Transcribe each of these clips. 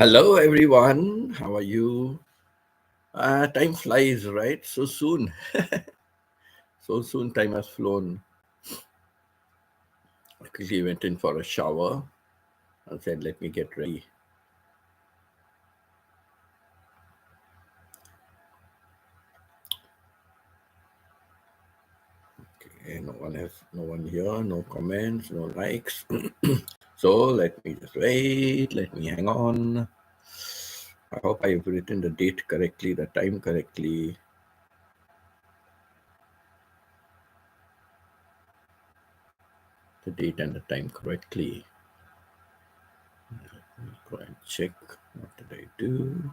Hello, everyone. How are you? Time flies, right? So soon. So soon, time has flown. I quickly went in for a shower and said, let me get ready. Okay, no one here, no comments, no likes. So let me just wait. Let me hang on. I hope I've written the date correctly, the time correctly. The date and the time correctly. Let me go and check. What did I do?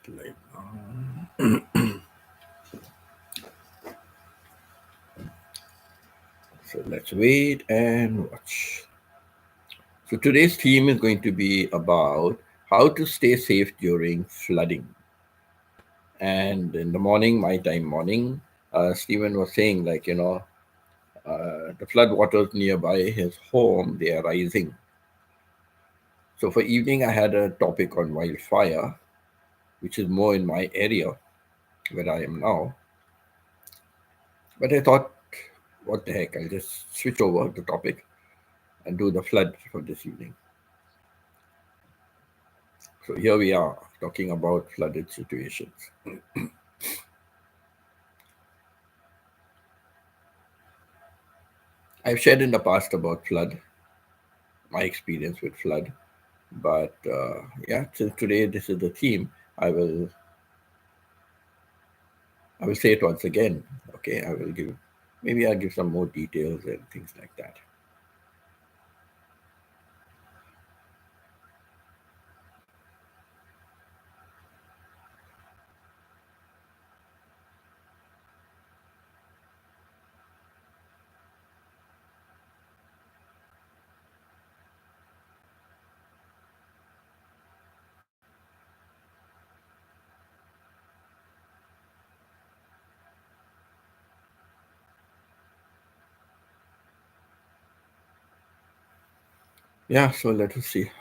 Like, so let's wait and watch. So today's theme is going to be about how to stay safe during flooding. And in the morning, my time morning, Stephen was saying, the flood waters nearby his home, they are rising. So for evening, I had a topic on wildfire, which is more in my area where I am now. But I thought, what the heck, I'll just switch over the topic and do the flood for this evening. So here we are talking about flooded situations. I've shared in the past about flood, my experience with flood, but yeah, since today this is the theme, I will say it once again. Okay, I'll give some more details and things like that. Yeah, so let us see.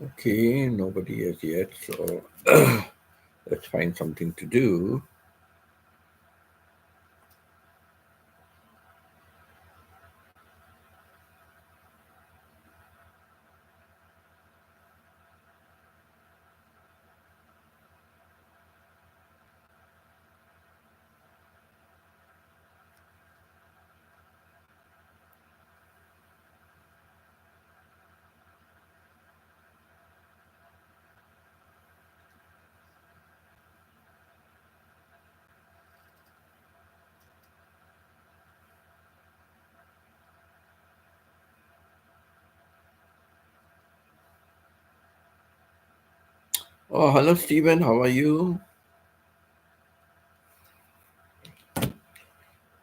Okay, nobody as yet, so let's find something to do. Oh, hello, Stephen. How are you?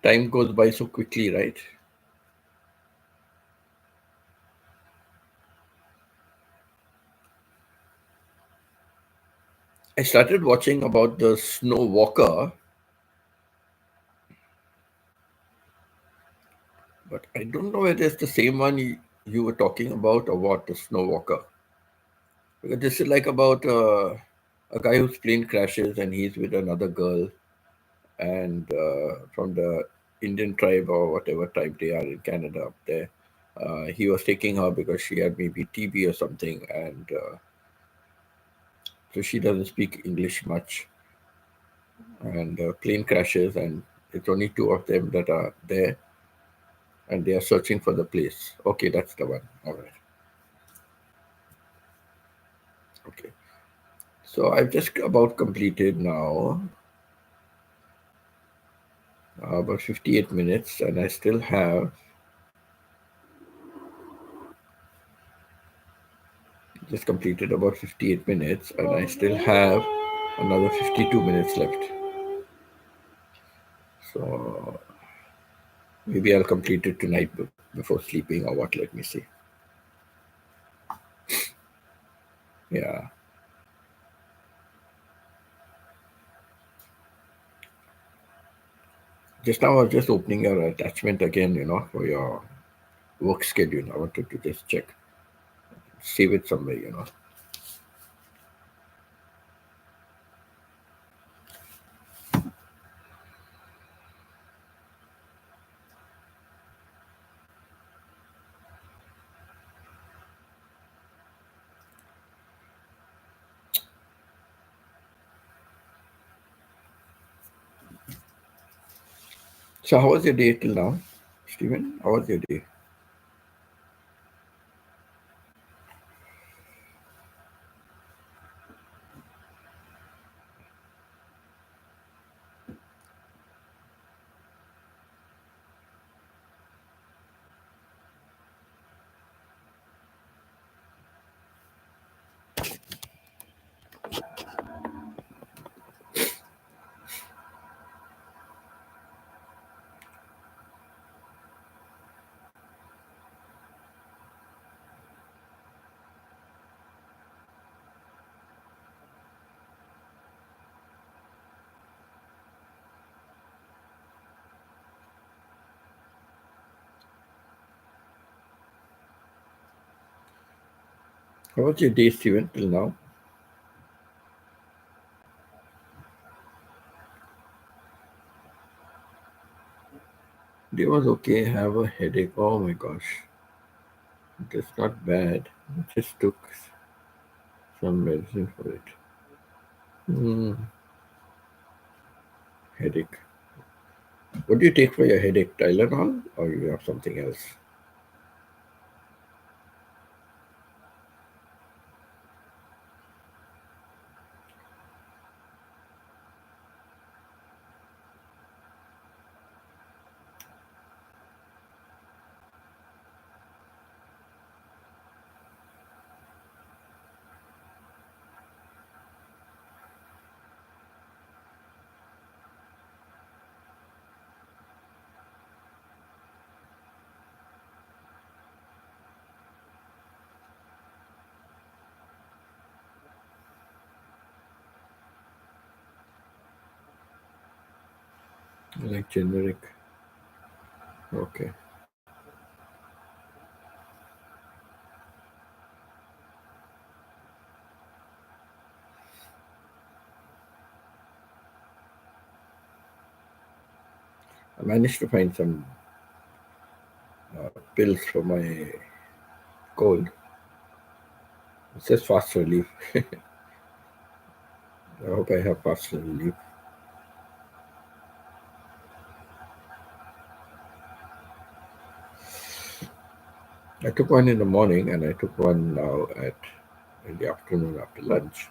Time goes by so quickly, right? I started watching about the snow walker, but I don't know whether it's the same one you were talking about or what, the snow walker. Because this is like about a guy whose plane crashes and he's with another girl and from the Indian tribe or whatever tribe they are in Canada up there. He was taking her because she had maybe TB or something, and so she doesn't speak English much. And plane crashes, and it's only two of them that are there, and they are searching for the place. Okay, that's the one. All right. Okay. So I've just about completed now about 58 minutes, and I still have just completed about 58 minutes, and I still have another 52 minutes left. So maybe I'll complete it tonight before sleeping or what. Let me see. Yeah. Just now I was just opening your attachment again, for your work schedule. I wanted to just check, save it somewhere. So how was your day till now, Stephen? How was your day? How was your day, Stephen, till now? Day was okay. Have a headache. Oh my gosh, that's not bad. I just took some medicine for it. Hmm, headache. What do you take for your headache? Tylenol or you have something else? Like generic. Okay. I managed to find some pills for my cold. It says fast relief. I hope I have fast relief. I took one in the morning and I took one now in the afternoon after lunch.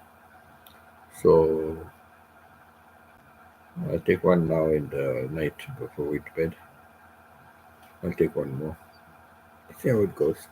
So I'll take one now in the night before we to bed. I'll take one more. See how it goes.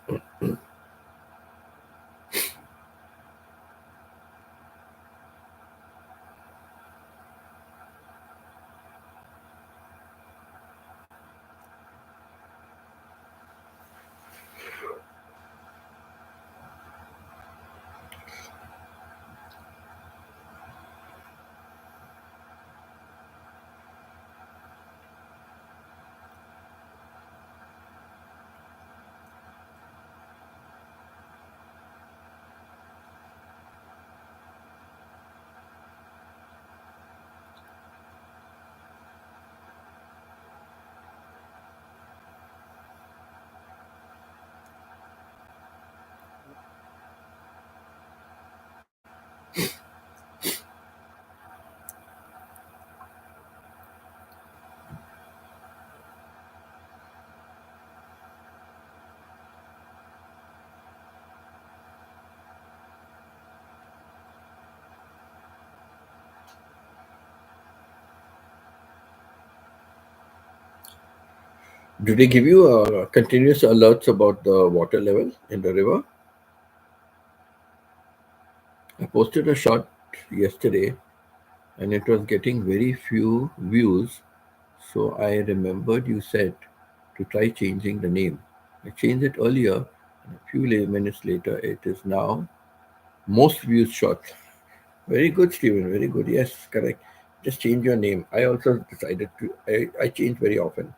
Do they give you continuous alerts about the water level in the river? I posted a shot yesterday and it was getting very few views. So I remembered you said to try changing the name. I changed it earlier, and a few minutes later, it is now most views shot. Very good, Stephen. Very good. Yes, correct. Just change your name. I also decided to. I change very often.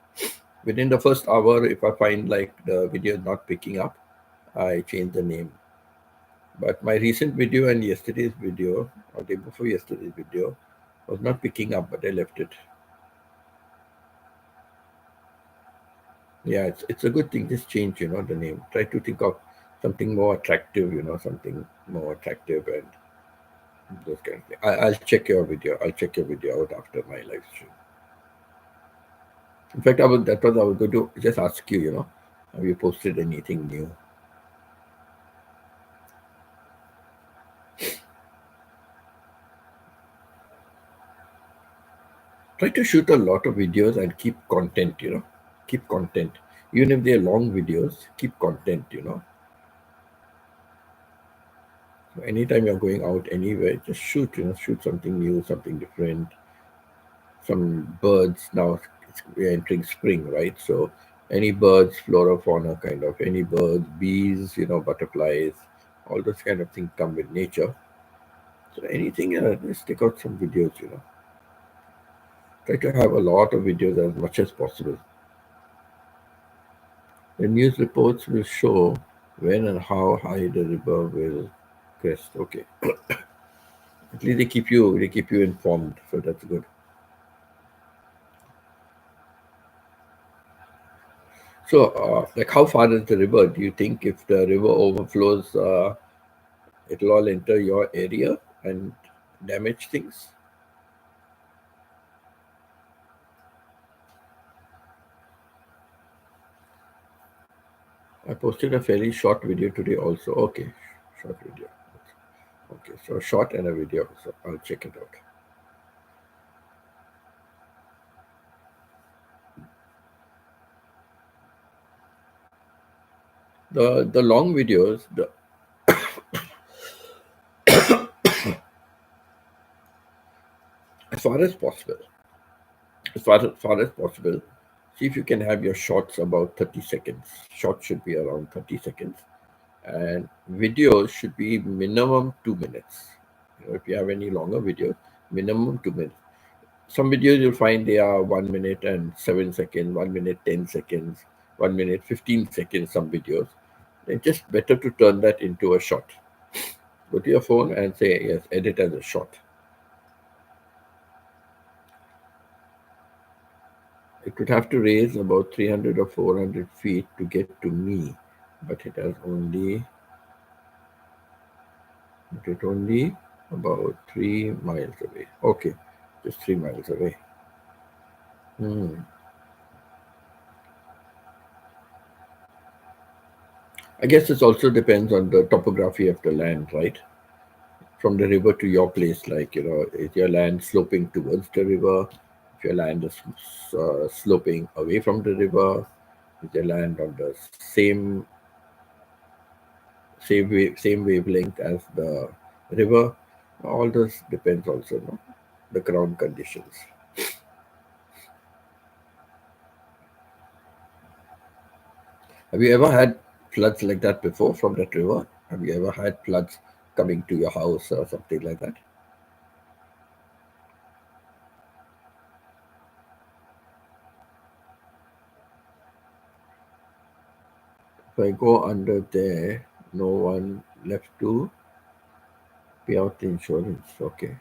Within the first hour, if I find like the video is not picking up, I change the name. But my recent video and yesterday's video, or day before yesterday's video, was not picking up, but I left it. Yeah, it's a good thing. Just change, the name. Try to think of something more attractive, something more attractive and those kind of things. I'll check your video. I'll check your video out after my live stream. In fact, I was going to just ask you, have you posted anything new? Try to shoot a lot of videos and keep content, keep content. Even if they're long videos, keep content, So anytime you're going out anywhere, just shoot, shoot something new, something different. Some birds now, we're entering spring, right? So any birds, flora, fauna, kind of any birds, bees, butterflies, all those kind of things come with nature. So anything, just take out some videos, Try to have a lot of videos as much as possible. The news reports will show when and how high the river will crest. Okay. At least they keep you informed, so that's good. So, like, how far is the river? Do you think if the river overflows, it'll all enter your area and damage things? I posted a fairly short video today also. Okay, short video. Okay, so a short and a video. So I'll check it out. The long videos, as far as possible, as far as possible, see if you can have your shorts about 30 seconds. Shorts should be around 30 seconds, and videos should be minimum 2 minutes. If you have any longer videos, minimum 2 minutes. Some videos you'll find they are 1 minute and 7 seconds, 1 minute 10 seconds, 1 minute 15 seconds. Some videos, it's just better to turn that into a short. Go to your phone and say yes, edit as a short. It would have to raise about 300 or 400 feet to get to me, but it only about 3 miles away. Okay, just 3 miles away. Hmm. I guess this also depends on the topography of the land, right? From the river to your place, like, is your land sloping towards the river? If your land is sloping away from the river, is your land on the same wavelength as the river? All this depends also, no? The ground conditions. Have you ever had floods like that before from that river? Have you ever had floods coming to your house or something like that? If I go under there, no one left to pay out the insurance. Okay.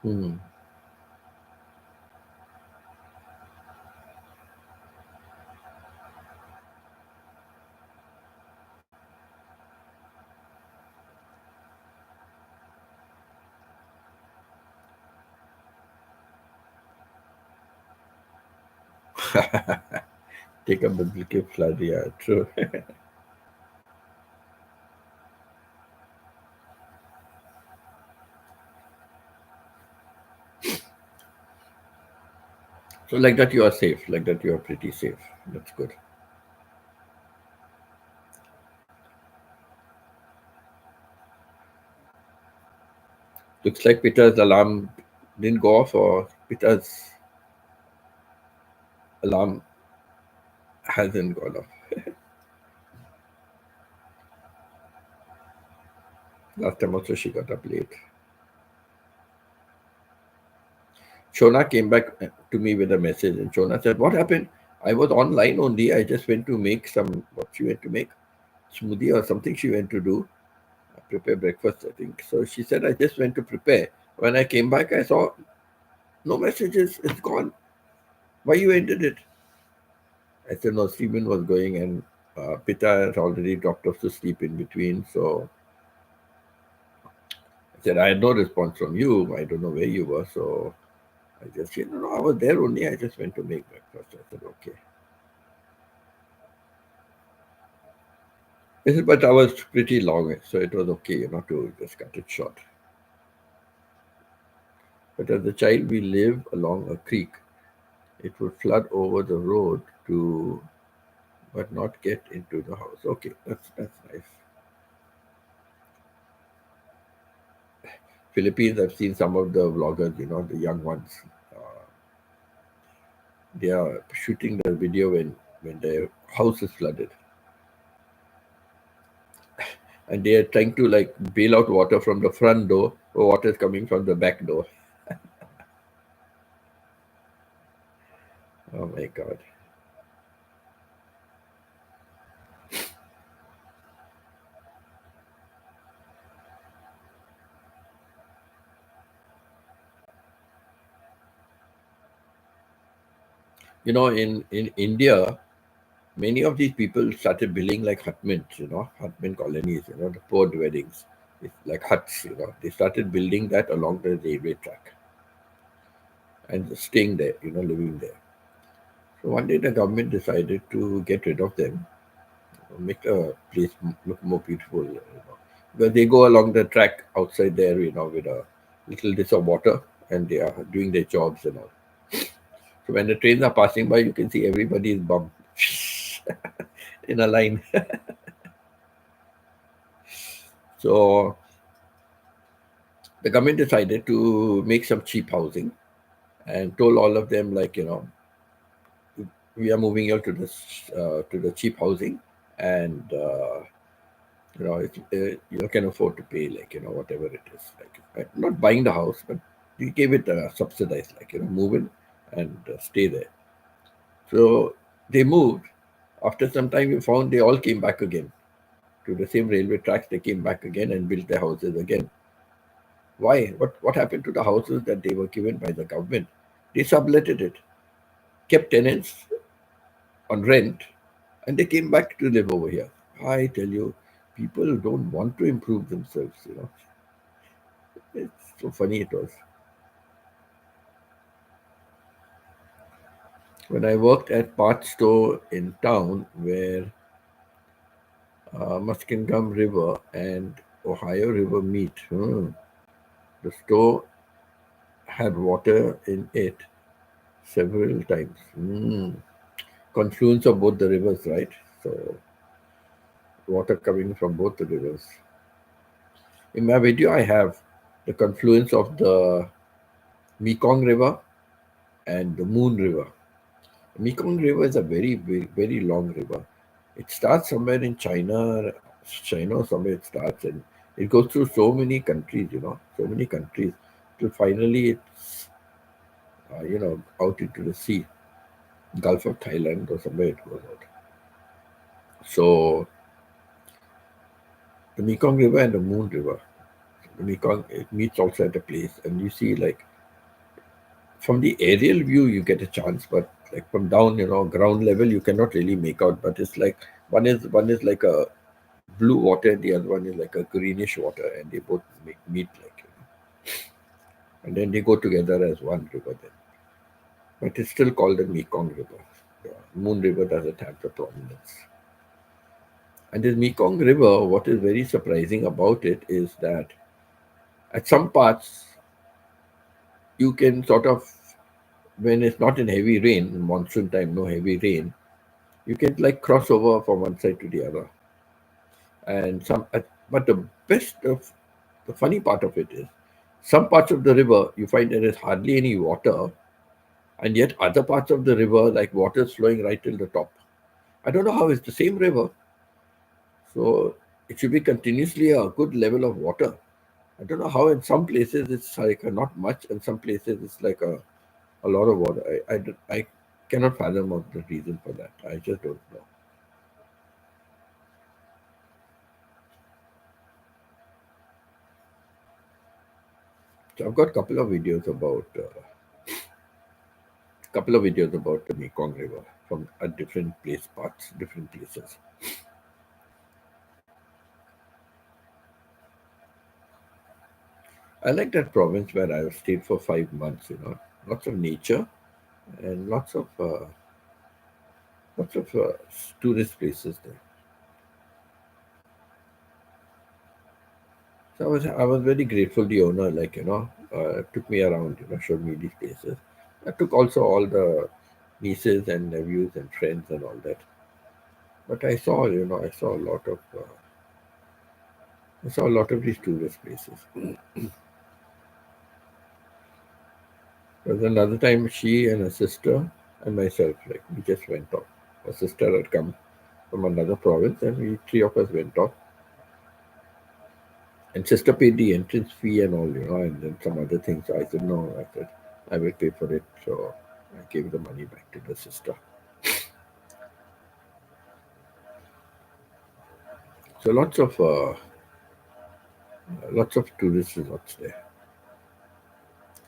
Hmm. Take a biblical flood, yeah, true. So, like that, you are safe. Like that, you are pretty safe. That's good. Looks like Peter's alarm didn't go off, or Peter's alarm hasn't gone off. Last time also, she got up late. Shona came back to me with a message, and Shona said, "What happened? I was online only. I just went to make what she went to make, smoothie or something she went to do, prepare breakfast, I think. So she said, I just went to prepare. When I came back, I saw no messages. It's gone. Why you ended it?" I said, no, Stephen was going, and Pita had already dropped off to sleep in between. So I said, I had no response from you. I don't know where you were. So I just said, no, I was there only. I just went to make breakfast. I said, okay. I said, but I was pretty long, so it was okay, to just cut it short. But as a child, we lived along a creek. It would flood over the road to, but not get into the house. Okay, that's nice. Philippines, I've seen some of the vloggers, the young ones. Uh, they are shooting the video when their house is flooded, and they are trying to like bail out water from the front door, or water is coming from the back door. Oh my God. In India, many of these people started building like hutment colonies, the poor dwellings. It's like huts, They started building that along the railway track and staying there, living there. So one day the government decided to get rid of them, make the place look more beautiful, because they go along the track outside there, with a little dish of water, and they are doing their jobs and all. So when the trains are passing by, you can see everybody is bumped in a line. So the government decided to make some cheap housing and told all of them, like, we are moving you to this to the cheap housing, and you can afford to pay, like, whatever it is, like, not buying the house, but we gave it subsidized, like, move in and stay there. So They moved. After some time, we found they all came back again to the same railway tracks. They came back again and built their houses again. Why? What happened to the houses that they were given by the government? They subletted it, kept tenants on rent, and they came back to live over here. I tell you, people don't want to improve themselves. It's so funny it was. When I worked at parts store in town where Muskingum River and Ohio River meet, the store had water in it several times. Confluence of both the rivers, right? So water coming from both the rivers. In my video, I have the confluence of the Mekong River and the Moon River. The Mekong River is a very, very, very long river. It starts somewhere in China or somewhere it starts, and it goes through so many countries, so many countries, till finally it's, out into the sea, Gulf of Thailand or somewhere it goes out. So the Mekong River and the Moon River, the Mekong, it meets also at a place, and you see like from the aerial view you get a chance, but like from down, ground level you cannot really make out. But it's like one is like a blue water and the other one is like a greenish water, and they both meet and then they go together as one river then. But it's still called the Mekong River. The Moon River doesn't have the prominence. And this Mekong River, what is very surprising about it is that at some parts you can sort of, when it's not in heavy rain, in monsoon time, no heavy rain, you can like cross over from one side to the other. And but the best of the funny part of it is, some parts of the river you find there is hardly any water, and yet other parts of the river, like water is flowing right till the top. I don't know how it's the same river, so it should be continuously a good level of water. I don't know how in some places it's like not much, and some places it's like a lot of water. I cannot fathom of the reason for that. I just don't know. So I've got a couple of videos about the Mekong River from at different places. I like that province where I stayed for 5 months. Lots of nature and lots of tourist places there. So I was very grateful. The owner, took me around. Showed me these places. I took also all the nieces and nephews and friends and all that. But I saw a lot of these tourist places. There was another time she and her sister and myself, like we just went off. Her sister had come from another province, and we three of us went off. And sister paid the entrance fee and all, and then some other things. So I said no. I said I will pay for it. So I gave the money back to the sister. So lots of tourist resorts there.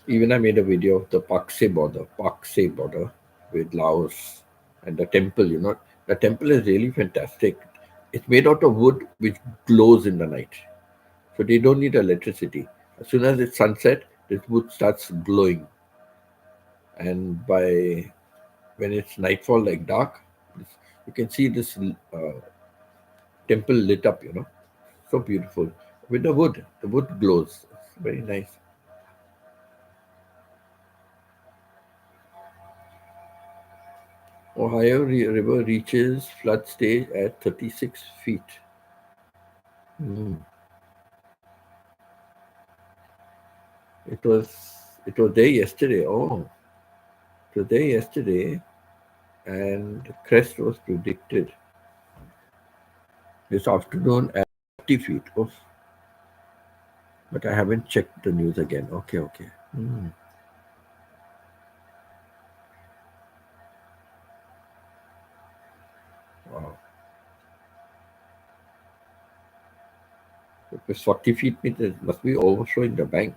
Even I made a video of the Pakse border with Laos and the temple. The temple is really fantastic. It's made out of wood which glows in the night. So they don't need electricity. As soon as it's sunset, this wood starts glowing. And by when it's nightfall, like dark, you can see this temple lit up. So beautiful. With the wood. The wood glows. It's very nice. Ohio River reaches flood stage at 36 feet. Mm. It was it was there yesterday. Oh, it was there yesterday, and the crest was predicted this afternoon at 50 feet. Oh, but I haven't checked the news again. Okay, okay. Mm. If it's 40 feet, means it must be overflowing the bank.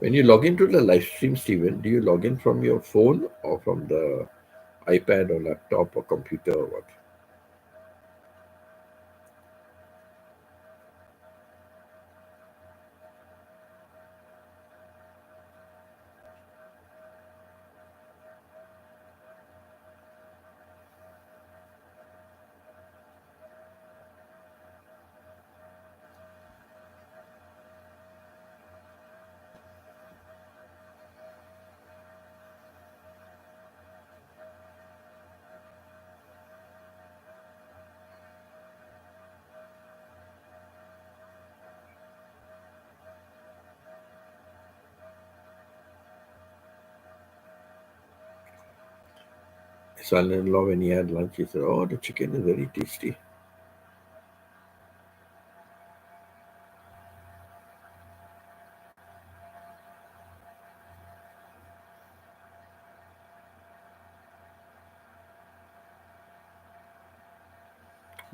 When you log into the live stream, Stephen, do you log in from your phone or from the iPad or laptop or computer or what? Son-in-law, when he had lunch, he said, "Oh, the chicken is very tasty."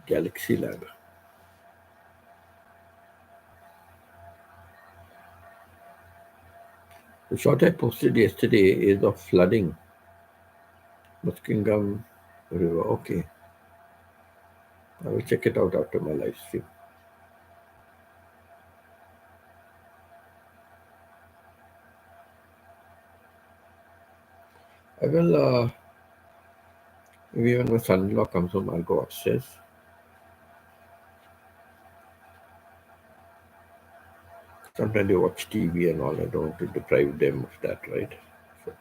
Galaxy Lab. The shot I posted yesterday is of flooding, Muskingum River. Okay, I will check it out after my live stream. I will, maybe when my son-in-law comes home, I'll go upstairs. Sometimes they watch TV and all. I don't want to deprive them of that, right? So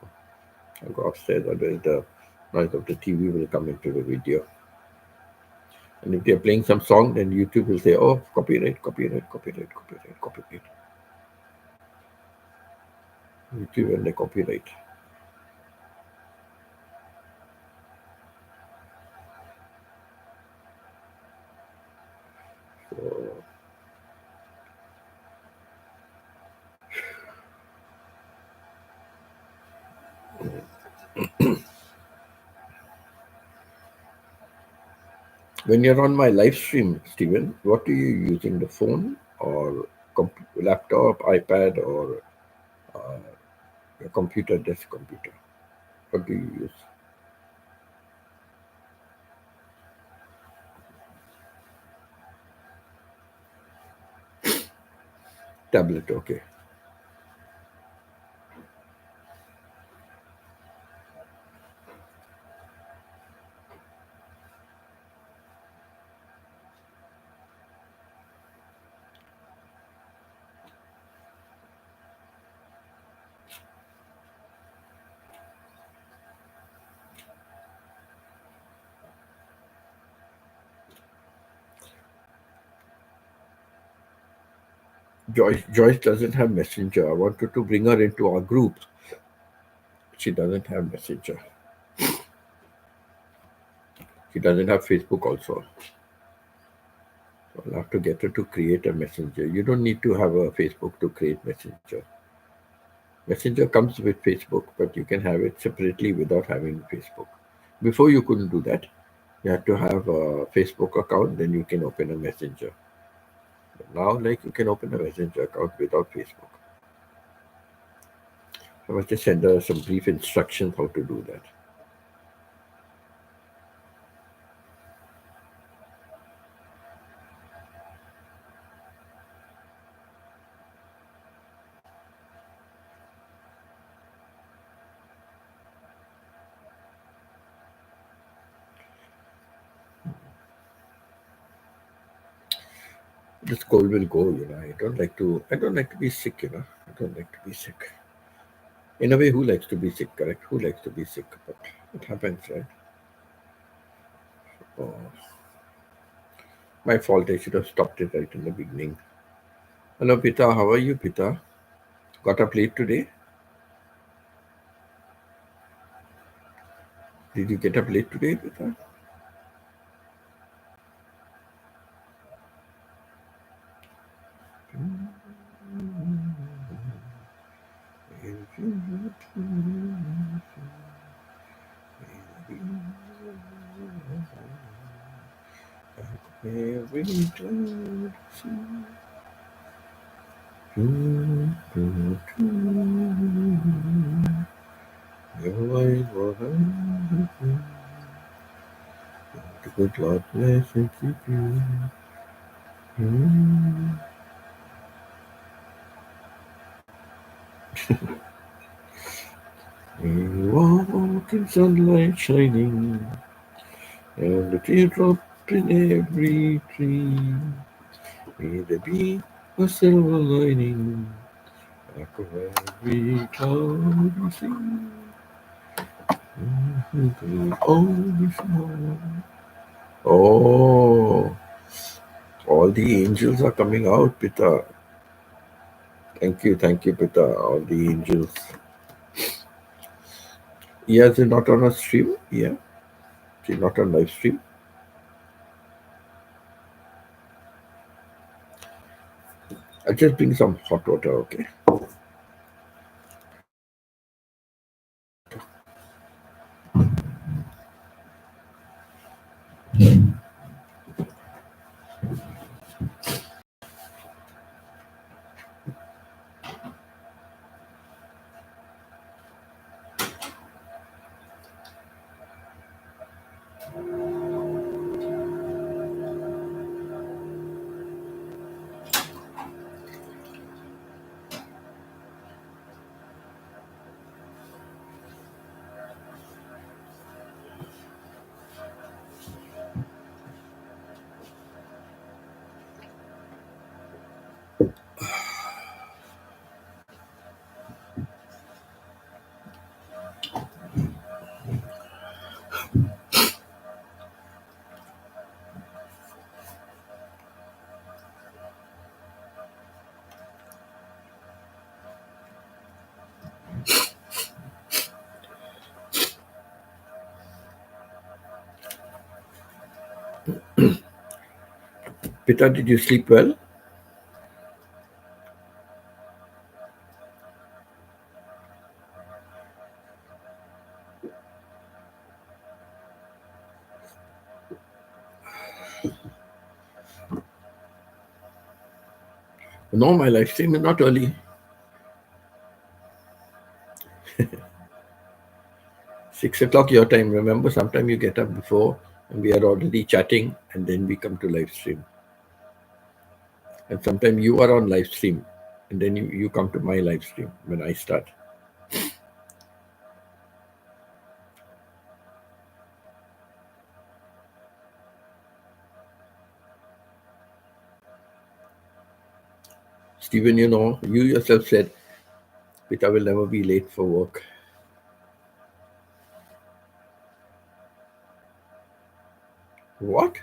I'll go upstairs, otherwise the noise of the TV will come into the video. And if they're playing some song, then YouTube will say, "Oh, copyright, copyright, copyright, copyright, copyright." YouTube and the copyright. So when you're on my live stream, Stephen, what are you using? The phone or laptop, iPad, or uh, your computer, desk computer? What do you use? Tablet, okay. Joyce doesn't have Messenger. I wanted to bring her into our group. She doesn't have Messenger. She doesn't have Facebook also. So I'll have to get her to create a Messenger. You don't need to have a Facebook to create Messenger. Messenger comes with Facebook, but you can have it separately without having Facebook. Before you couldn't do that. You have to have a Facebook account, then you can open a Messenger. But now, like, you can open a Messenger account without Facebook. I must just send her some brief instructions how to do that. This cold will go, I don't like to be sick, I don't like to be sick. In a way, who likes to be sick, correct? Who likes to be sick? But it happens, right? Oh, my fault. I should have stopped it right in the beginning. Hello, Pita. How are you, Pita? Got up late today? Did you get up late today, Pita? every time. Your eyes were the good Lord bless and keep you. You walk in sunlight shining, and the teardrop in every tree. May there be a silver lining after every cloud you see. Always smile. Oh, all the angels are coming out, Pita. Thank you, Pita. All the angels. Yeah, they're not on a stream. Yeah, they're not on live stream. I'll just bring some hot water, okay? Pita, did you sleep well? No, my live stream is not early. 6 o'clock your time. Remember, sometime you get up before and we are already chatting and then we come to live stream. And sometimes you are on live stream and then you come to my live stream when I start. Stephen, you know, you yourself said Pita will never be late for work. What?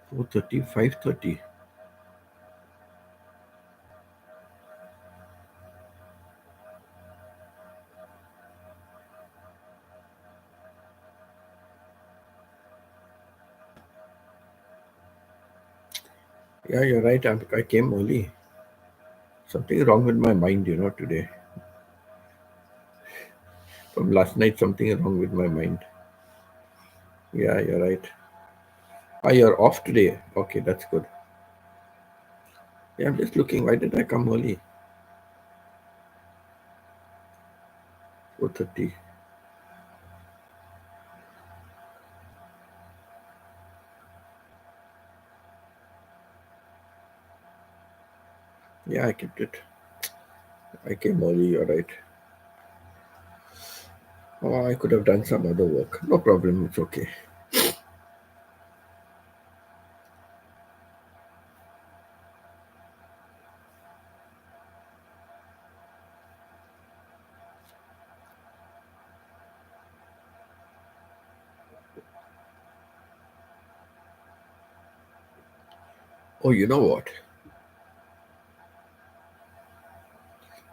Four 5:30. Yeah, you're right. I came early. Something wrong with my mind, you know, today. From last night, something wrong with my mind. Yeah, you're right. Ah, you're off today. Okay, that's good. Yeah, I'm just looking. Why did I come early? 4:30. Yeah, I kept it. I came early, you're right. Oh, I could have done some other work. No problem, it's okay. Oh, you know what?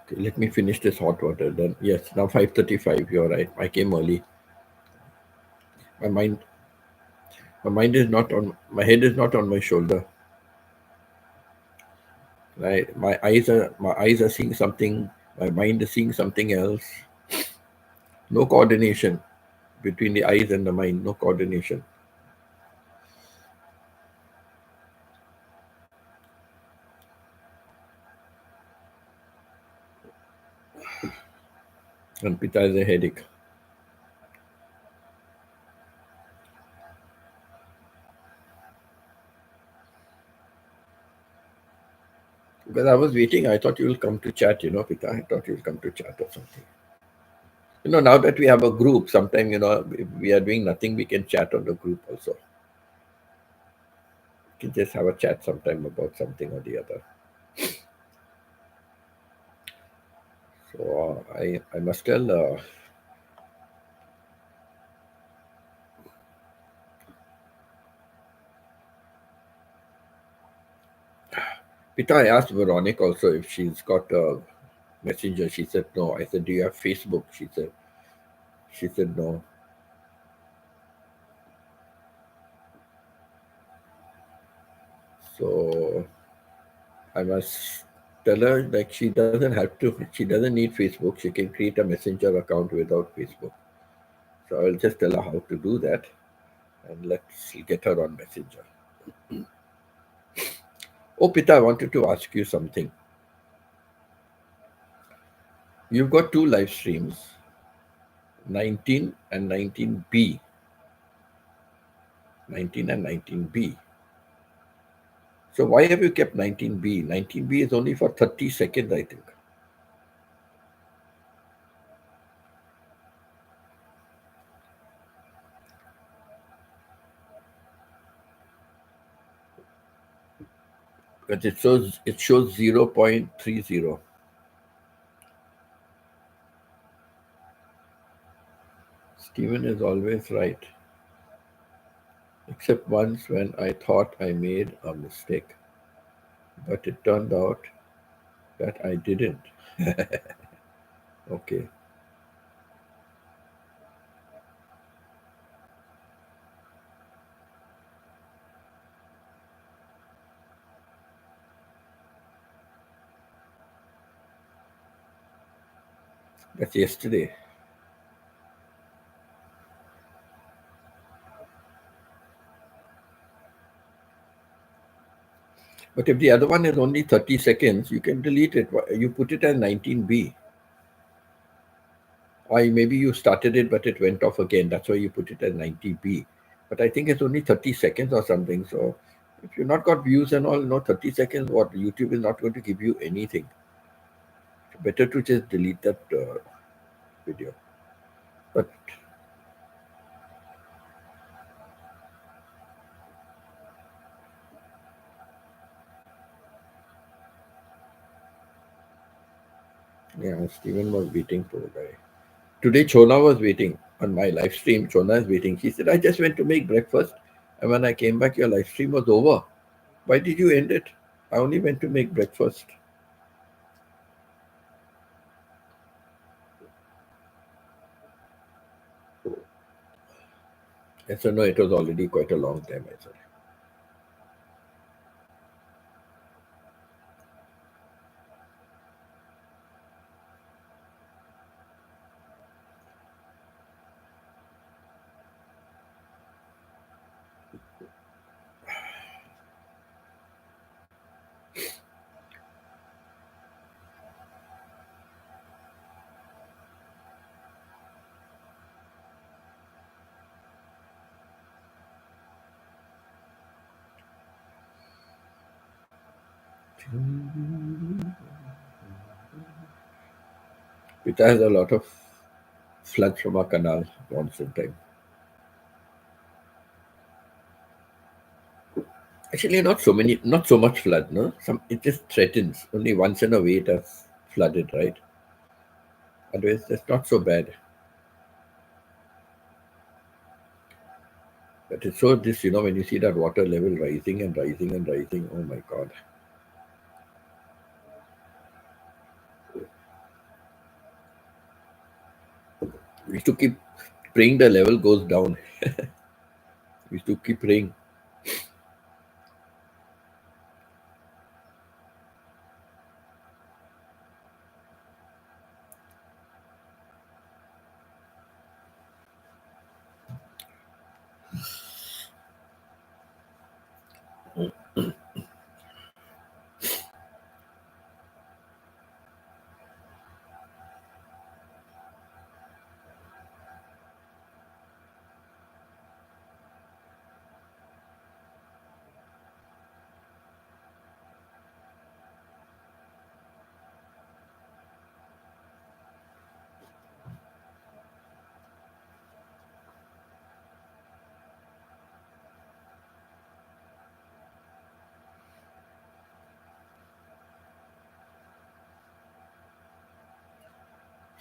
Okay, let me finish this hot water then. Yes, now 5:35, you're right. I came early. My mind, my mind is not on, my head is not on my shoulder. Right? My eyes are seeing something. My mind is seeing something else. No coordination between the eyes and the mind. No coordination. And Pita has a headache. Because I was waiting. I thought you will come to chat. Pita. I thought you will come to chat or something. Now that we have a group, sometime if we are doing nothing, we can chat on the group also. We can just have a chat sometime about something or the other. So I must tell Pita. I asked Veronica also if she's got a messenger. She said no. I said, do you have Facebook? She said no. So I must tell her like she doesn't have to. She doesn't need Facebook. She can create a messenger account without Facebook. So I'll just tell her how to do that, and let's get her on messenger. Oh, Pita, I wanted to ask you something. You've got two live streams, 19 and 19B. 19 and 19B. So why have you kept 19B? 19B is only for 30 seconds, I think. But it shows 0.30. Stephen is always right. Except once when I thought I made a mistake. But it turned out that I didn't. Okay. That's yesterday. But if the other one is only 30 seconds, you can delete it. You put it as 19B. Or maybe you started it, but it went off again. That's why you put it as 90B. But I think it's only 30 seconds or something. So if you've not got views and all, no 30 seconds, what? YouTube is not going to give you anything. Better to just delete that video. But yeah, Stephen was waiting for the guy. Today, Chona was waiting on my live stream. Chona is waiting. She said, I just went to make breakfast. And when I came back, your live stream was over. Why did you end it? I only went to make breakfast. I said, no, it was already quite a long time. I said, Pita has a lot of floods from our canal monsoon time. Actually, not so much flood, no? It just threatens. Only once in a way it has flooded, right? Otherwise, it's not so bad. But it's so this, when you see that water level rising and rising and rising, oh my God. We have to keep praying the level goes down. We used to keep praying.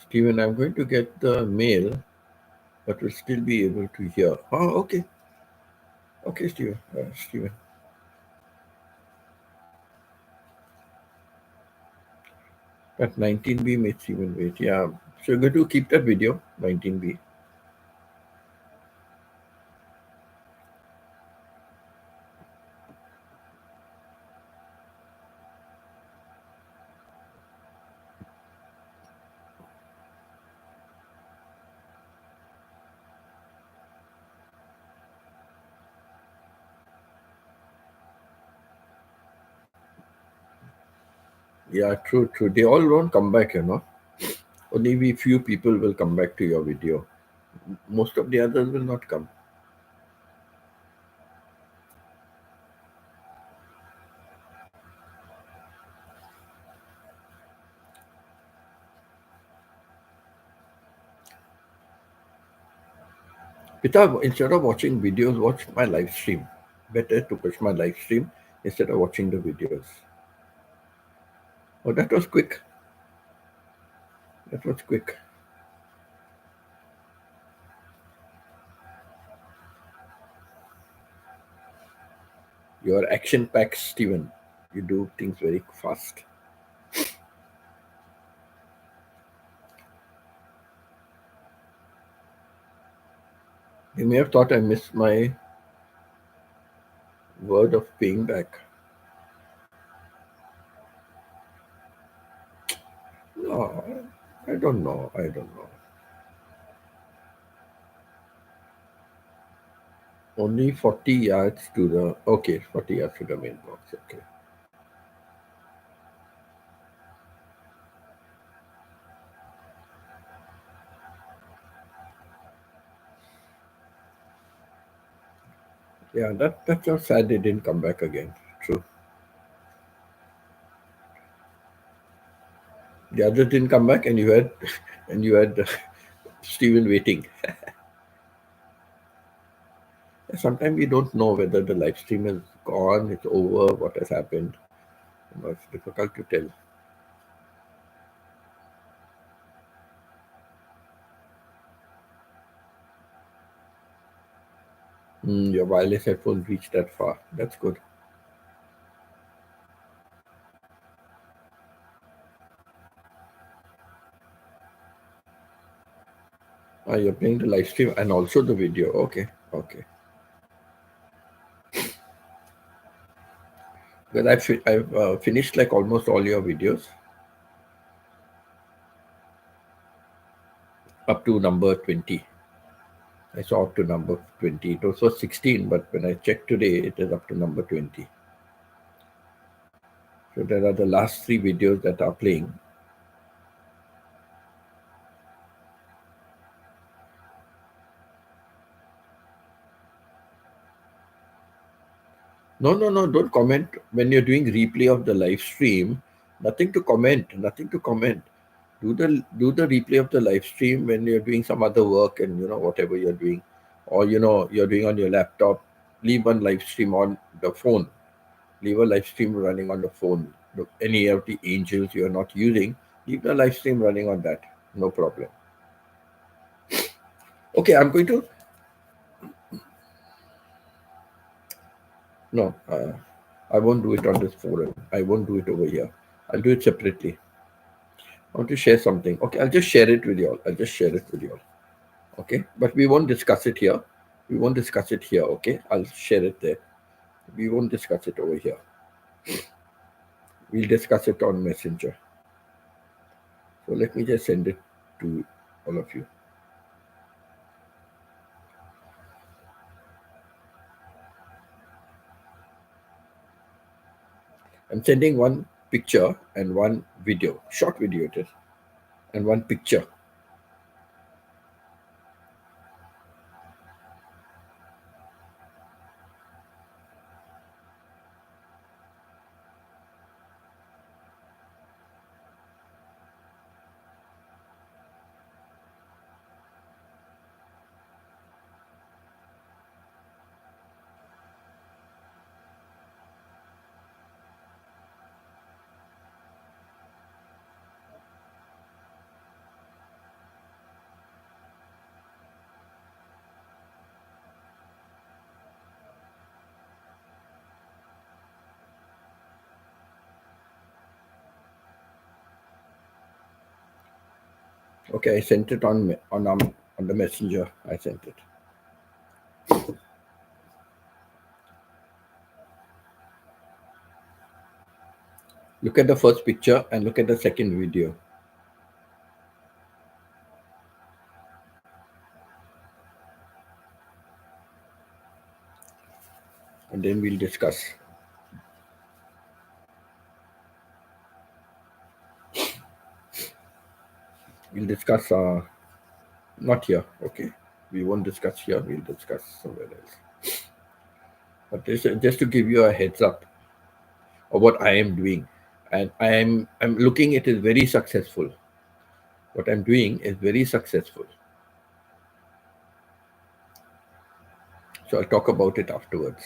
Stephen, I'm going to get the mail, but will still be able to hear. Oh, okay. Okay, Stephen. Stephen. That 19B made Stephen wait. Yeah. So you're going to keep that video, 19B. Yeah, true, true. They all won't come back, you know. Only few people will come back to your video. Most of the others will not come. Pita, instead of watching videos, watch my live stream. Better to watch my live stream instead of watching the videos. Oh, that was quick. That was quick. You're action-packed, Stephen. You do things very fast. You may have thought I missed my word of paying back. No, I don't know. I don't know. Only 40 yards to the... Okay, 40 yards to the mailbox. Okay. Yeah, that's just sad they didn't come back again. True. The others didn't come back, and you had and you had Stephen waiting. Sometimes we don't know whether the live stream is gone, it's over, what has happened. You know, it's difficult to tell. Your wireless headphones reach that far. That's good. You're playing the live stream and also the video. Okay, okay. Well, I've finished like almost all your videos up to number 20. I saw up to number 20. It was for 16, but when I checked today, it is up to number 20. So there are the last 3 videos that are playing. No, no, no, don't comment when you're doing replay of the live stream. Nothing to comment, nothing to comment. Do the replay of the live stream when you're doing some other work and whatever you're doing, or you're doing on your laptop. Leave one live stream on the phone. Leave a live stream running on the phone. Any of the angels you're not using, leave the live stream running on that. No problem. Okay, I'm going to. No, I won't do it on this forum. I won't do it over here. I'll do it separately. I want to share something. Okay, I'll just share it with you all. I'll just share it with you all. Okay, but we won't discuss it here. We won't discuss it here, okay? I'll share it there. We won't discuss it over here. We'll discuss it on Messenger. So let me just send it to all of you. I'm sending one picture and one video, short video it is, and one picture. Okay, I sent it on the messenger. I sent it. Look at the first picture and look at the second video. And then we'll discuss. We'll discuss, not here, okay? We won't discuss here, we'll discuss somewhere else. But this, just to give you a heads up of what I am doing. And I'm looking at it very successful. What I'm doing is very successful. So I'll talk about it afterwards.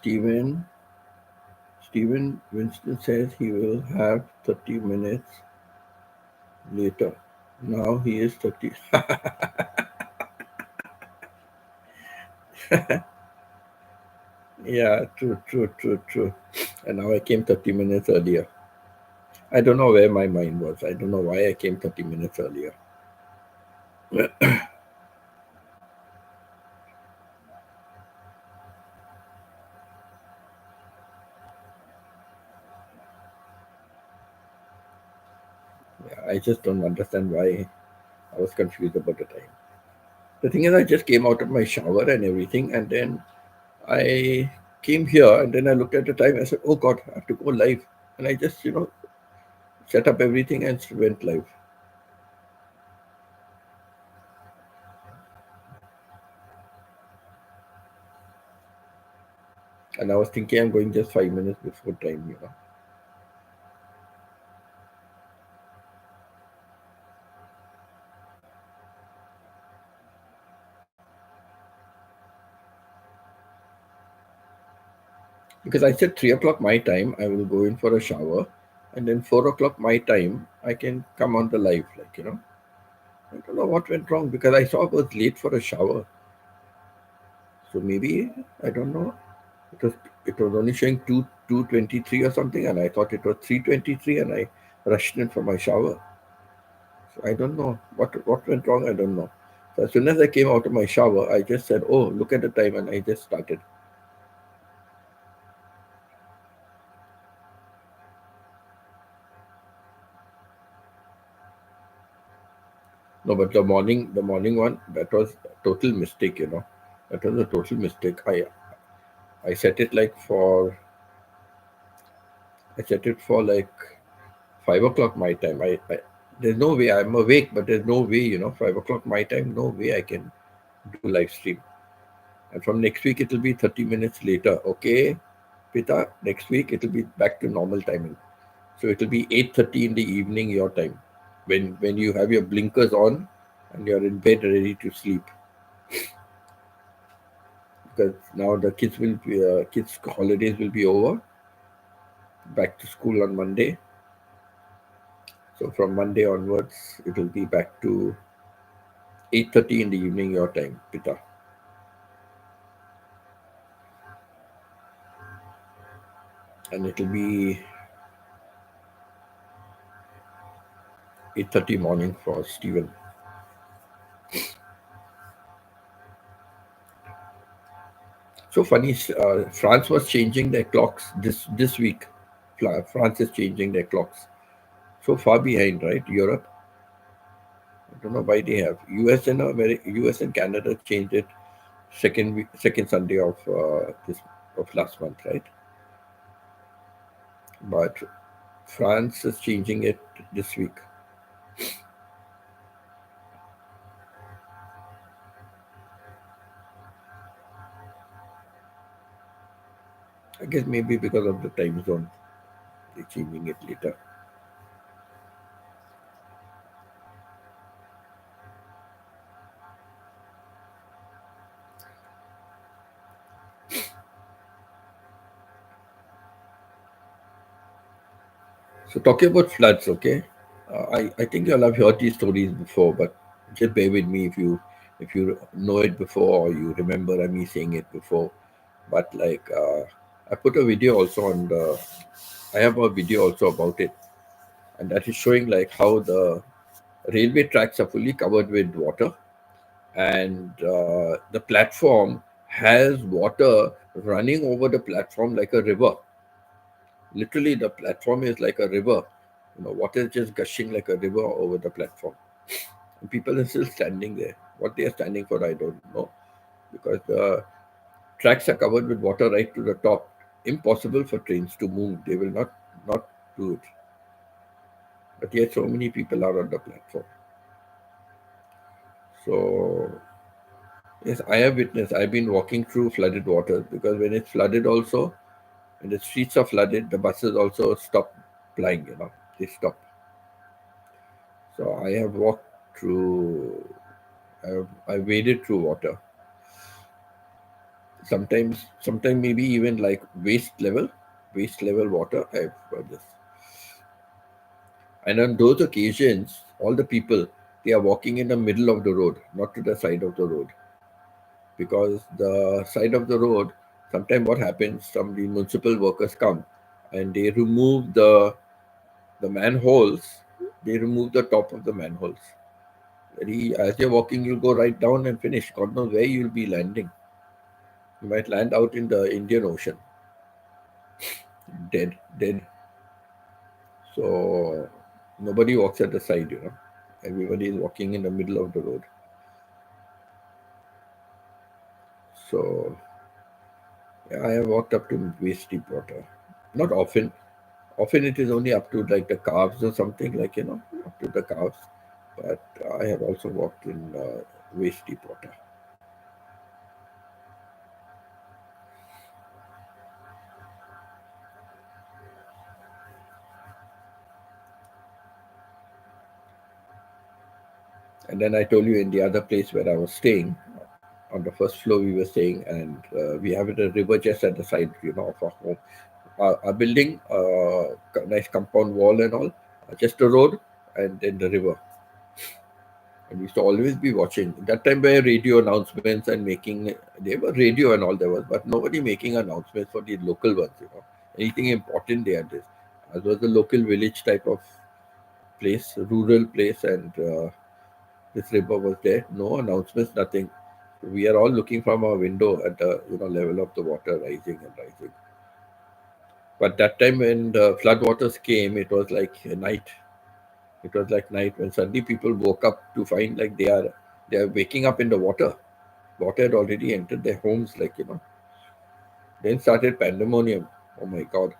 Stephen Stephen Winston says he will have 30 minutes later. Now he is 30. Yeah, true, true, true, true. And now I came 30 minutes earlier. I don't know where my mind was. I don't know why I came 30 minutes earlier. Yeah, I just don't understand why I was confused about the time. The thing is, I just came out of my shower and everything, and then I came here, and then I looked at the time. I said, "Oh God, I have to go live," and I just, set up everything and went live. And I was thinking I'm going just 5 minutes before time. Because I said 3 o'clock my time, I will go in for a shower, and then 4 o'clock my time, I can come on the live. I don't know what went wrong because I saw I was late for a shower. So maybe I don't know. It was it was only showing 2:23 or something, and I thought it was 3:23, and I rushed in for my shower. So I don't know what went wrong. I don't know. So as soon as I came out of my shower, I just said, "Oh, look at the time," and I just started. No, but the morning one, that was a total mistake. That was a total mistake. I set it for like 5 o'clock my time. There's no way I'm awake, but there's no way 5 o'clock my time. No way I can do live stream. And from next week it'll be 30 minutes later. Okay, Pita. Next week it'll be back to normal timing. So it'll be 8:30 in the evening your time, when you have your blinkers on and you're in bed ready to sleep. Because now the kids holidays will be over. Back to school on Monday. So from Monday onwards, it will be back to 8:30 in the evening your time, Pita, and it will be 8:30 morning for Stephen. So funny. France was changing their clocks this week. France is changing their clocks. So far behind, right? Europe. I don't know why they have. US and Canada changed it second Sunday of last month, right? But France is changing it this week. I guess maybe because of the time zone, they're changing it later. So talking about floods, okay. I think you'll have heard these stories before, but just bear with me if you know it before or you remember me saying it before. But I put a video also on the. I have a video also about it, and that is showing like how the railway tracks are fully covered with water, and the platform has water running over the platform like a river. Literally, the platform is like a river. Water is just gushing like a river over the platform. And people are still standing there. What they are standing for, I don't know. Because the tracks are covered with water right to the top. Impossible for trains to move. They will not do it. But yet so many people are on the platform. So yes, I have witnessed. I've been walking through flooded waters because when it's flooded also, when the streets are flooded, the buses also stop plying. They stop. So I have walked through. I waded through water. Sometimes maybe even like waist level water. I've heard this. And on those occasions, all the people, they are walking in the middle of the road, not to the side of the road, because the side of the road, sometimes what happens, some the municipal workers come and they remove the manholes, they remove the top of the manholes. Very, as you're walking, you'll go right down and finish. God knows where you'll be landing. You might land out in the Indian Ocean, dead. So nobody walks at the side. Everybody is walking in the middle of the road. So yeah, I have walked up to waist deep water. Not often. Often it is only up to like the calves or something, up to the calves. But I have also walked in waist deep water. And then I told you in the other place where I was staying, on the first floor we were staying, and we have a river just at the side, of our home. Our building, nice compound wall and all, just the road and then the river. And we used to always be watching. That time were radio announcements and making, they were radio and all there was, but nobody making announcements for the local ones. Anything important they had this. As was the local village type of place, rural place, and this river was there. No announcements, nothing. We are all looking from our window at the level of the water rising and rising. But that time when the floodwaters came, it was like a night. It was like night when suddenly people woke up to find like they are waking up in the water. Water had already entered their homes, Then started pandemonium. Oh my God!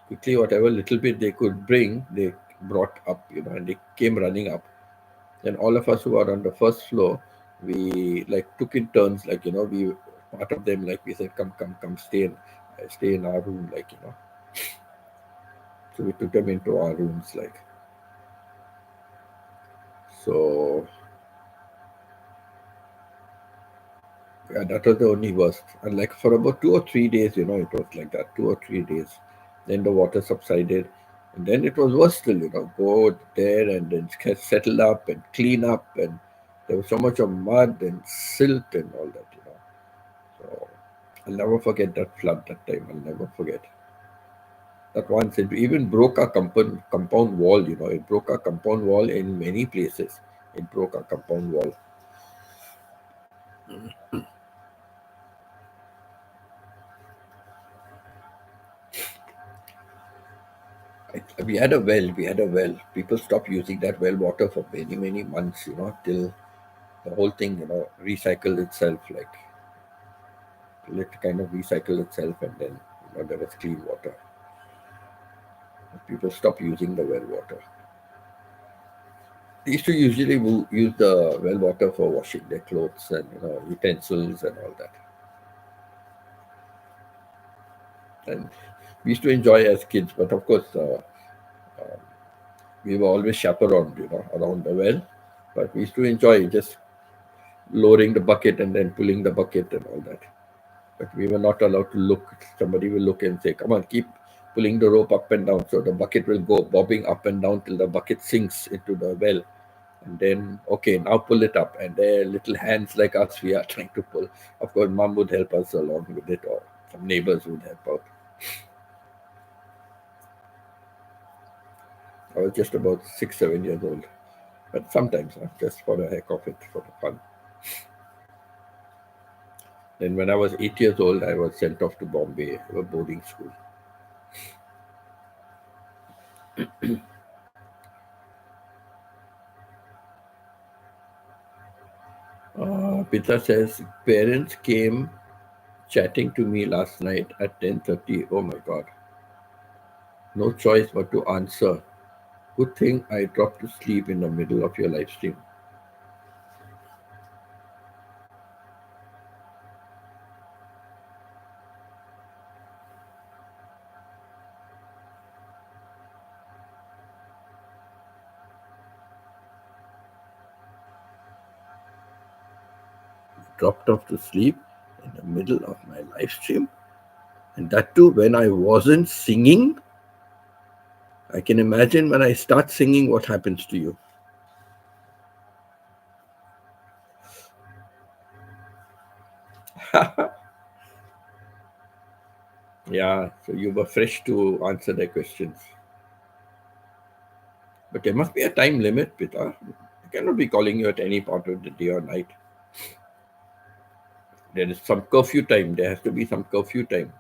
Quickly, whatever little bit they could bring, they brought up, and they came running up. And all of us who are on the first floor, we like took in turns, we part of them, like we said, come, stay in our room, So we took them into our rooms, so. Yeah, that was the only worst. And like for about 2 or 3 days, it was like that, 2 or 3 days. Then the water subsided. And then it was worse still, go there and then settle up and clean up. And there was so much of mud and silt and all that. So I'll never forget that flood that time. I'll never forget. That once it even broke our compound wall. It broke our compound wall in many places. It broke our compound wall. We had a well. We had a well. People stopped using that well water for many, many months, till the whole thing, recycled itself. Like, let it kind of recycle itself, and then, there was clean water. People stopped using the well water. They used to usually use the well water for washing their clothes and utensils and all that. And we used to enjoy as kids, but of course, we were always chaperoned, around the well. But we used to enjoy just lowering the bucket and then pulling the bucket and all that. But we were not allowed to look. Somebody will look and say, "Come on, keep pulling the rope up and down." So the bucket will go bobbing up and down till the bucket sinks into the well. And then, okay, now pull it up. And there, little hands like us, we are trying to pull. Of course, mom would help us along with it, or some neighbors would help out. I was just about 6, 7 years old. But sometimes, just for the heck of it, for the fun. Then when I was 8 years old, I was sent off to Bombay, a boarding school. Pita says, parents came chatting to me last night at 10:30. Oh my God. No choice but to answer. Good thing I dropped to sleep in the middle of your live stream. Dropped off to sleep in the middle of my live stream, and that too when I wasn't singing. I can imagine when I start singing what happens to you. Yeah, so you were fresh to answer their questions. But there must be a time limit, Pita. I cannot be calling you at any part of the day or night. There is some curfew time. There has to be some curfew time.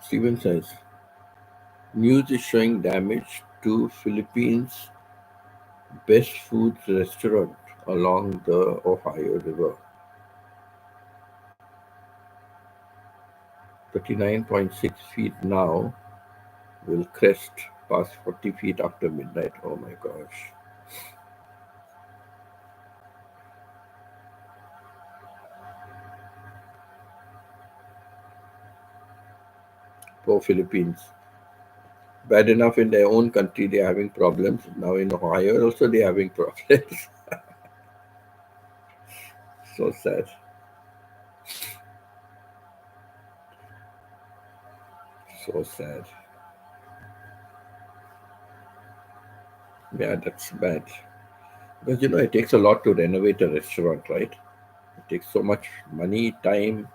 Steven says, news is showing damage to Philippines' best foods restaurant along the Ohio River. 39.6 feet now will crest past 40 feet after midnight. Oh my gosh. Poor Philippines. Bad enough in their own country they're having problems. Now in Ohio also they're having problems. So sad. So sad. Yeah, that's bad. Because it takes a lot to renovate a restaurant, right? It takes so much money, time,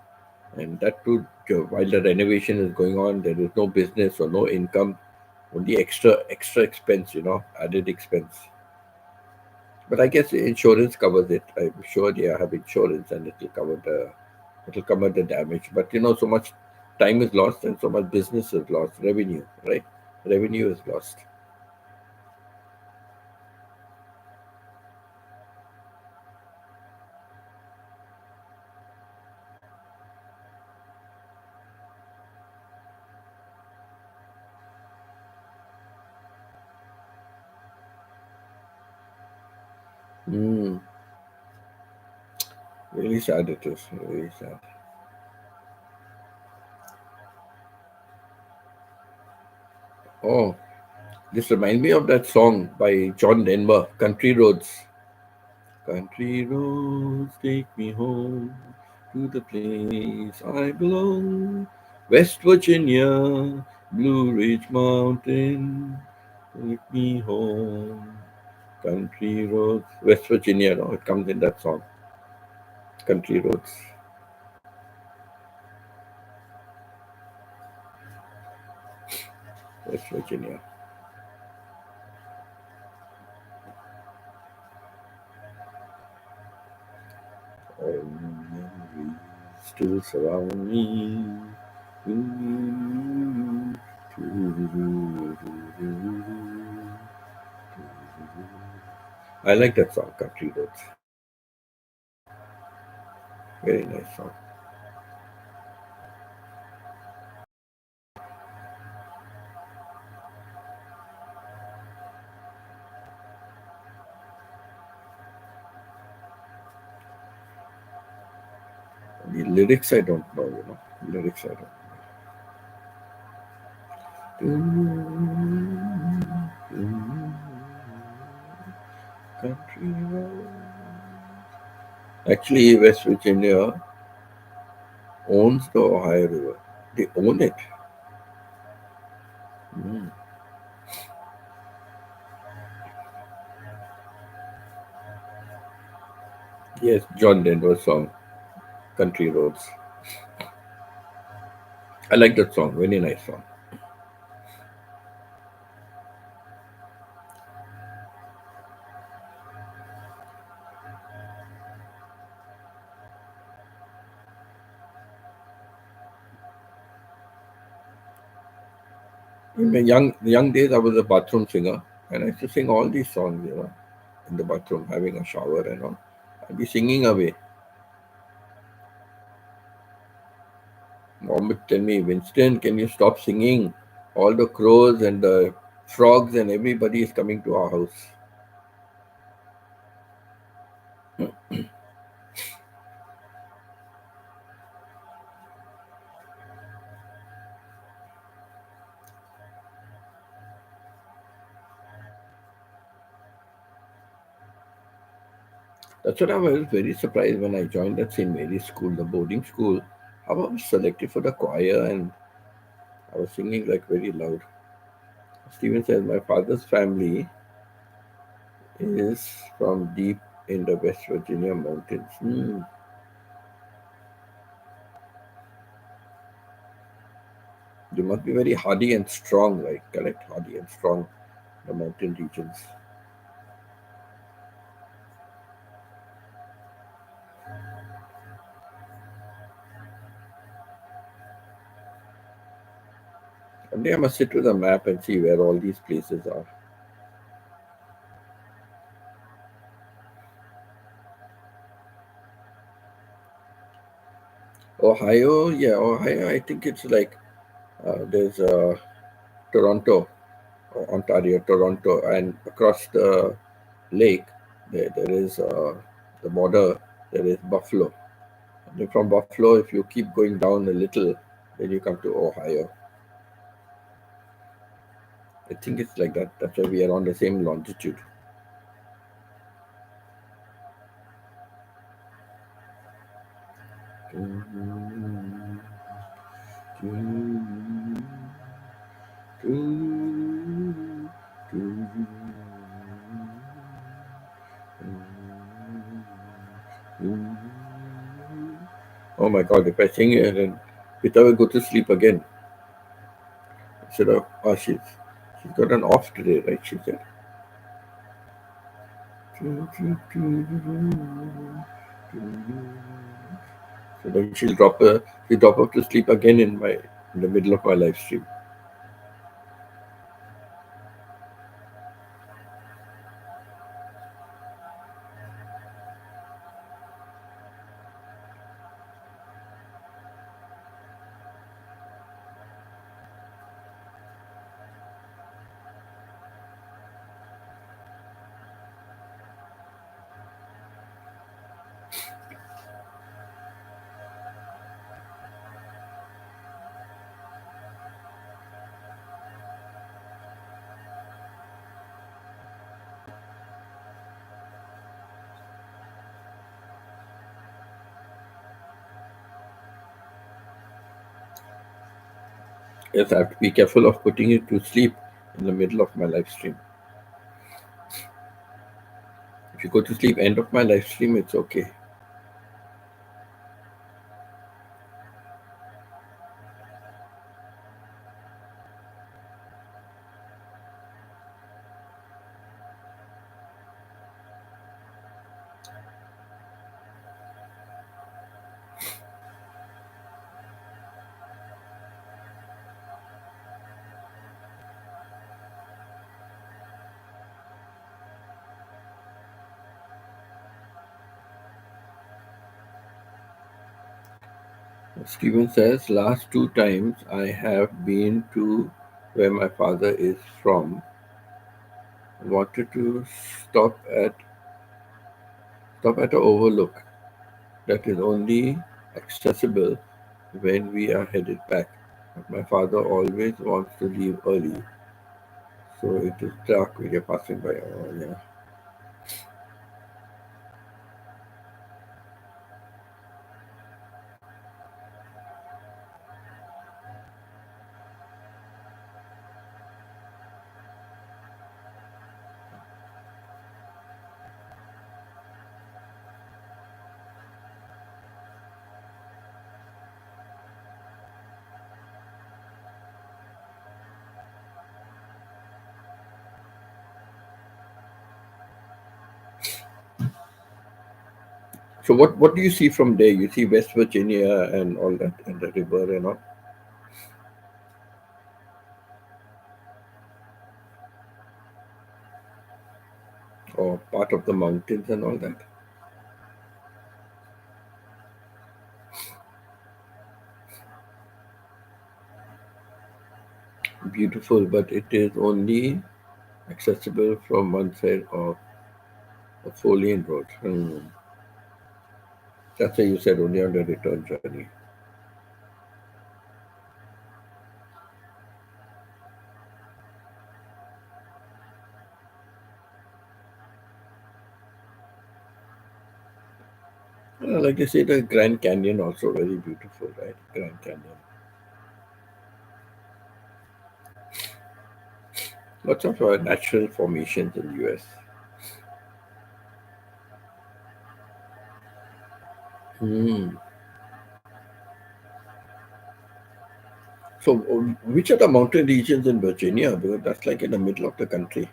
and that too, while the renovation is going on, there is no business or no income, only extra expense, added expense. But I guess insurance covers it. I'm sure they have insurance and it'll cover the damage. But so much time is lost and so much business is lost, revenue, right? Revenue is lost. Mm, really sad it is. Really sad. Oh, this reminds me of that song by John Denver, Country Roads. Country roads take me home to the place I belong. West Virginia, Blue Ridge Mountain, take me home. Country roads, West Virginia, no, it comes in that song. Country roads, West Virginia. All memories still surround me. Ooh, I like that song, Country Roads. Very nice song. The lyrics I don't know. Lyrics I don't know. Country road. Actually, West Virginia owns the Ohio River. They own it. Mm. Yes, John Denver song, Country Roads. I like that song. Very nice song. In my young days, I was a bathroom singer, and I used to sing all these songs, in the bathroom, having a shower and all. I'd be singing away. Mom would tell me, Winston, can you stop singing? All the crows and the frogs and everybody is coming to our house. That's what I was very surprised when I joined that St. Mary's school, the boarding school. How I was selected for the choir and I was singing like very loud. Stephen says, my father's family is from deep in the West Virginia mountains. They must be very hardy and strong, right? Correct, hardy and strong, the mountain regions. One day I must sit with a map and see where all these places are. Ohio, yeah, Ohio. I think it's like there's Toronto, or Ontario, Toronto, and across the lake there is the border. There is Buffalo. And then from Buffalo, if you keep going down a little, then you come to Ohio. I think it's like that. That's why we are on the same longitude. Oh my God! If I sing it, then Pita will go to sleep again. Instead of she's got an off today, right? She said. So then she'll drop off to sleep again in the middle of my live stream. Yes, I have to be careful of putting it to sleep in the middle of my live stream. If you go to sleep end of my live stream, it's okay. Stephen says, last two times I have been to where my father is from. Wanted to stop at stop at a overlook that is only accessible when we are headed back. But my father always wants to leave early, so it is dark when you're passing by. Oh, yeah. So what do you see from there? You see West Virginia and all that, and the river and all, or part of the mountains and all that. Beautiful, but it is only accessible from one side of a four-lane road. That's why you said only on the return journey. Like I say, the Grand Canyon also very beautiful, right? Grand Canyon. Lots of natural formations in US. Hmm. So, which are the mountain regions in Virginia? Because that's like in the middle of the country.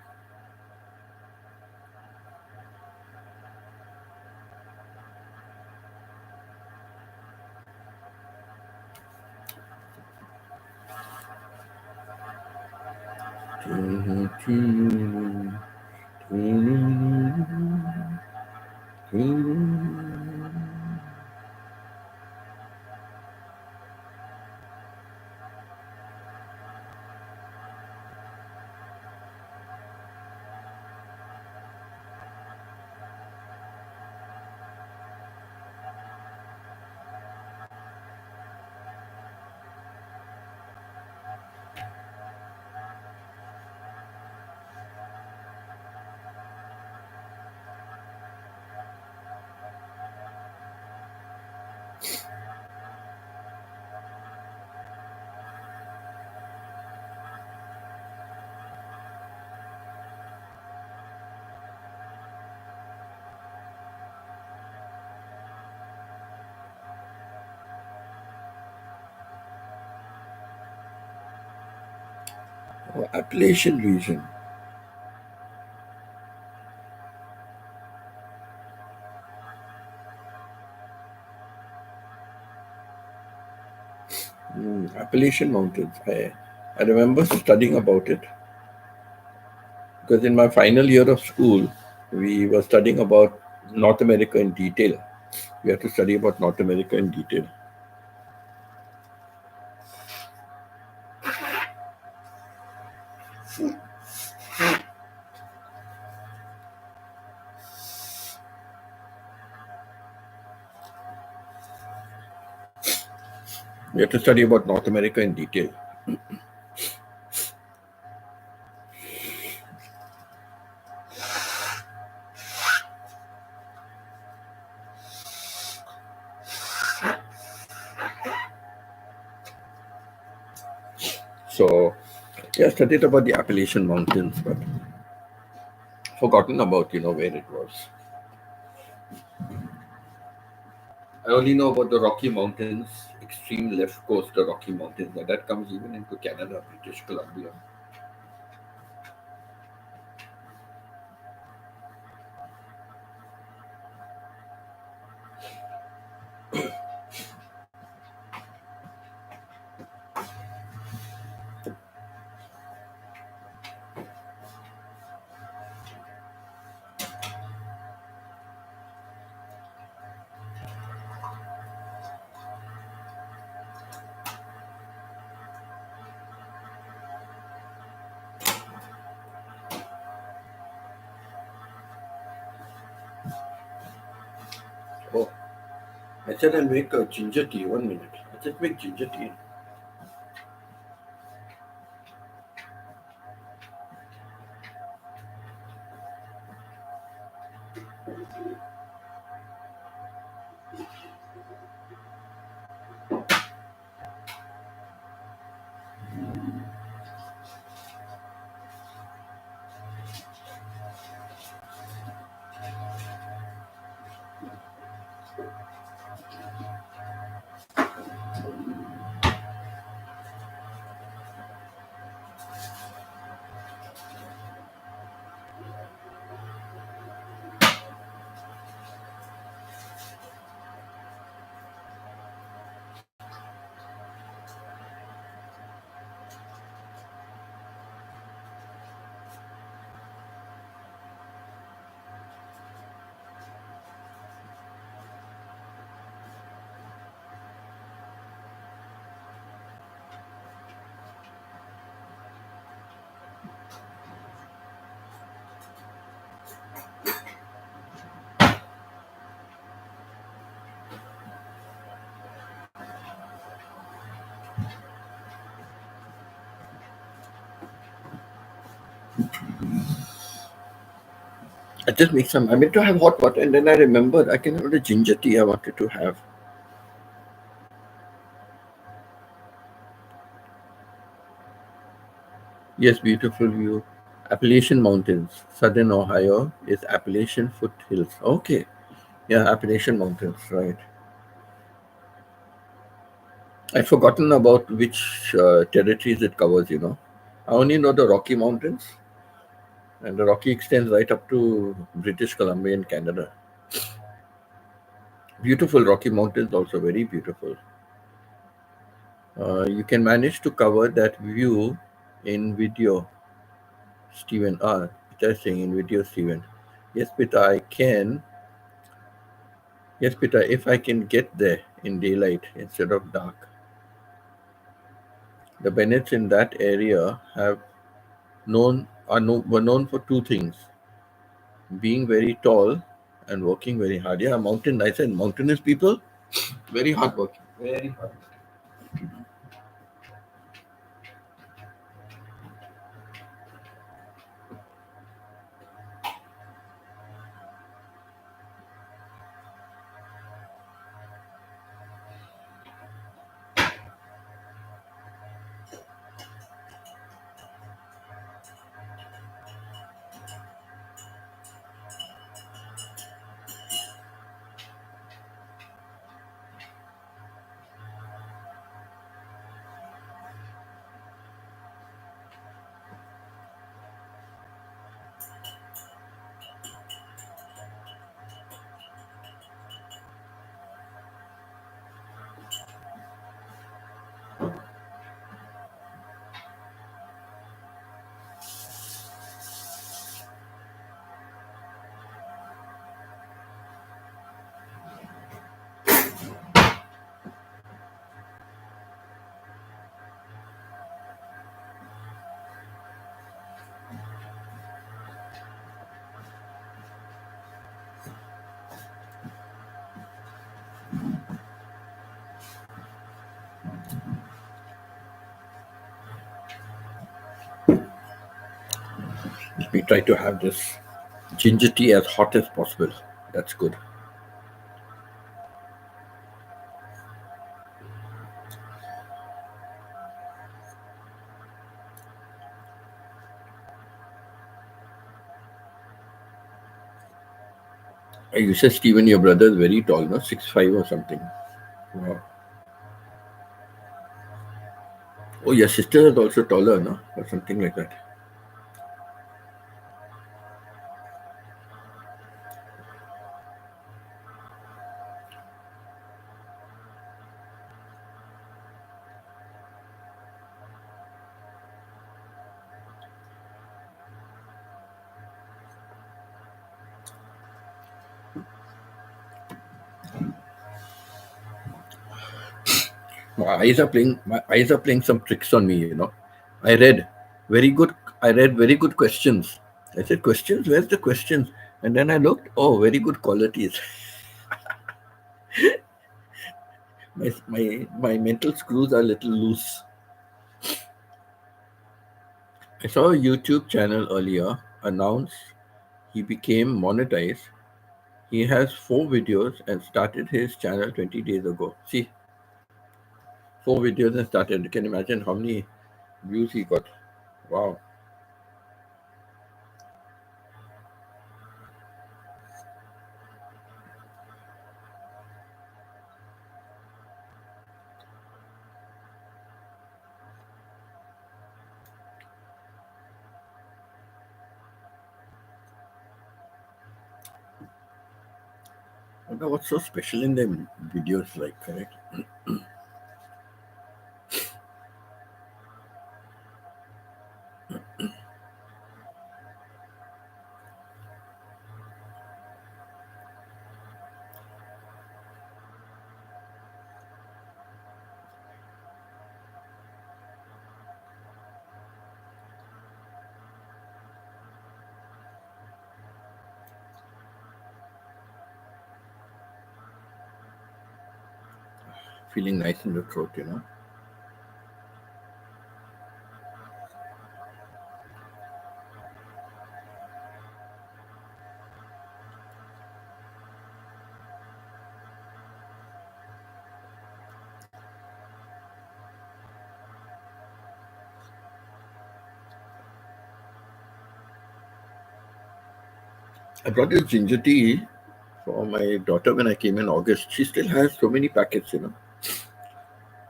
Appalachian region. Appalachian Mountains. I remember studying about it because in my final year of school, we were studying about North America in detail. We had to study about North America in detail. We had to study about North America in detail. So, yeah, I studied about the Appalachian Mountains, but forgotten about where it was. I only know about the Rocky Mountains, extreme left coast, the Rocky Mountains, but that comes even into Canada, British Columbia. Oh, I said I'll make a ginger tea. 1 minute. I just make ginger tea. I just make some. I meant to have hot water, and then I remembered I can have the ginger tea I wanted to have. Yes, beautiful view. Appalachian Mountains, Southern Ohio is Appalachian foothills. Okay, yeah, Appalachian Mountains, right. I've forgotten about which territories it covers, you know. I only know the Rocky Mountains, and the Rocky extends right up to British Columbia in Canada. Beautiful Rocky Mountains, also very beautiful. You can manage to cover that view in video, Stephen. Peter is saying in video, Stephen. Yes, Peter, I can. Yes, Peter, if I can get there in daylight instead of dark. The Bennets in that area were known for two things: being very tall and working very hard. Yeah, I said mountainous people, very hard working. Very hard. We try to have this ginger tea as hot as possible. That's good. You said Stephen, your brother is very tall, no? 6'5" or something. Wow. Oh, your sister is also taller, no? Or something like that. My eyes are playing some tricks on me, you know. I read very good I read very good questions. I said, questions? Where's the questions? And then I looked, oh, very good qualities. My mental screws are a little loose. I saw a YouTube channel earlier announce he became monetized. He has 4 videos and started his channel 20 days ago. See, 4 videos and started. You can imagine how many views he got. Wow. I wonder what's so special in them videos, like, correct? Feeling nice in the throat, you know. I brought this ginger tea for my daughter when I came in August. She still has so many packets.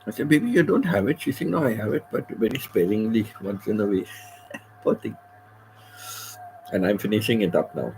I said, baby, you don't have it. She said, no, I have it, but very sparingly, once in a way. Poor thing. And I'm finishing it up now.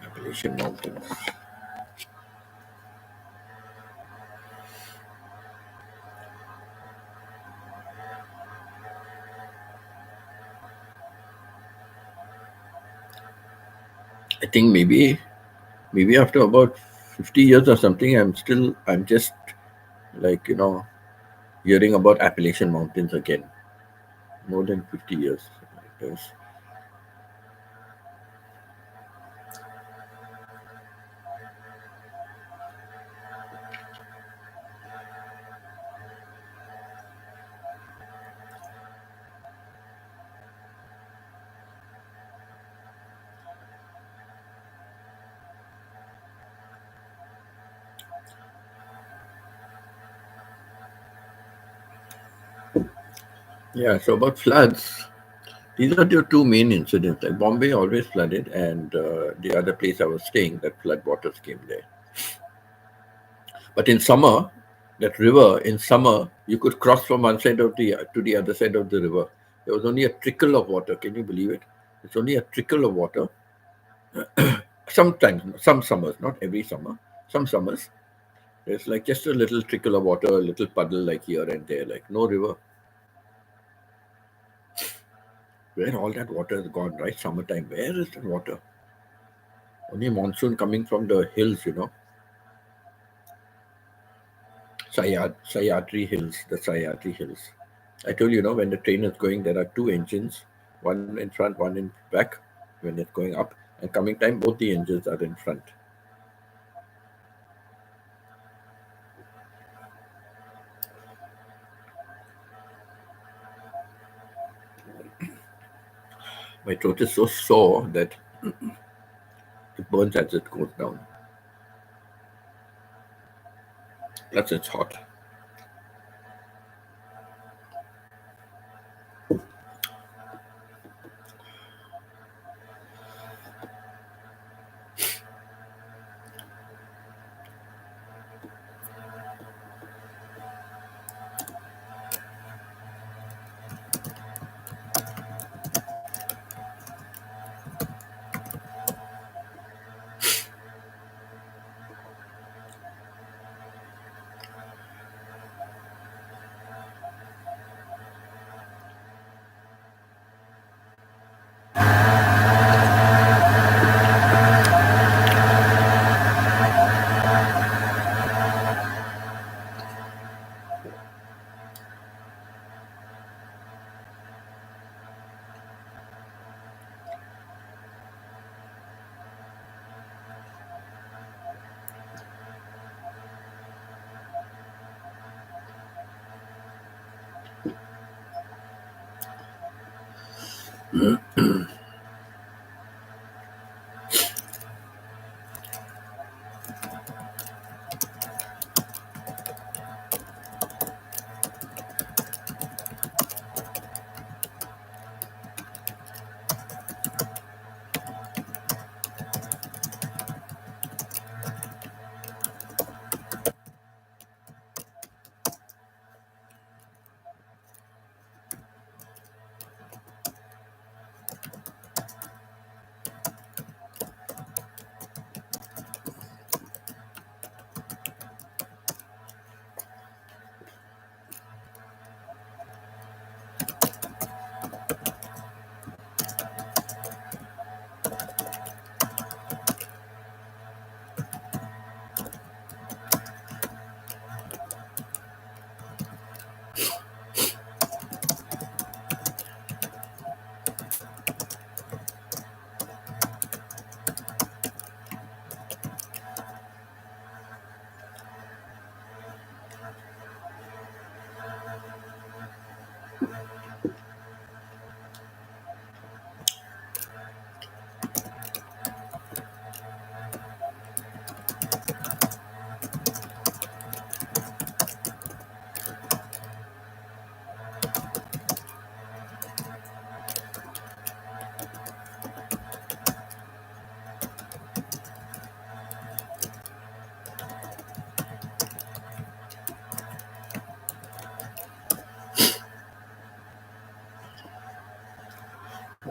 Appalachian Mountains. I think maybe after about 50 years or something, I'm just like, hearing about Appalachian Mountains again. More than 50 years. It was, yeah, so about floods, these are the two main incidents. Like Bombay always flooded, and the other place I was staying, that flood waters came there. But in summer, that river, in summer, you could cross from one side of the to the other side of the river. There was only a trickle of water. Can you believe it? It's only a trickle of water. Sometimes, some summers, not every summer. Some summers, there's like just a little trickle of water, a little puddle like here and there, like no river. Where all that water is gone, right? Summertime. Where is that water? Only monsoon coming from the hills. The Hills. I told you, when the train is going, there are two engines, one in front, one in back, when it's going up. And coming time, both the engines are in front. My throat is so sore that it burns as it goes down. Plus, it's hot.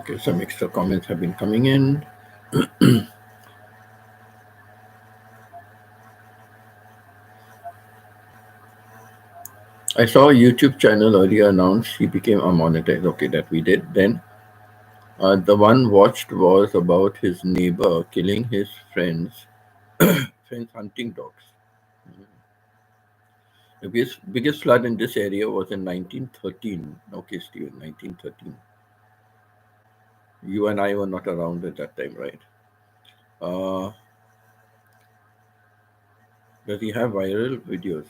Okay, some extra comments have been coming in. I saw a YouTube channel earlier announce he became unmonetized. Okay, that we did. Then the one watched was about his neighbor killing his friends hunting dogs. The biggest flood in this area was in 1913. Okay, Steven, 1913. You and I were not around at that time, right? Uh, does he have viral videos?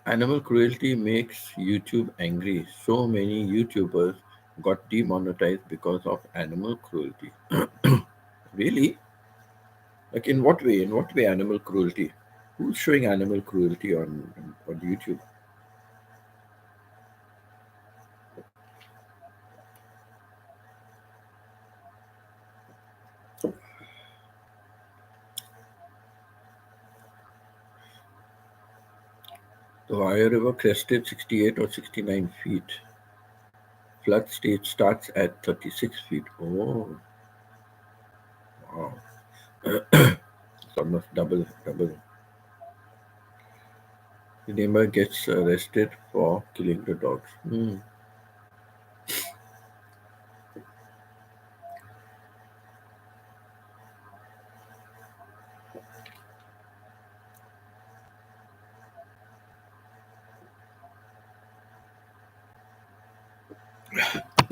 Animal cruelty makes YouTube angry. So many YouTubers got demonetized because of animal cruelty. Really? Like in what way? In what way animal cruelty? Who's showing animal cruelty on YouTube? The Ohio River crested 68 or 69 feet. Flood stage starts at 36 feet. Oh, wow. It's almost double. The neighbor gets arrested for killing the dogs.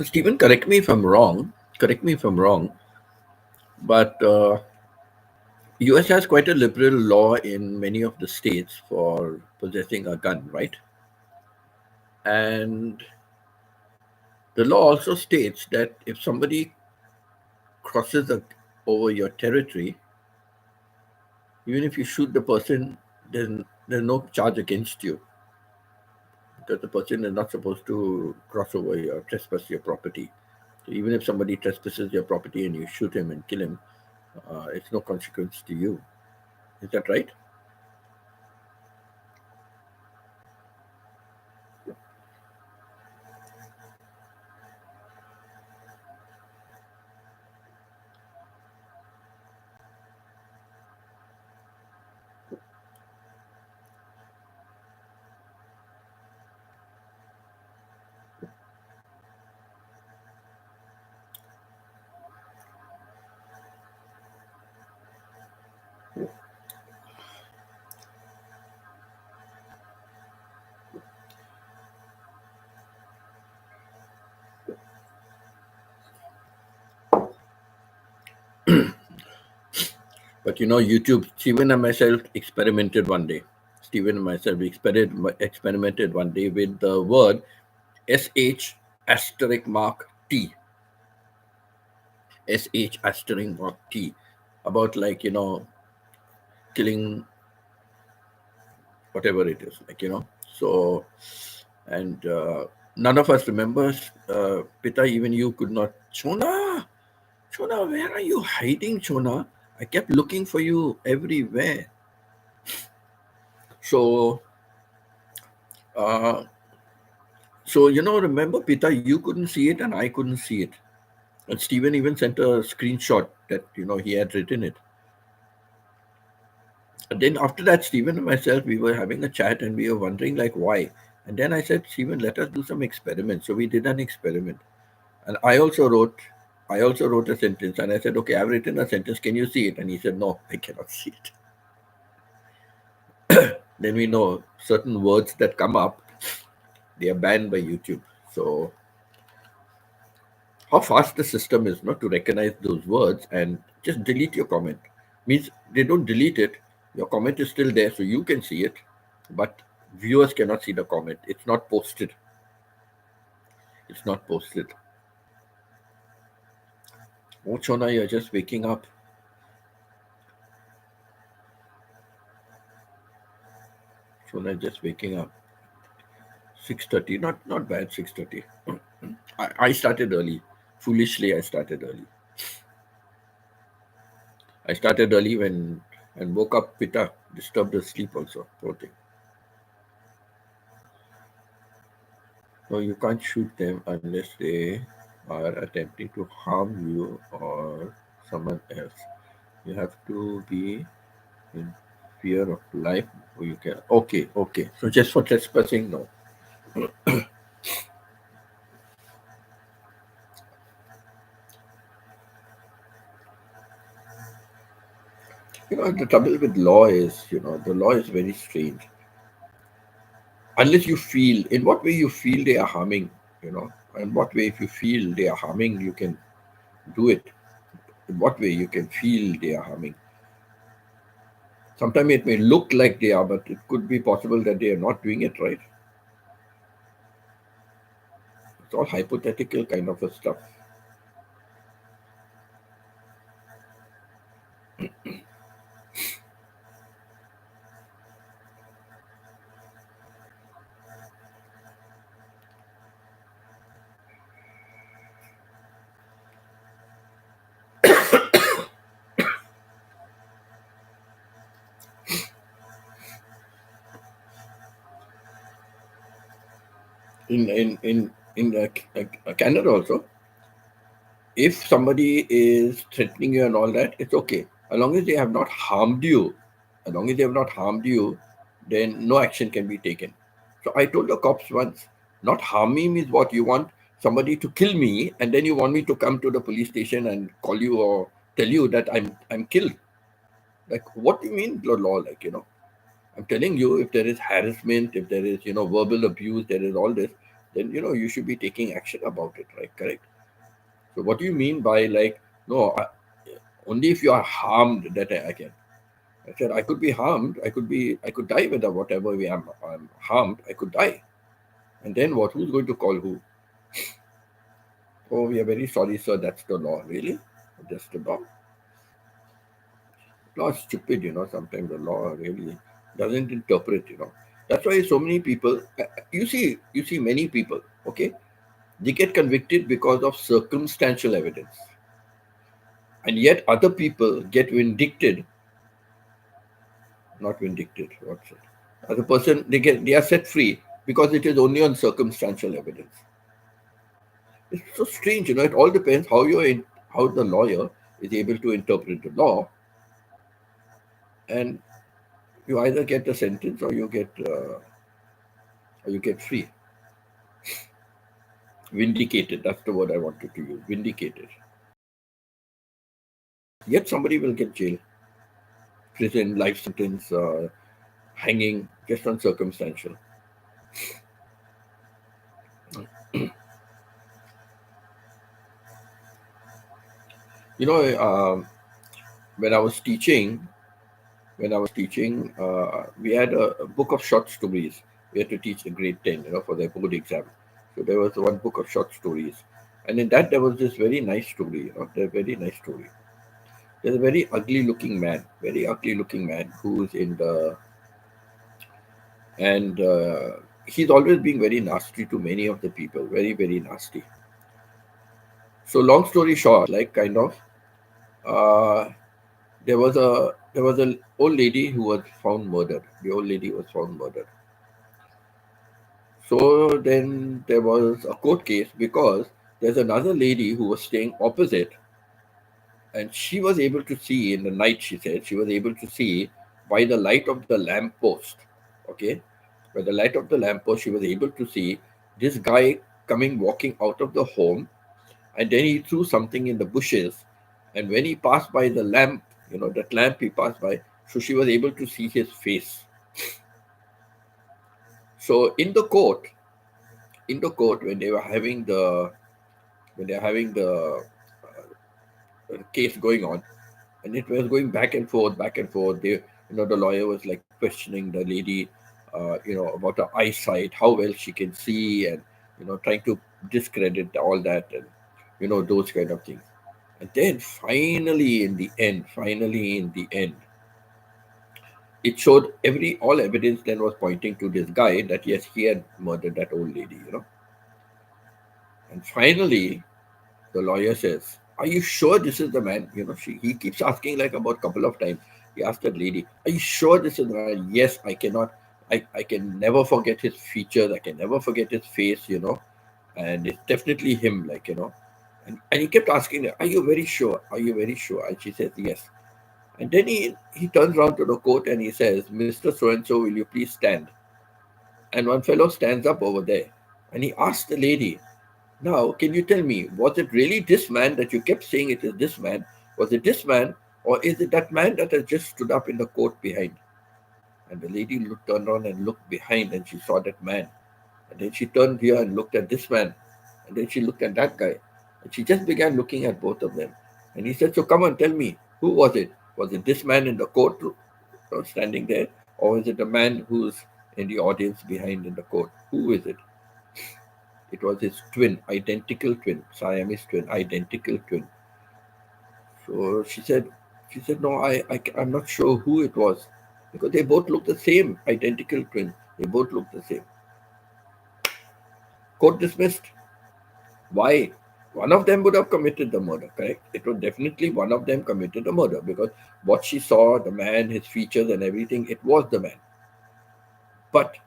Stephen, correct me if I'm wrong. Correct me if I'm wrong. But US has quite a liberal law in many of the states for possessing a gun, right? And the law also states that if somebody crosses over your territory, even if you shoot the person, there's no charge against you because the person is not supposed to cross over your trespass your property. So even if somebody trespasses your property and you shoot him and kill him, it's no consequence to you. Is that right? But YouTube, Stephen and myself experimented one day. Stephen and myself experimented one day with the word SH asterisk mark T. SH asterisk mark T. About like, killing whatever it is, So, and none of us remembers, Pita, even you could not. Chona, where are you hiding, Chona? I kept looking for you everywhere. So, uh, remember, Pita, you couldn't see it and I couldn't see it. And Stephen even sent a screenshot that, he had written it. And then after that, Stephen and myself, we were having a chat and we were wondering, like, why? And then I said, Stephen, let us do some experiments. So we did an experiment. And I also wrote a sentence and I said, okay, I've written a sentence. Can you see it? And he said, no, I cannot see it. Then we know certain words that come up, they are banned by YouTube. So how fast the system is not to recognize those words and just delete your comment. Means they don't delete it, your comment is still there so you can see it, but viewers cannot see the comment. It's not posted. It's not posted. Oh, Chona, you're just waking up. Chona, just waking up. 6:30, not bad. 6:30. I started early. Foolishly, I started early. I started early when and woke up Pita, disturbed her sleep also. Poor thing. So you can't shoot them unless they are attempting to harm you or someone else. You have to be in fear of life. Or you can. Okay, okay. So just for trespassing, no. The trouble with law is, the law is very strange. Unless you feel, in what way you feel they are harming, in what way if you feel they are harming, you can do it. In what way you can feel they are harming. Sometimes it may look like they are, but it could be possible that they are not doing it right. It's all hypothetical kind of a stuff. In Canada also, if somebody is threatening you and all that, it's okay. As long as they have not harmed you, as long as they have not harmed you, then no action can be taken. So I told the cops once, not harm me means what? You want somebody to kill me, and then you want me to come to the police station and call you or tell you that I'm killed. Like, what do you mean the law? I'm telling you, if there is harassment, if there is verbal abuse, there is all this, then you should be taking action about it, right? Correct. So what do you mean by like, no, only if you are harmed that I can. I said I could be harmed. I could die with whatever I'm harmed. I could die. And then what? Who's going to call who? Oh, we are very sorry, sir. That's the law. Really? That's the law. Law is stupid. Sometimes the law really doesn't interpret. That's why so many people. You see many people. Okay, they get convicted because of circumstantial evidence, and yet other people get vindicted. Not vindicted. What's it? As a person, they are set free because it is only on circumstantial evidence. It's so strange. It all depends how the lawyer is able to interpret the law, and you either get a sentence or you get free. Vindicated. That's the word I wanted to use. Vindicated. Yet somebody will get jail, prison, life sentence, hanging, just on circumstantial. You know, when I was teaching, we had a book of short stories. We had to teach the grade 10, for their board exam. So there was one book of short stories. And in that, there was this very nice story, the very nice story. There's a very ugly looking man who's in the, and he's always being very nasty to many of the people, very, very nasty. So long story short, like kind of, uh, there was a old lady who was found murdered. The old lady was found murdered. So then there was a court case because there's another lady who was staying opposite, and she was able to see in the night. She said she was able to see by the light of the lamp post. Okay, by the light of the lamp post, she was able to see this guy coming walking out of the home, and then he threw something in the bushes, and when he passed by the lamp, that lamp he passed by, so she was able to see his face. So in the court when they were having the case going on, and it was going back and forth. The lawyer was like questioning the lady, about her eyesight, how well she can see, and trying to discredit all that, and those kind of things. And then finally in the end, it showed all evidence then was pointing to this guy that yes, he had murdered that old lady. And finally, the lawyer says, "Are you sure this is the man?" He keeps asking like about a couple of times. He asked that lady, "Are you sure this is the man?" "Yes, I cannot. I can never forget his features. I can never forget his face. And it's definitely him, And he kept asking her, "Are you very sure? Are you very sure?" And she says, "Yes." And then he turns around to the court and he says, "Mr. So and so, will you please stand?" And one fellow stands up over there and he asks the lady, "Now, can you tell me, was it really this man that you kept saying it is this man? Was it this man, or is it that man that has just stood up in the court behind?" And the lady turned on and looked behind and she saw that man. And then she turned here and looked at this man. And then she looked at that guy. And she just began looking at both of them. And he said, "So come on, tell me, who was it? Was it this man in the court standing there? Or is it the man who's in the audience behind in the court? Who is it?" It was his twin, identical twin, Siamese twin, identical twin. So she said, "No, I'm not sure who it was because they both look the same, identical twin. They both look the same." Court dismissed. Why? One of them would have committed the murder, correct? It was definitely one of them committed the murder because what she saw, the man, his features and everything, it was the man. But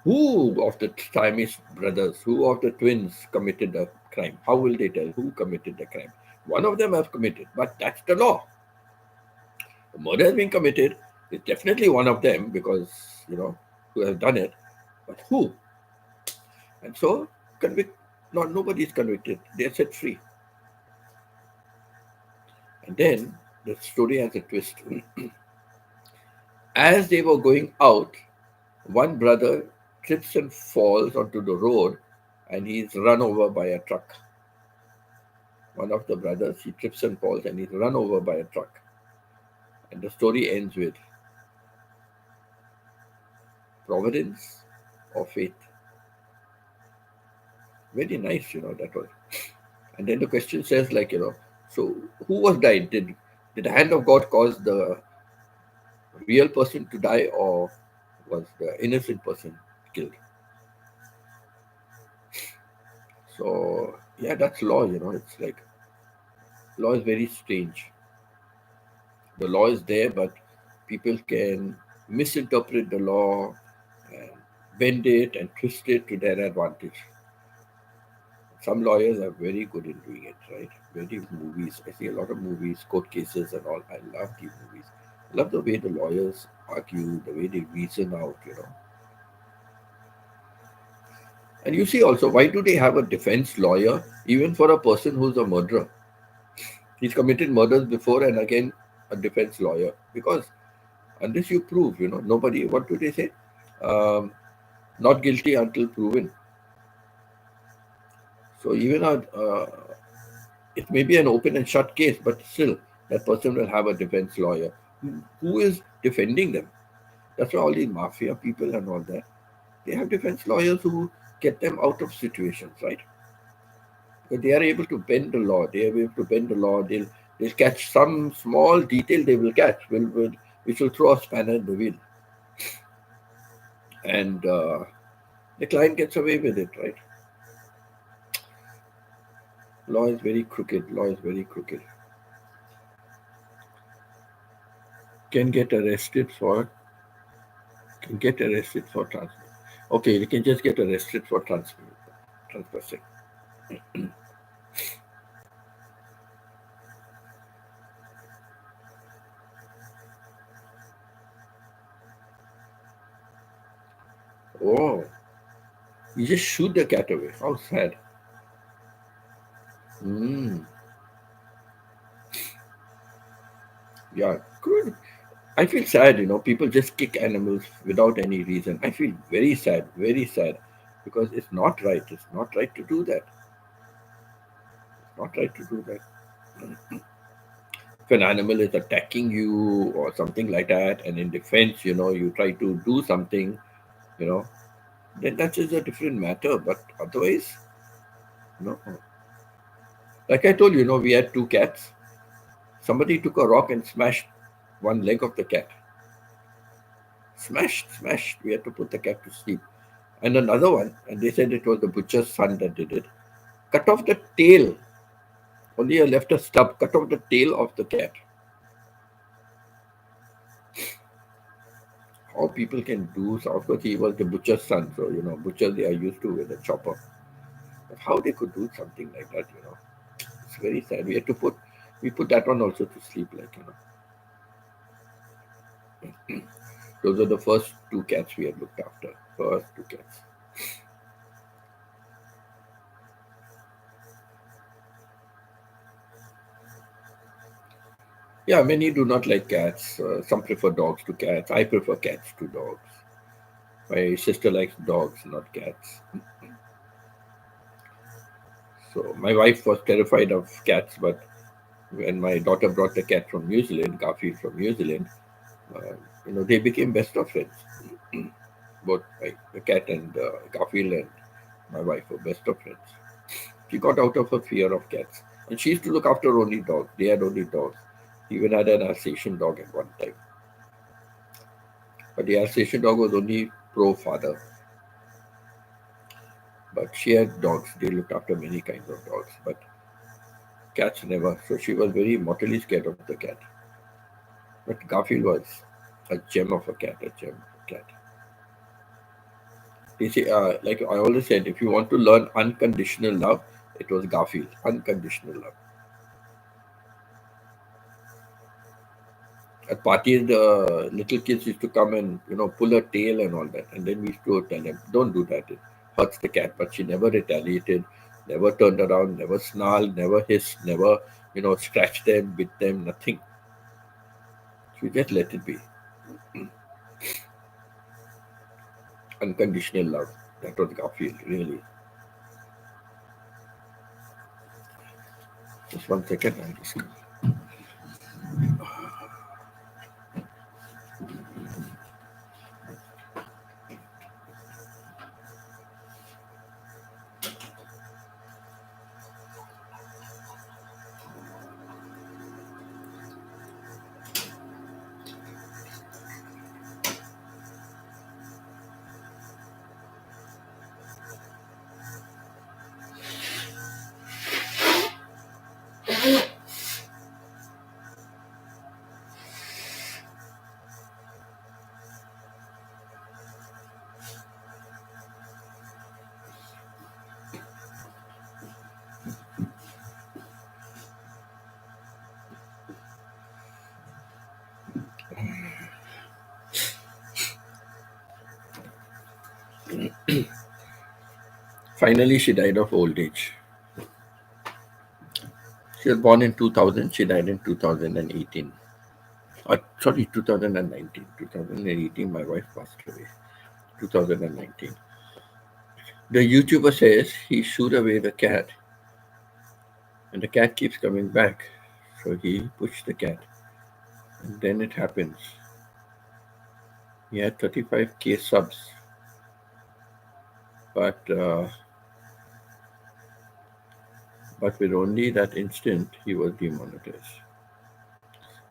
who of the Siamese brothers, who of the twins committed the crime? How will they tell who committed the crime? One of them has committed, but that's the law. The murder has been committed. It's definitely one of them because, who has done it. But who? And so, convict, not nobody is convicted. They are set free. And then the story has a twist. As they were going out, one brother trips and falls onto the road and he's run over by a truck. One of the brothers, he trips and falls and he's run over by a truck. And the story ends with providence or faith. Very nice, that was. And then the question says, so who was died? Did the hand of God cause the real person to die, or was the innocent person killed? So yeah, that's law. It's like law is very strange. The law is there, but people can misinterpret the law and bend it and twist it to their advantage. Some lawyers are very good in doing it, right? Very movies. I see a lot of movies, court cases and all. I love these movies. I love the way the lawyers argue, the way they reason out. And you see also, why do they have a defense lawyer even for a person who's a murderer? He's committed murders before and again a defense lawyer. Because unless you prove, nobody, what do they say? Um, Not guilty until proven. So even it may be an open and shut case, but still that person will have a defense lawyer who is defending them. That's why all these mafia people and all that, they have defense lawyers who get them out of situations, right? Because they are able to bend the law. They are able to bend the law. They'll catch some small detail. They will catch, which will throw a spanner in the wheel, and the client gets away with it, right? Law is very crooked. Law is very crooked. Can get arrested for transfer. Okay, you can just get arrested for transgressing. Oh, you just shoot the cat away. How sad. Mm, yeah, good. I feel sad, people just kick animals without any reason. I feel very sad, because it's not right. It's not right to do that. It's not right to do that. If an animal is attacking you or something like that, and in defense, you try to do something, you know, then that is a different matter. But otherwise, no. Like I told you, we had two cats. Somebody took a rock and smashed one leg of the cat. Smashed. We had to put the cat to sleep. And another one, and they said it was the butcher's son that did it, cut off the tail. Only left a stub, cut off the tail of the cat. How people can do so. Of course, he was the butcher's son, so butchers they are used to with a chopper. But how they could do something like that. It's very sad. We put that one also to sleep, like. Those are the first two cats we had looked after. First two cats. Yeah, many do not like cats. Some prefer dogs to cats. I prefer cats to dogs. My sister likes dogs, not cats. So my wife was terrified of cats, but when my daughter brought the cat from New Zealand, Garfield from New Zealand, uh, they became best of friends. Both the cat and Garfield and my wife were best of friends. She got out of her fear of cats, and she used to look after only dogs. They had only dogs. He even had an Alsatian dog at one time, but the Alsatian dog was only pro father. But she had dogs. They looked after many kinds of dogs, but cats never. So she was very mortally scared of the cat. But Garfield was a gem of a cat, a gem of a cat. They say, like I always said, if you want to learn unconditional love, it was Garfield. Unconditional love. At parties, the little kids used to come and pull her tail and all that, and then we used to tell them, "Don't do that. It hurts the cat." But she never retaliated, never turned around, never snarled, never hissed, never scratched them, bit them, nothing. She just let it be. Unconditional love. That was Garfield, really. Just 1 second, I'll just. Finally, she died of old age. She was born in 2000. She died in 2018. Sorry, 2019. 2018, my wife passed away. 2019. The YouTuber says he shoot away the cat, and the cat keeps coming back. So he pushed the cat, and then it happens. He had 35K subs, but with only that instant he was demonetized.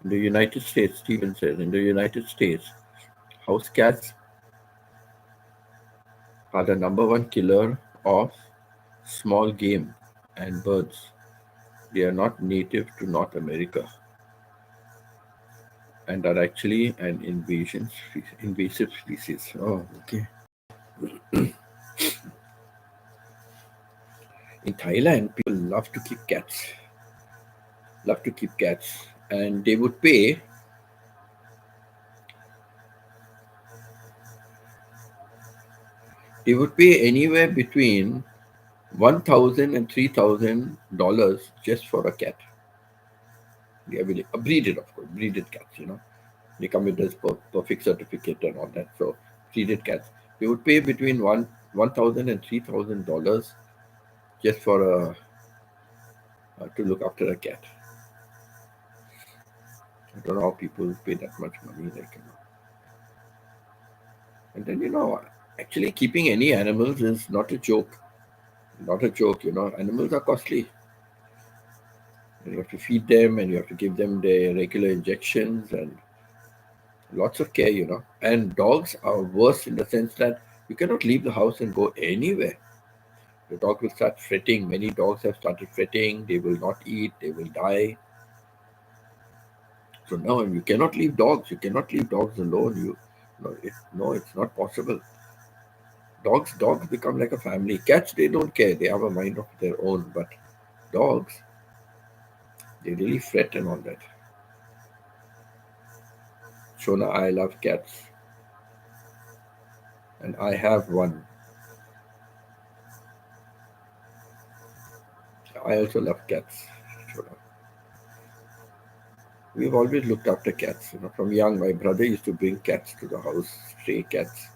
In the United States, Stephen says, in the United States, house cats are the number one killer of small game and birds. They are not native to North America and are actually an invasive species. Oh, okay. In Thailand, people love to keep cats. Love to keep cats, and they would pay anywhere between $1,000 and $3,000 just for a cat. They are really breeded, of course, breeded cats. They come with this perfect certificate and all that. So breeded cats, they would pay between $1,000 and $3,000 just for a to look after a cat. I don't know how people pay that much money, And then actually keeping any animals is not a joke. Not a joke. Animals are costly. And you have to feed them, and you have to give them their regular injections and lots of care. And dogs are worse in the sense that you cannot leave the house and go anywhere. The dog will start fretting. Many dogs have started fretting. They will not eat. They will die. So now you cannot leave dogs. You cannot leave dogs alone. No, it's not possible. Dogs become like a family. Cats, they don't care. They have a mind of their own. But dogs, they really fret and all that. Shona, I love cats, and I have one. I also love cats. Shona. We've always looked after cats. From young, my brother used to bring cats to the house, stray cats.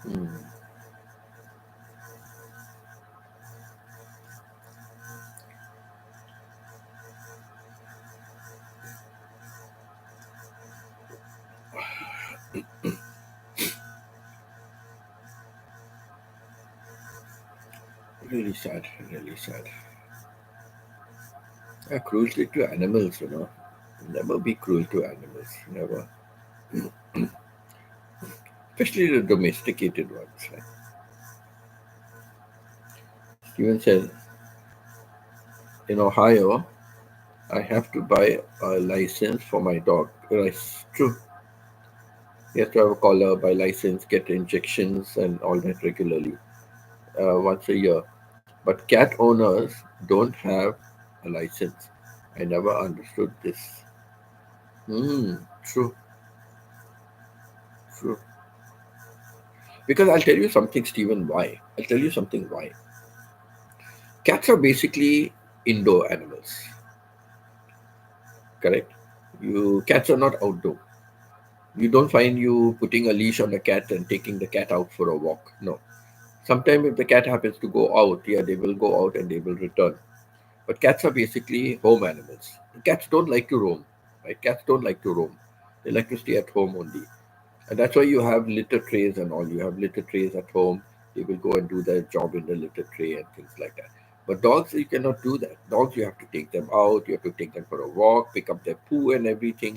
Mm, really sad, really sad. Yeah, cruelty to animals. Never be cruel to animals. Never. Especially the domesticated ones. Right? Steven said, in Ohio, I have to buy a license for my dog. It's true. You have to have a collar, buy license, get injections, and all that regularly, once a year. But cat owners don't have a license. I never understood this. True, true. Because I'll tell you something, Stephen, why. I'll tell you something why. Cats are basically indoor animals, correct? Cats are not outdoor. You don't find you putting a leash on a cat and taking the cat out for a walk. No. Sometimes if the cat happens to go out, yeah, they will go out and they will return. But cats are basically home animals. Cats don't like to roam, right? Cats don't like to roam. They like to stay at home only. And that's why you have litter trays and all. You have litter trays at home. They will go and do their job in the litter tray and things like that. But dogs, you cannot do that. Dogs, you have to take them out. You have to take them for a walk, pick up their poo and everything,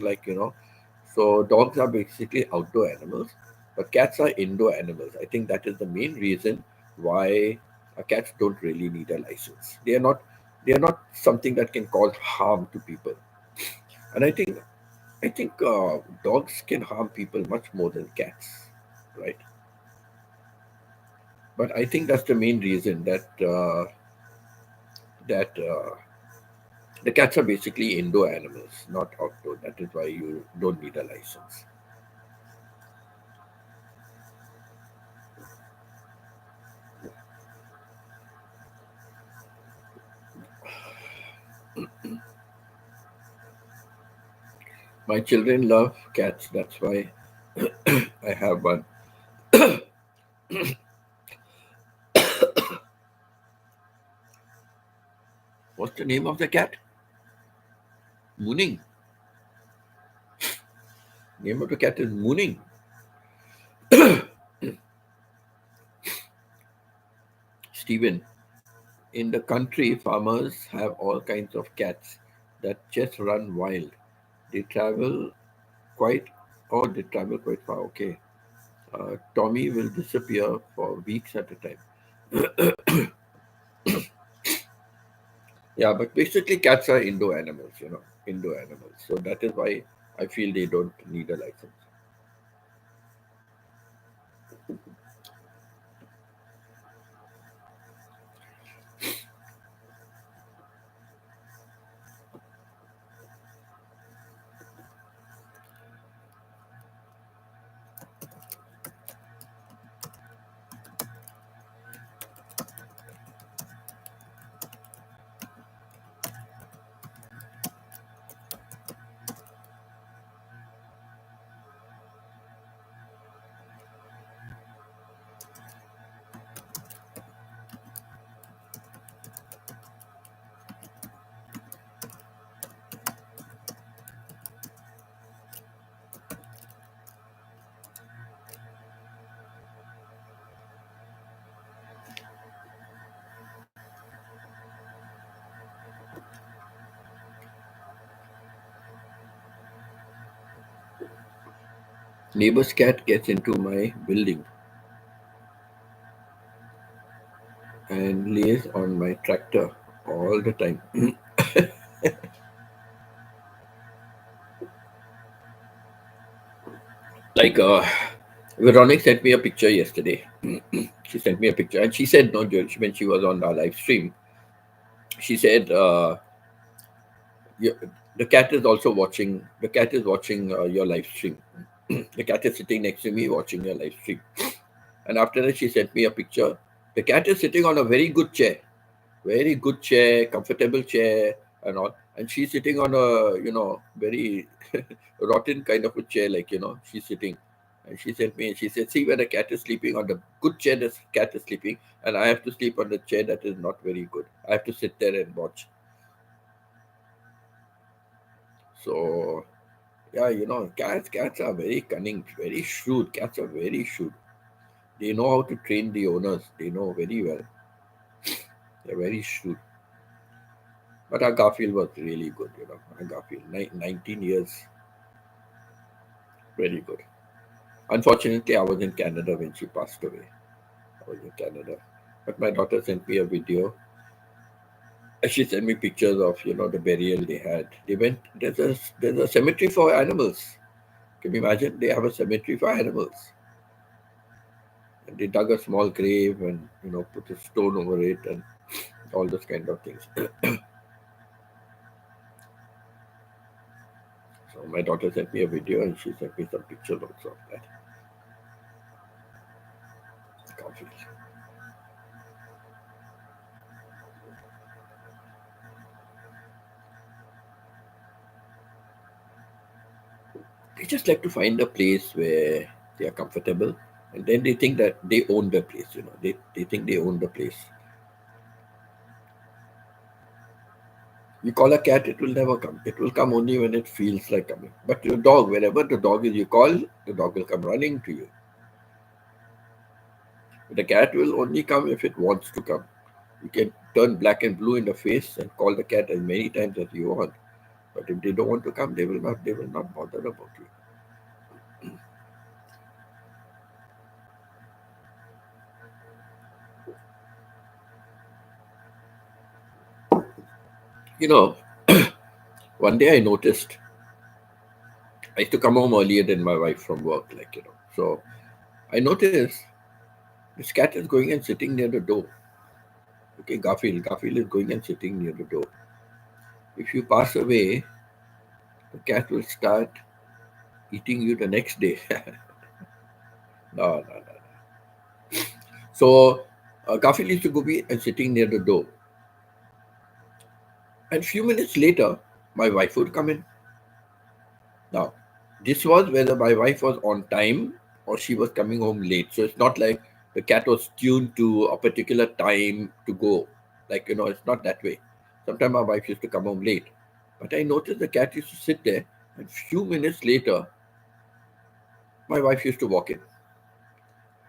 So dogs are basically outdoor animals, but cats are indoor animals. I think that is the main reason why cats don't really need a license. They are not something that can cause harm to people. And I think dogs can harm people much more than cats, right? But I think that's the main reason that the cats are basically indoor animals, not outdoor. That is why you don't need a license. My children love cats. That's why I have one. What's the name of the cat? Mooning. Name of the cat is Mooning. Stephen, in the country, farmers have all kinds of cats that just run wild. They travel quite, oh, they travel quite far. Okay. Tommy will disappear for weeks at a time. Yeah, but basically, cats are indoor animals. Indoor animals. So that is why I feel they don't need a license. Neighbor's cat gets into my building and lays on my tractor all the time. Like, Veronica sent me a picture yesterday. She sent me a picture and she said, no, when she was on our live stream, she said, you- the cat is also watching, the cat is watching your live stream. The cat is sitting next to me watching your live stream. And after that, she sent me a picture. The cat is sitting on a very good chair, comfortable chair, and all. And she's sitting on a, very rotten kind of a chair, like, she's sitting. And she sent me, and she said, see, when the cat is sleeping on the good chair, the cat is sleeping, and I have to sleep on the chair that is not very good. I have to sit there and watch. So, yeah, cats are very cunning, very shrewd. Cats are very shrewd. They know how to train the owners. They know very well. They're very shrewd. But our Garfield was really good, Our Garfield, 19 years, very good. Unfortunately, I was in Canada when she passed away. I was in Canada. But my daughter sent me a video. She sent me pictures of, the burial they had. They went, there's a cemetery for animals. Can you imagine? They have a cemetery for animals. And they dug a small grave and, put a stone over it and all those kind of things. So my daughter sent me a video and she sent me some pictures also of that. Garfield. They just like to find a place where they are comfortable, and then they think that they own the place. They think they own the place. You call a cat, it will never come. It will come only when it feels like coming. But your dog, wherever the dog is, you call, the dog will come running to you. The cat will only come if it wants to come. You can turn black and blue in the face and call the cat as many times as you want. But if they don't want to come, they will not. They will not bother about you. You know, one day I noticed I used to come home earlier than my wife from work, So I noticed this cat is going and sitting near the door. Okay, Garfield is going and sitting near the door. If you pass away, the cat will start eating you the next day. No, no, no. So Garfield used to go be and sitting near the door. And few minutes later, my wife would come in. Now, this was whether my wife was on time or she was coming home late. So it's not like the cat was tuned to a particular time to go. It's not that way. Sometimes my wife used to come home late. But I noticed the cat used to sit there, and few minutes later, my wife used to walk in.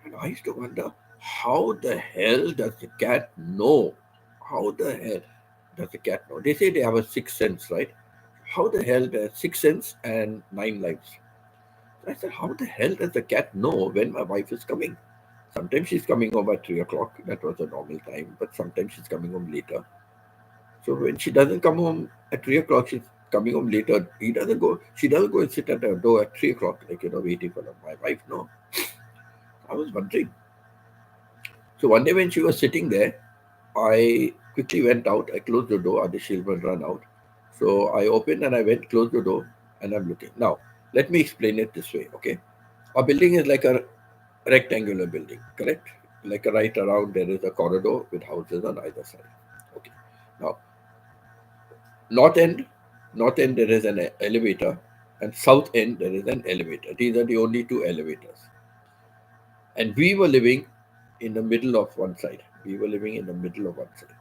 And I used to wonder, how the hell does the cat know? How the hell does the cat know? They say they have a sixth sense, right? How the hell does sixth sense and nine lives? I said, how the hell does the cat know when my wife is coming? Sometimes she's coming home at 3 o'clock. That was a normal time. But sometimes she's coming home later. So when she doesn't come home at 3 o'clock, she's coming home later. He doesn't go. She doesn't go and sit at the door at 3 o'clock, waiting for my wife. No, I was wondering. So one day when she was sitting there, I quickly went out. I closed the door. Other children run out. So I opened and I went, closed the door, and I'm looking. Now, let me explain it this way, okay? Our building is like a rectangular building, correct? Like right around there is a corridor with houses on either side. Okay. Now, north end, north end there is an elevator, and south end there is an elevator. These are the only two elevators. And we were living in the middle of one side. We were living in the middle of one side.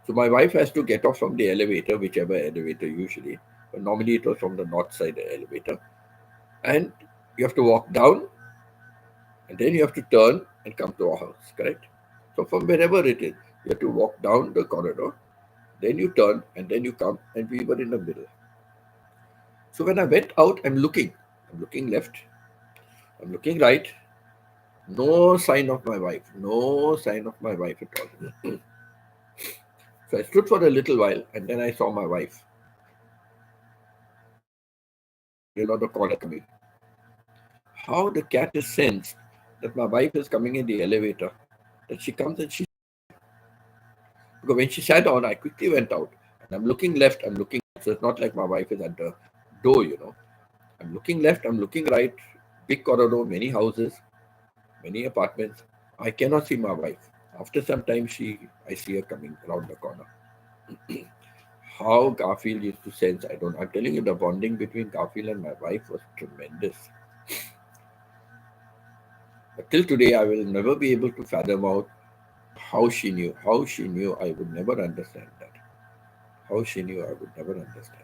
So my wife has to get off from the elevator, whichever elevator usually, but normally it was from the north side elevator. And you have to walk down, and then you have to turn and come to our house, correct? So from wherever it is, you have to walk down the corridor, then you turn, and then you come, and we were in the middle. So when I went out, I'm looking left. I'm looking right. No sign of my wife. No sign of my wife at all. So I stood for a little while and then I saw my wife around, the corner coming. How the cat is sensed that my wife is coming in the elevator, that she comes and she, because when she sat down, I quickly went out and I'm looking left, I'm looking, so it's not like my wife is at the door. I'm looking left, I'm looking right, big corridor, many houses, many apartments. I cannot see my wife. After some time, I see her coming around the corner. How Garfield used to sense, I don't. I'm telling you, the bonding between Garfield and my wife was tremendous. But till today, I will never be able to fathom out how she knew. How she knew, I would never understand that. How she knew, I would never understand.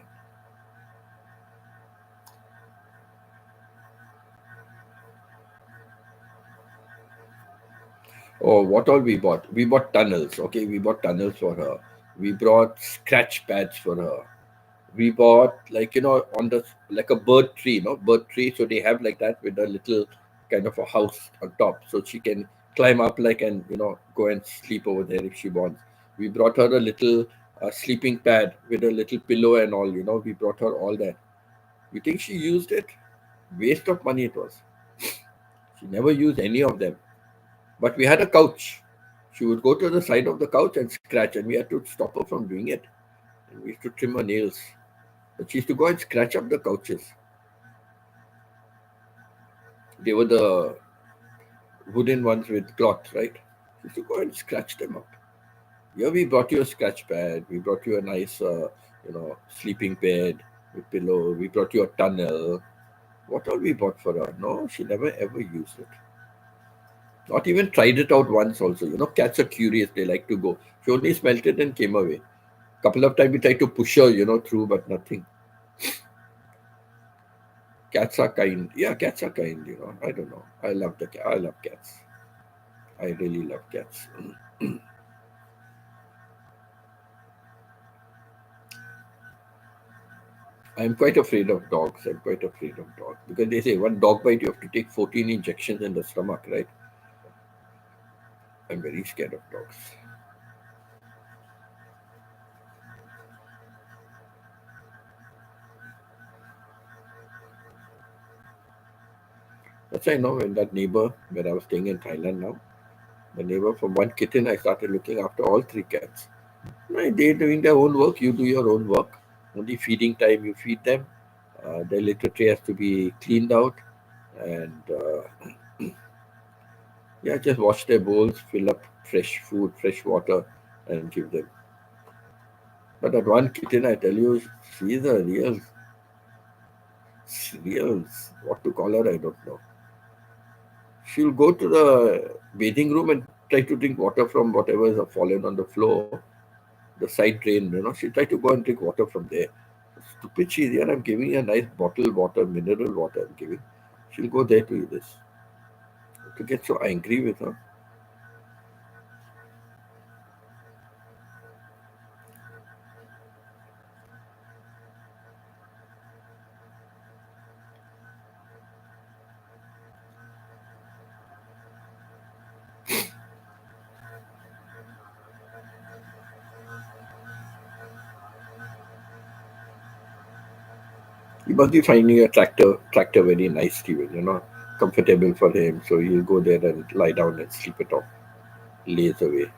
Oh, what all we bought? We bought tunnels. Okay, we bought tunnels for her. We brought scratch pads for her. We bought, like, on the, like a bird tree, bird tree. So they have like that with a little kind of a house on top, so she can climb up, like, and go and sleep over there if she wants. We brought her a little sleeping pad with a little pillow and all. We brought her all that. You think she used it? Waste of money it was. She never used any of them. But we had a couch. She would go to the side of the couch and scratch, and we had to stop her from doing it. And we used to trim her nails. But she used to go and scratch up the couches. They were the wooden ones with cloth, right? She used to go and scratch them up. Yeah, we brought you a scratch pad. We brought you a nice, sleeping bed with pillow. We brought you a tunnel. What all we bought for her? No, she never ever used it. Not even tried it out once also. Cats are curious. They like to go. She only smelt it and came away. Couple of times we tried to push her, through, but nothing. Cats are kind. Yeah, cats are kind. I don't know. I love cats. I really love cats. I'm quite afraid of dogs. I'm quite afraid of dogs because they say one dog bite you have to take 14 injections in the stomach, right? I'm very scared of dogs. That's why I know when that neighbor, where I was staying in Thailand now, the neighbor from one kitten, I started looking after all three cats. Right, they're doing their own work. You do your own work. Only feeding time, you feed them. Their litter tray has to be cleaned out, and yeah, just wash their bowls, fill up fresh food, fresh water, and give them. But that one kitten, I tell you, she's a real, what to call her, I don't know. She'll go to the bathing room and try to drink water from whatever is fallen on the floor, the side drain. She'll try to go and drink water from there. Stupid she is. Here I'm giving her nice bottled water, mineral water I'm giving. She'll go there to do this. To get so angry with her. He must be finding a tractor very nice, Steven, comfortable for him. So he'll go there and lie down and sleep it off, lays away.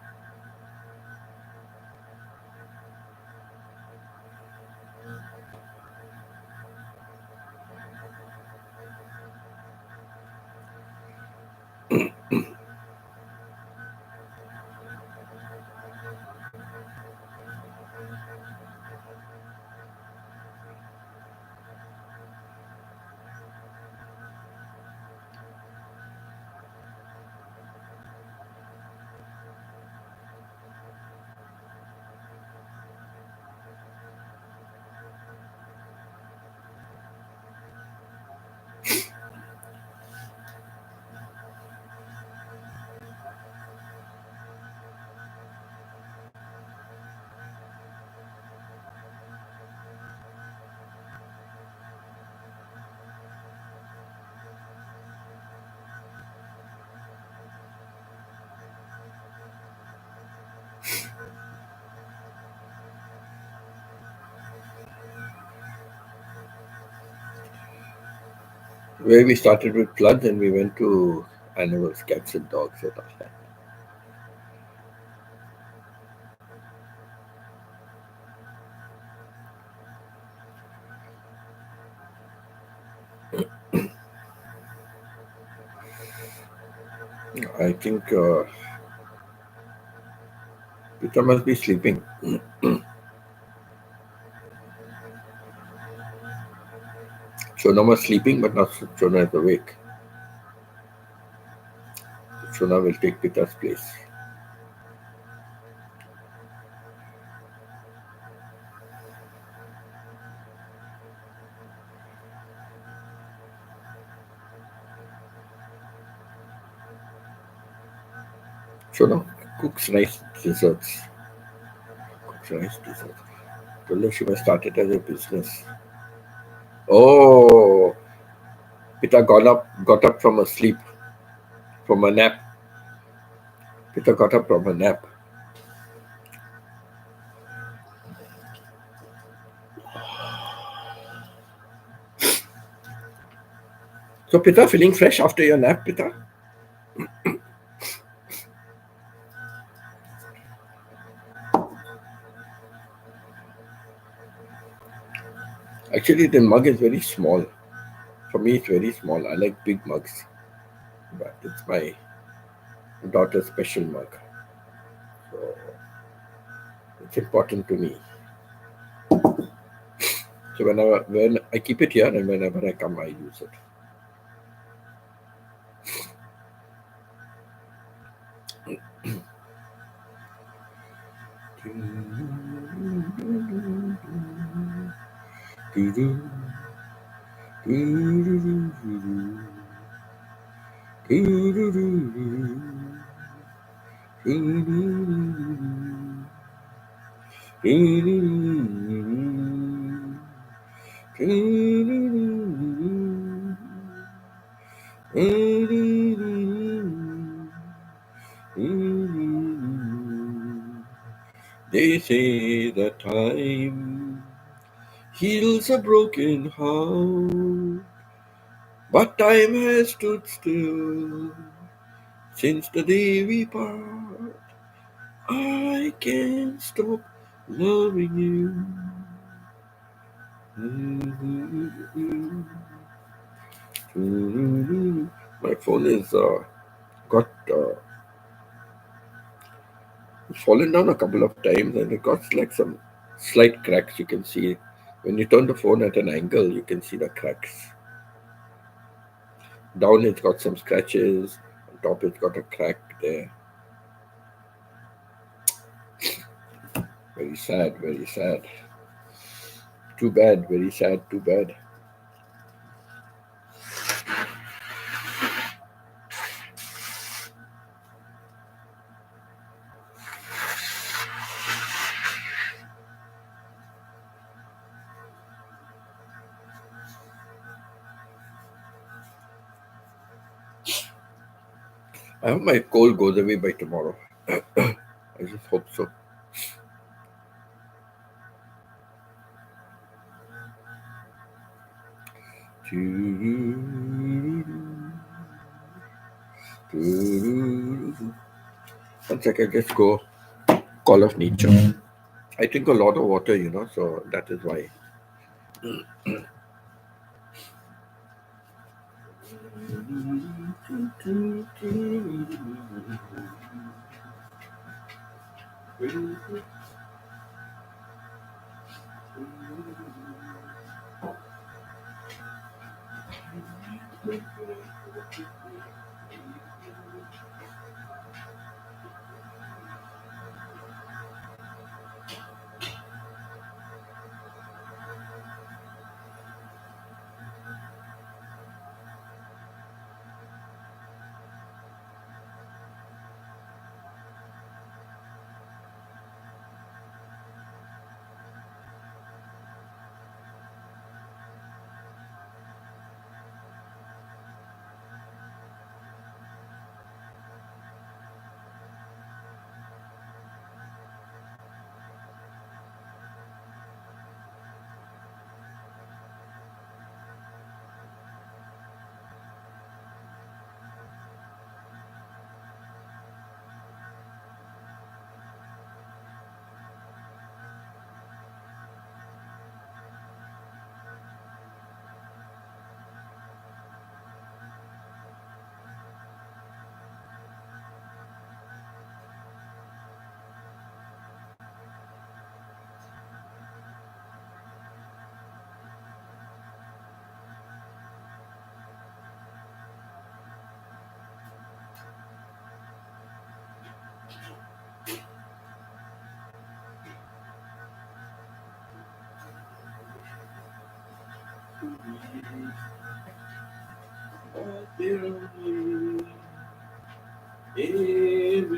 where we started with floods and we went to animals, cats and dogs and all that. I think Peter must be sleeping. Chona was sleeping, but now Chona is awake. Chona will take Peter's place. Chona cooks nice desserts. Cooks nice desserts. Told her she must start it as a business. Oh, Peter got up from a sleep, from a nap. Peter got up from a nap. So Peter, feeling fresh after your nap, Peter? Actually, the mug is very small. For me, it's very small. I like big mugs, but it's my daughter's special mug, so it's important to me. So when I keep it here, and whenever I come, I use it. They say that time heals a broken heart, but time has stood still since the day we part. I can't stop loving you. My phone is got fallen down a couple of times, and it got like some slight cracks. You can see when you turn the phone at an angle, you can see the cracks. Down it's got some scratches. On top it's got a crack there. Very sad, very sad. Too bad, very sad, too bad. I hope my cold goes away by tomorrow. I just hope so. One second, let's go. Call of nature. I drink a lot of water, so that is why.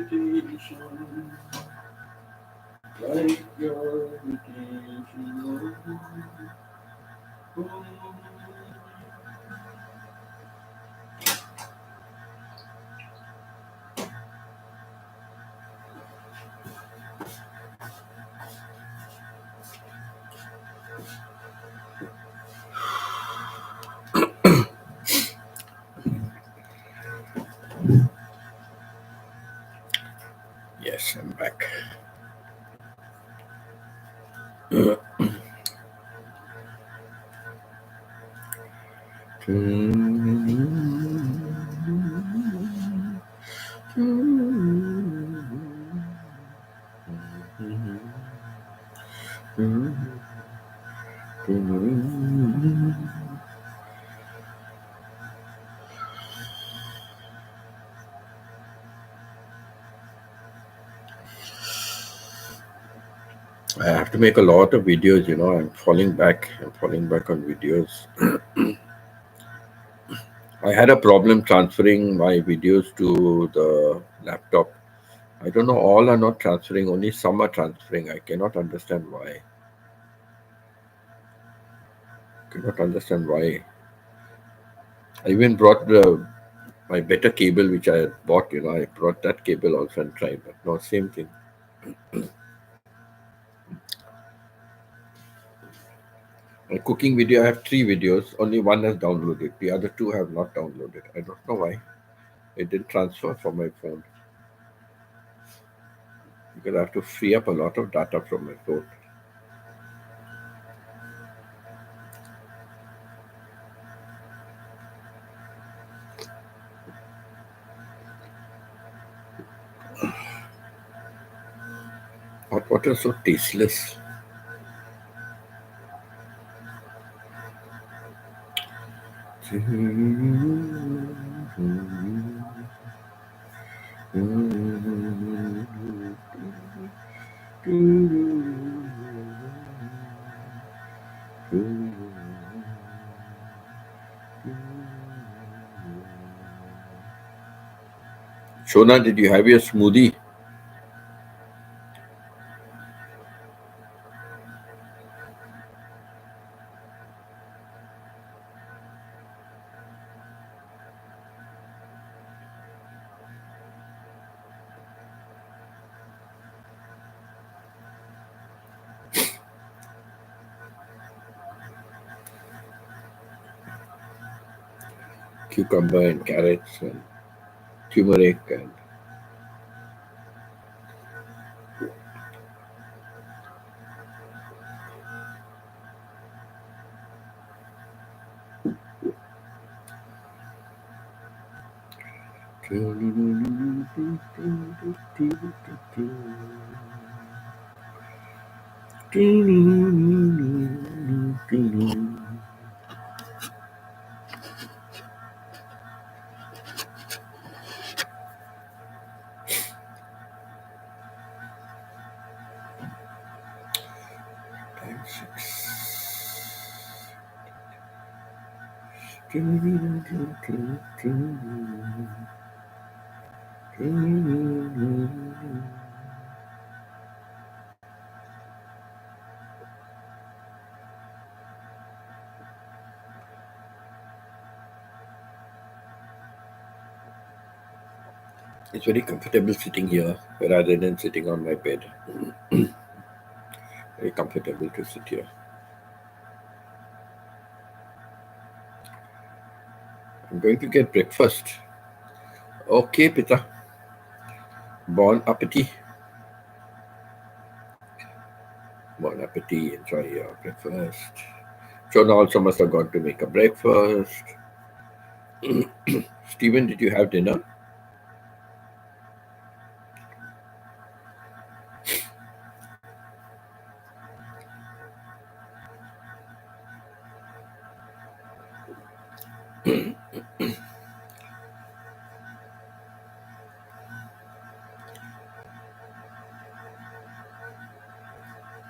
Invitation, like your invitation. Yes, I'm back. I have to make a lot of videos, I'm falling back. I'm falling back on videos. I had a problem transferring my videos to the laptop. I don't know, all are not transferring, only some are transferring. I cannot understand why. Cannot understand why. I even brought my better cable which I bought, I brought that cable also and tried, but no, same thing. My cooking video, I have 3 videos. Only one has downloaded. The other 2 have not downloaded. I don't know why. It didn't transfer from my phone because I have to free up a lot of data from my phone. Hot water is so tasteless. Shona, did you have your smoothie? Cucumber and carrots and turmeric and it's very comfortable sitting here rather than sitting on my bed. Very comfortable to sit here. I'm going to get breakfast. Okay, Pita. Bon appetit. Bon appetit. Enjoy your breakfast. Shona also must have gone to make a breakfast. Stephen, did you have dinner?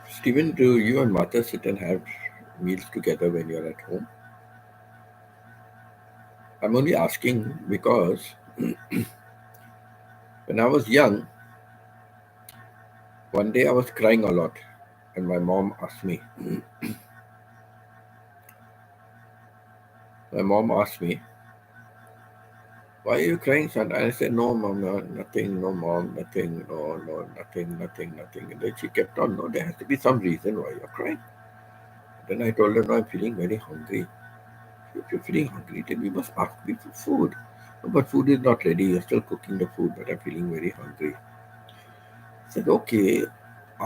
Stephen, do you and Martha sit and have meals together when you're at home? I'm only asking because when I was young, one day I was crying a lot, and my mom asked me, my mom asked me, "Why are you crying, son?" And I said, "No, mom, no, nothing, no, mom, nothing, no, no, nothing, nothing, nothing." And then she kept on, "No, there has to be some reason why you're crying." Then I told her, "No, I'm feeling very hungry." "If you're feeling hungry, then you must ask me for food." "No, but food is not ready. You're still cooking the food, but I'm feeling very hungry." I said, "Okay,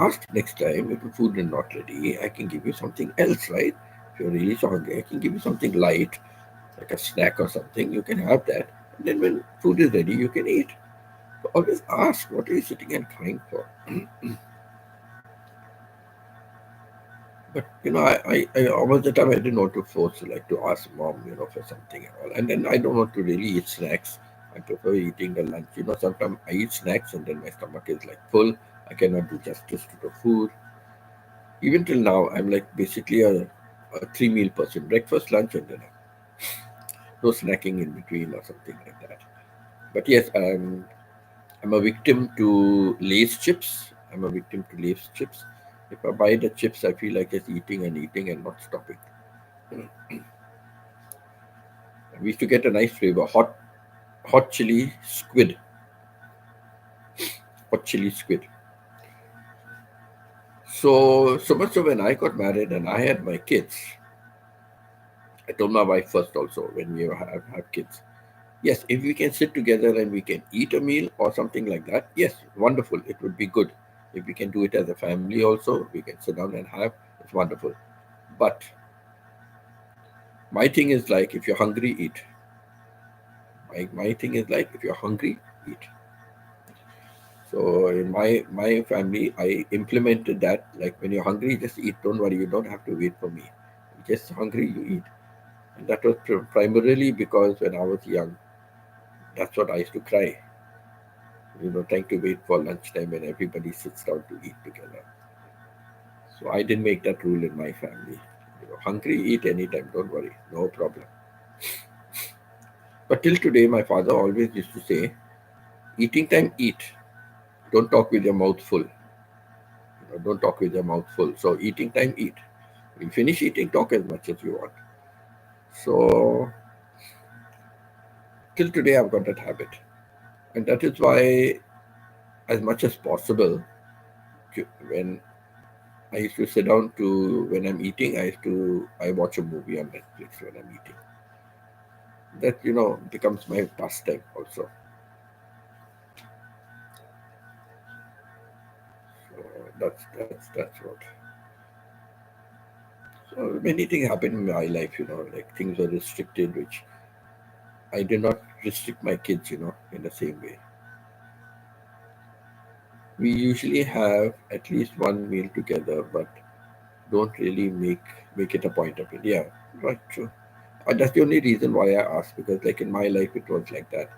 ask next time if the food is not ready. I can give you something else, right? If you're really so hungry, I can give you something light, like a snack or something. You can have that. And then when food is ready, you can eat." So always ask, what are you sitting and crying for? But all the time I didn't want to force like to ask mom, for something and all. And then I don't want to really eat snacks. I prefer eating the lunch. Sometimes I eat snacks and then my stomach is like full. I cannot do justice to the food. Even till now, I'm like basically a three-meal person: breakfast, lunch, and dinner. No snacking in between or something like that. But yes, I'm a victim to Lay's chips. I'm a victim to Lay's chips. If I buy the chips, I feel like just eating and eating and not stopping. We used to get a nice flavor, hot chili squid, hot chili squid. So much so when I got married and I had my kids, I told my wife first also when we have kids. Yes, if we can sit together and we can eat a meal or something like that, yes, wonderful. It would be good. If we can do it as a family also, we can sit down and have, it's wonderful. But my thing is like, if you're hungry, eat. My thing is like, if you're hungry, eat. So in my family, I implemented that. Like when you're hungry, just eat. Don't worry, you don't have to wait for me. You're just hungry, you eat. And that was primarily because when I was young, that's what I used to cry. Trying to wait for lunchtime when everybody sits down to eat together. So I didn't make that rule in my family. Hungry, eat anytime. Don't worry, no problem. But till today, my father always used to say, "Eating time, eat. Don't talk with your mouth full. Don't talk with your mouth full. So eating time, eat. When you finish eating, talk as much as you want." So till today, I've got that habit, and that is why, as much as possible, when I used to sit down to when I'm eating, I watch a movie on Netflix when I'm eating. That becomes my pastime also. So that's what. So many things happen in my life, like things were restricted, which I did not restrict my kids, in the same way. We usually have at least one meal together, but don't really make it a point of it. Yeah, right, true. That's the only reason why I asked, because like in my life it was like that.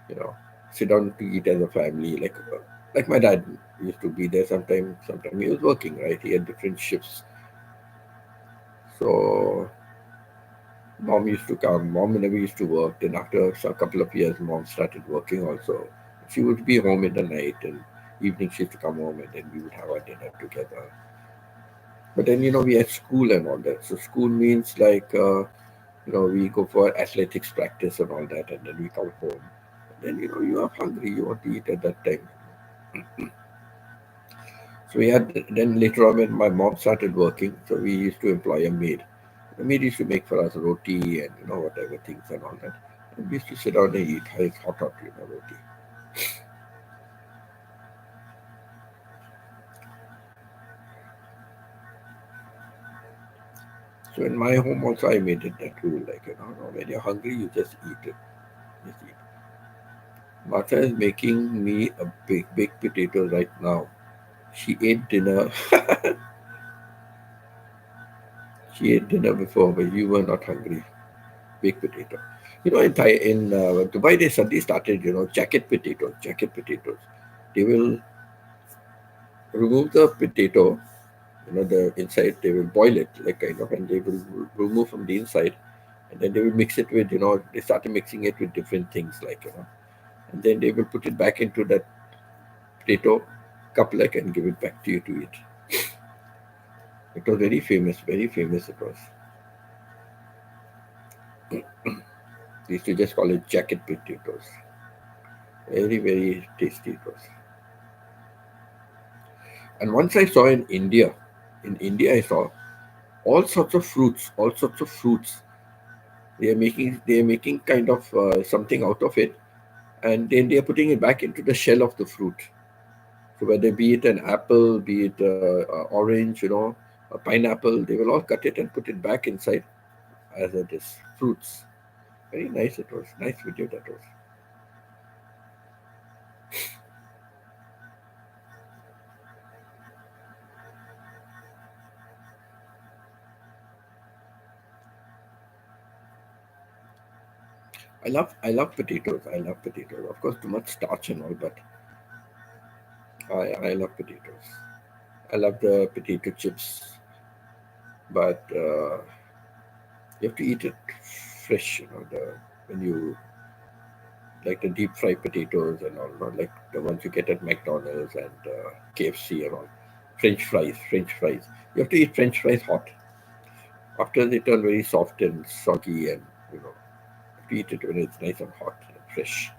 You know, sit down to eat as a family. Like my dad used to be there sometime. Sometime he was working, right? He had different shifts. So mom used to come. Mom never used to work. Then after a couple of years, mom started working also. She would be home in the night, and evening she used to come home, and then we would have our dinner together. But then we had school and all that. So school means like we go for athletics practice and all that, and then we come home. And then you are hungry. You want to eat at that time. So we had then later on when my mom started working, so we used to employ a maid. The maid used to make for us roti and whatever things and all that. And we used to sit down and eat hot roti. So in my home also I made it that rule, like when you're hungry you just eat it. Just eat. Martha is making me a big baked potato right now. She ate dinner. She ate dinner before, but you were not hungry. Baked potato. In Dubai, they suddenly started, jacket potatoes, jacket potatoes. They will remove the potato, the inside, they will boil it, like kind of, and they will remove from the inside, And then they will mix it with, they started mixing it with different things and then they will put it back into that potato couplet and give it back to you to eat. It was very famous, very famous it was. They used to just call it jacket potatoes. Very, very tasty it was. And once I saw in India I saw all sorts of fruits, all sorts of fruits. They are making kind of something out of it, and then they are putting it back into the shell of the fruit. So whether be it an apple, be it orange, a pineapple, they will all cut it and put it back inside as it is fruits. Very nice it was. Nice video that was. I love potatoes. I love potatoes. Of course, too much starch and all, but I love potatoes. I love the potato chips, but you have to eat it fresh. When you like the deep fried potatoes and all, not like the ones you get at McDonald's and KFC and all. French fries, French fries. You have to eat French fries hot. After they turn very soft and soggy, and you have to eat it when it's nice and hot and fresh.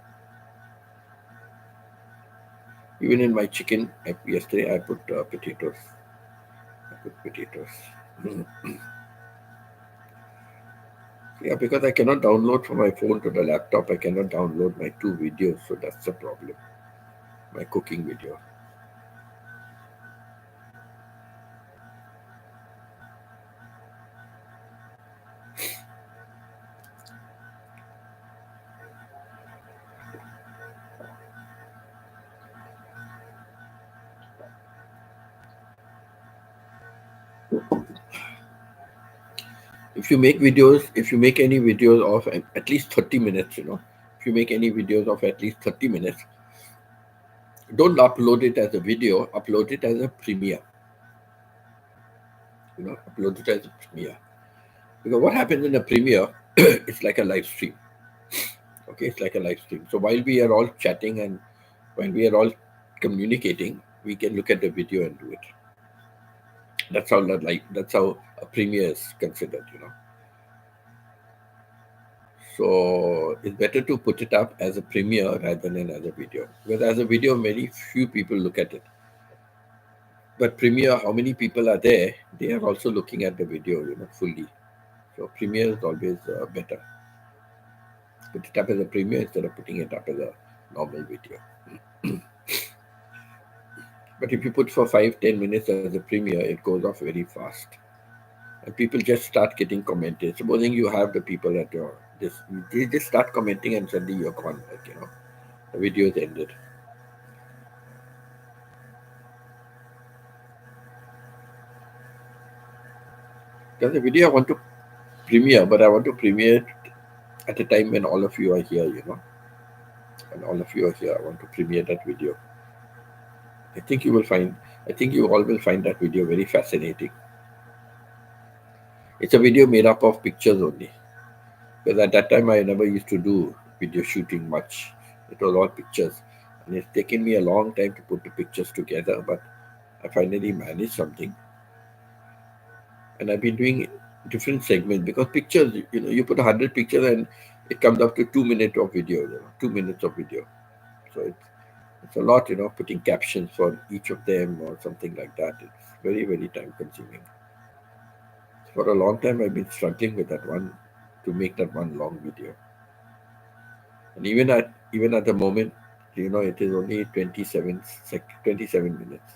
Even in my chicken, yesterday I put potatoes. I put potatoes. Mm. Yeah, because I cannot download from my phone to the laptop. I cannot download my two videos, so that's the problem. My cooking video. If you make any videos of at least 30 minutes, if you make any videos of at least 30 minutes, don't upload it as a video, upload it as a premiere. Upload it as a premiere. Because what happens in a premiere, it's like a live stream. Okay, it's like a live stream. So while we are all chatting and while we are all communicating, we can look at the video and do it. That's how a premiere is considered. So it's better to put it up as a premiere rather than as a video. Because as a video, very few people look at it. But premiere, how many people are there? They are also looking at the video, fully. So premiere is always better. Put it up as a premiere instead of putting it up as a normal video. But if you put for 5-10 minutes as a premiere, it goes off very fast. And people just start getting commented. Supposing you have the people at your they just start commenting and suddenly you're gone. The video is ended. Because the video I want to premiere, but I want to premiere it at a time when all of you are here. And all of you are here. I want to premiere that video. I think you will find. I think you all will find that video very fascinating. It's a video made up of pictures only. Because at that time I never used to do video shooting much. It was all pictures. And it's taken me a long time to put the pictures together, but I finally managed something. And I've been doing different segments because pictures, you put 100 pictures and it comes up to 2 minutes of video, 2 minutes of video. So it's a lot, putting captions for each of them or something like that. It's very, very time consuming. For a long time, I've been struggling with that one to make that one long video. And even at the moment, it is only 27 minutes.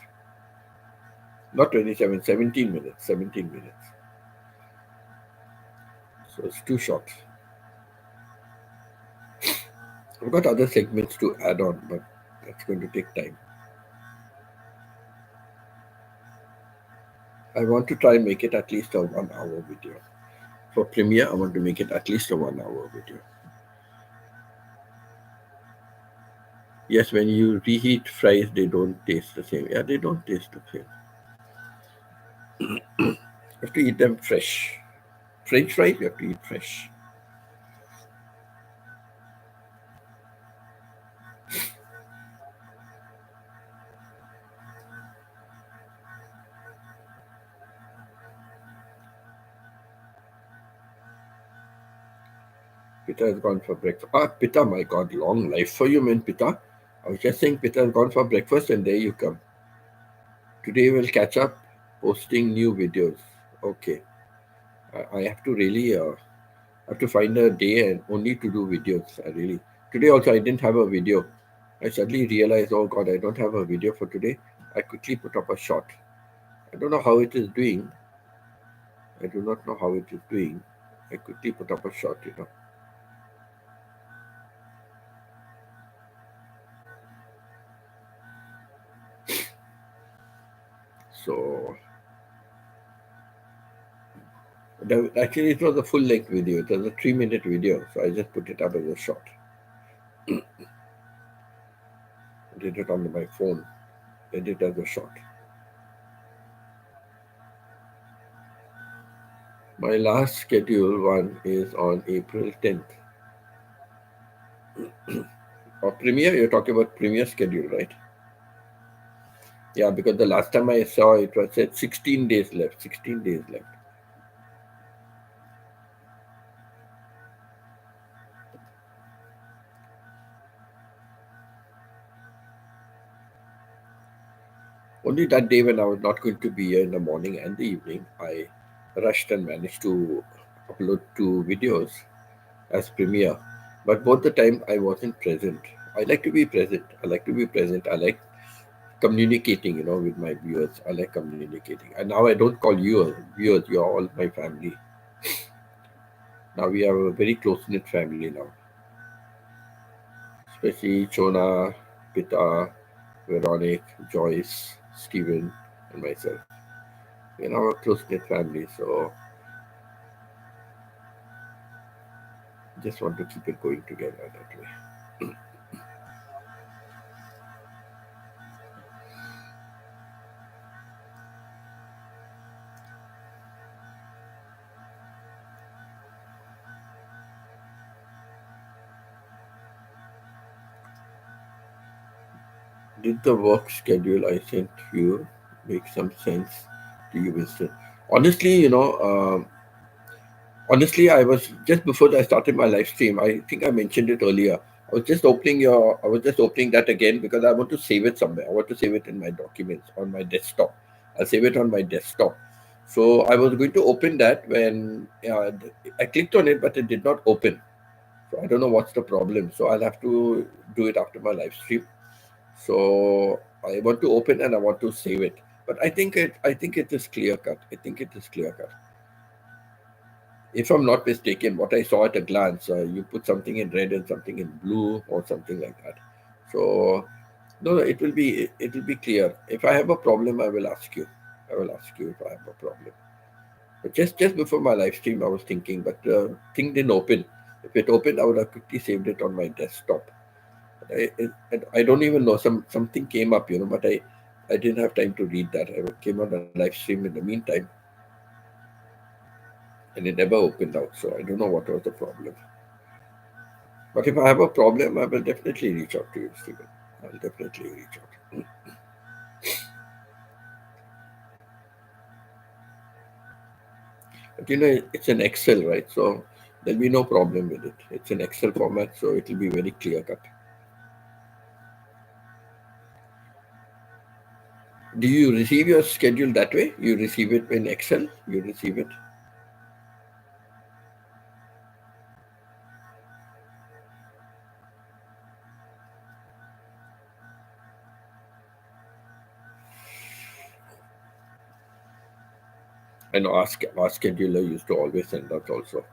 Not 27, 17 minutes. 17 minutes. So it's too short. I've got other segments to add on, but that's going to take time. I want to try and make it at least a 1 hour video. For premiere, I want to make it at least a 1 hour video. Yes, when you reheat fries, they don't taste the same. Yeah, they don't taste the same. You have to eat them fresh. French fries, you have to eat fresh. Pita has gone for breakfast. Ah, Pita, my God, long life for you, man, Pita. I was just saying Pita has gone for breakfast and there you come. Today we'll catch up posting new videos. Okay. I have to really have to find a day and only to do videos. I really today also I didn't have a video. I suddenly realized, oh God, I don't have a video for today. I quickly put up a shot. I don't know how it is doing. I do not know how it is doing. I quickly put up a shot. So actually it was a full length video. It was a 3 minute video. So I just put it up as a shot. I did it on my phone. I did it as a shot. My last schedule one is on April 10th. Or Premiere, you're talking about Premiere schedule, right? Yeah, because the last time I saw it was said 16 days left. 16 days left. Only that day when I was not going to be here in the morning and the evening, I rushed and managed to upload 2 videos as Premiere. But both the time I wasn't present. I like to be present. I like to be present. I like communicating, with my viewers. I like communicating. And now I don't call you viewers. You're all my family. Now we are a very close knit family now. Especially Chona, Pita, Veronic, Joyce, Stephen, and myself. We're now a close knit family, so just want to keep it going together that way. Did the work schedule I sent you make some sense to you, Winston? Honestly, honestly, I was just before I started my live stream. I think I mentioned it earlier. I was just opening that again because I want to save it somewhere. I want to save it in my documents on my desktop. I'll save it on my desktop. So I was going to open that when I clicked on it, but it did not open. So I don't know what's the problem. So I'll have to do it after my live stream. So I want to open and I want to save it. But I think it is clear cut. I think it is clear cut. If I'm not mistaken, what I saw at a glance, you put something in red and something in blue or something like that. So no, no, it will be clear. If I have a problem, I will ask you. I will ask you if I have a problem. But just before my live stream, I was thinking, but the thing didn't open. If it opened, I would have quickly saved it on my desktop. I don't even know. Something came up, but I didn't have time to read that. I came on a live stream in the meantime, and it never opened out. So I don't know what was the problem. But if I have a problem, I will definitely reach out to you, Stephen. I'll definitely reach out. But it's an Excel, right? So there'll be no problem with it. It's an Excel format, so it will be very clear cut. Do you receive your schedule that way? You receive it in Excel? You receive it? I know our scheduler used to always send us also.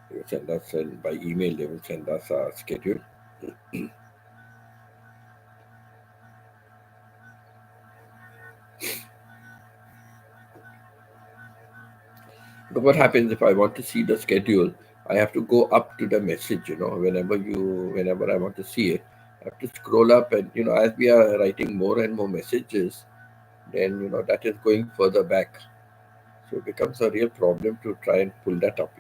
They will send us and by email, they will send us our schedule. But what happens if I want to see the schedule? I have to go up to the message, whenever I want to see it, I have to scroll up and, as we are writing more and more messages, then, that is going further back. So it becomes a real problem to try and pull that up.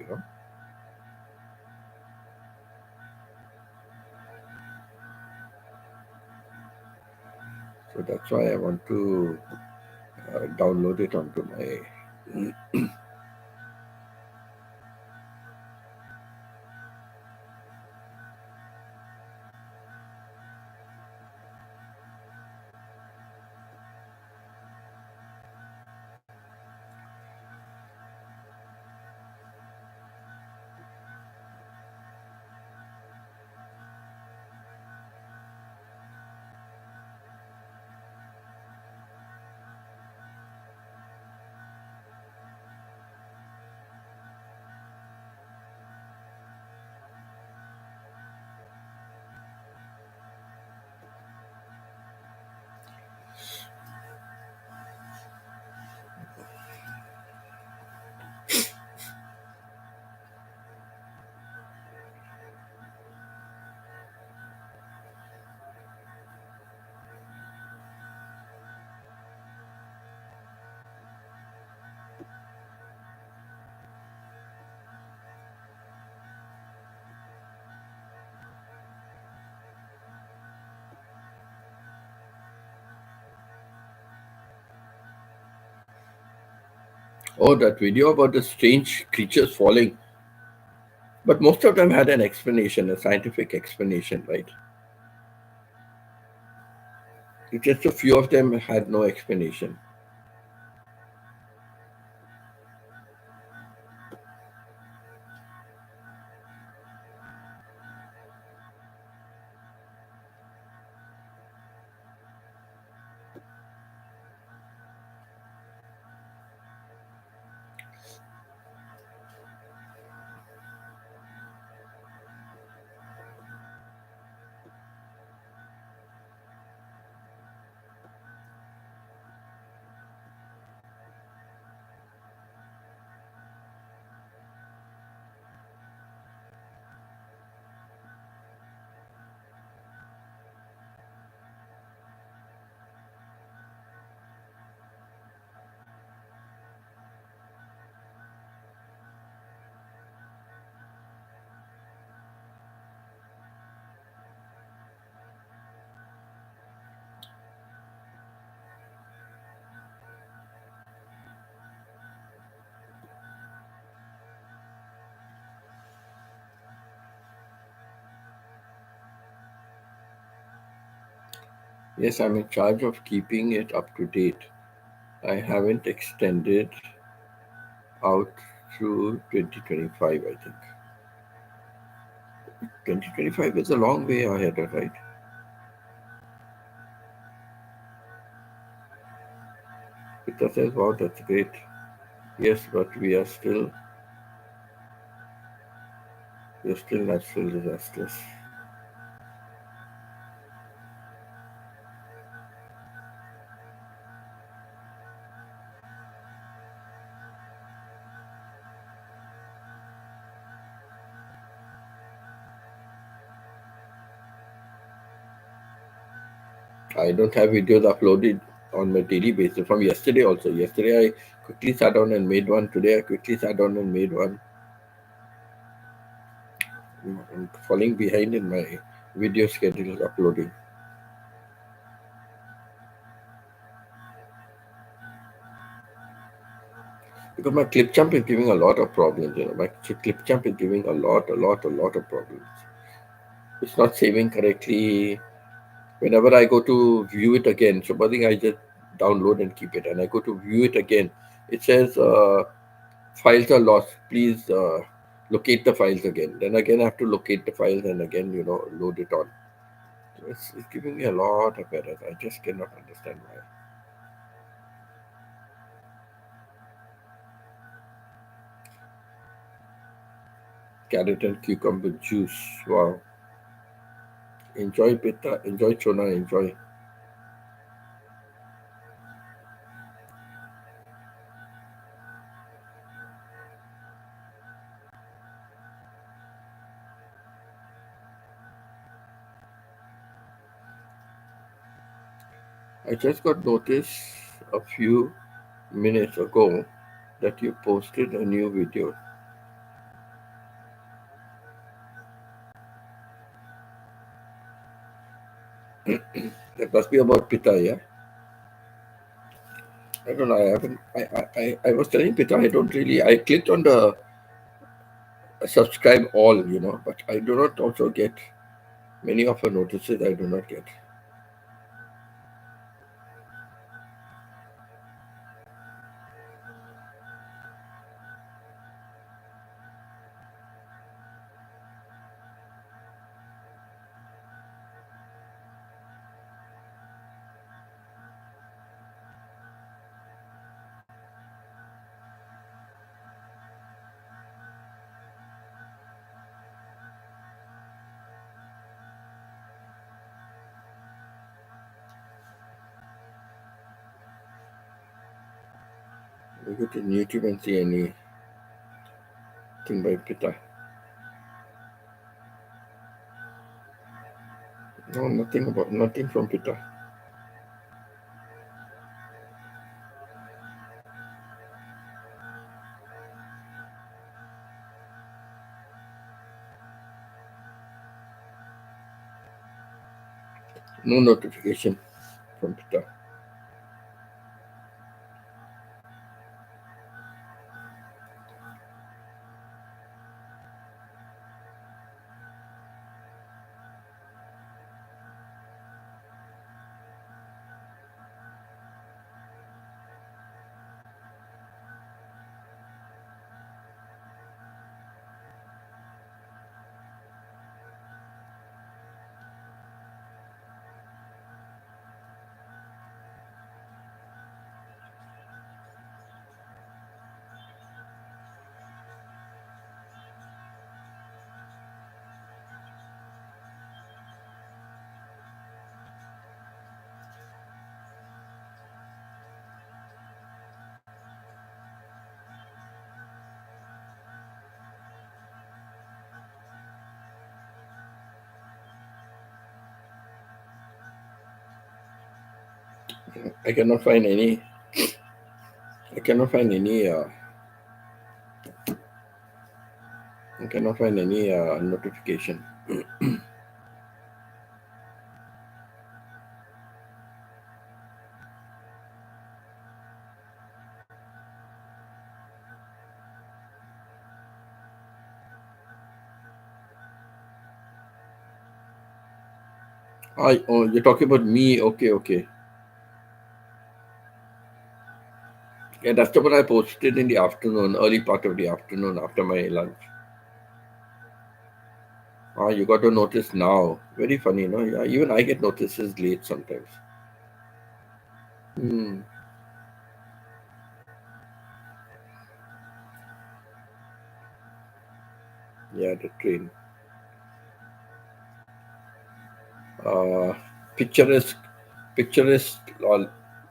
So that's why I want to download it onto my. Oh, that video about the strange creatures falling. But most of them had an explanation, a scientific explanation, right? Just a few of them had no explanation. Yes, I'm in charge of keeping it up to date. I haven't extended out through 2025, I think. 2025 is a long way ahead, right? Peter says, wow, that's great. Yes, but we are still natural disasters. I don't have videos uploaded on my daily basis from yesterday also. Yesterday I quickly sat down and made one. Today I quickly sat down and made one. I'm falling behind in my video schedule uploading because my clip jump is giving a lot of problems. My clip jump is giving a lot of problems. It's not saving correctly. Whenever I go to view it again, supposing I just download and keep it, and I go to view it again, it says files are lost. Please locate the files again. Then again, I have to locate the files and again, load it on. So it's giving me a lot of errors. I just cannot understand why. Carrot and cucumber juice. Wow. Enjoy pita. Enjoy chona. Enjoy. I just got notice a few minutes ago that you posted a new video. That must be about pita, yeah? I don't know. I haven't. I was telling Pita, I don't really. I clicked on the subscribe all, but I do not also get many of her notices. I do not get. I go to YouTube and see anything by Pita. No, nothing from Pita. No notification from Pita. I cannot find any. I cannot find any. I cannot find any notification. Oh, you're talking about me. Okay, okay. Yeah, that's the one I posted in the afternoon, early part of the afternoon after my lunch. Ah, you got to notice now. Very funny, no? Yeah, even I get notices late sometimes. Hmm. Yeah, the train. Uh, picturesque, picturesque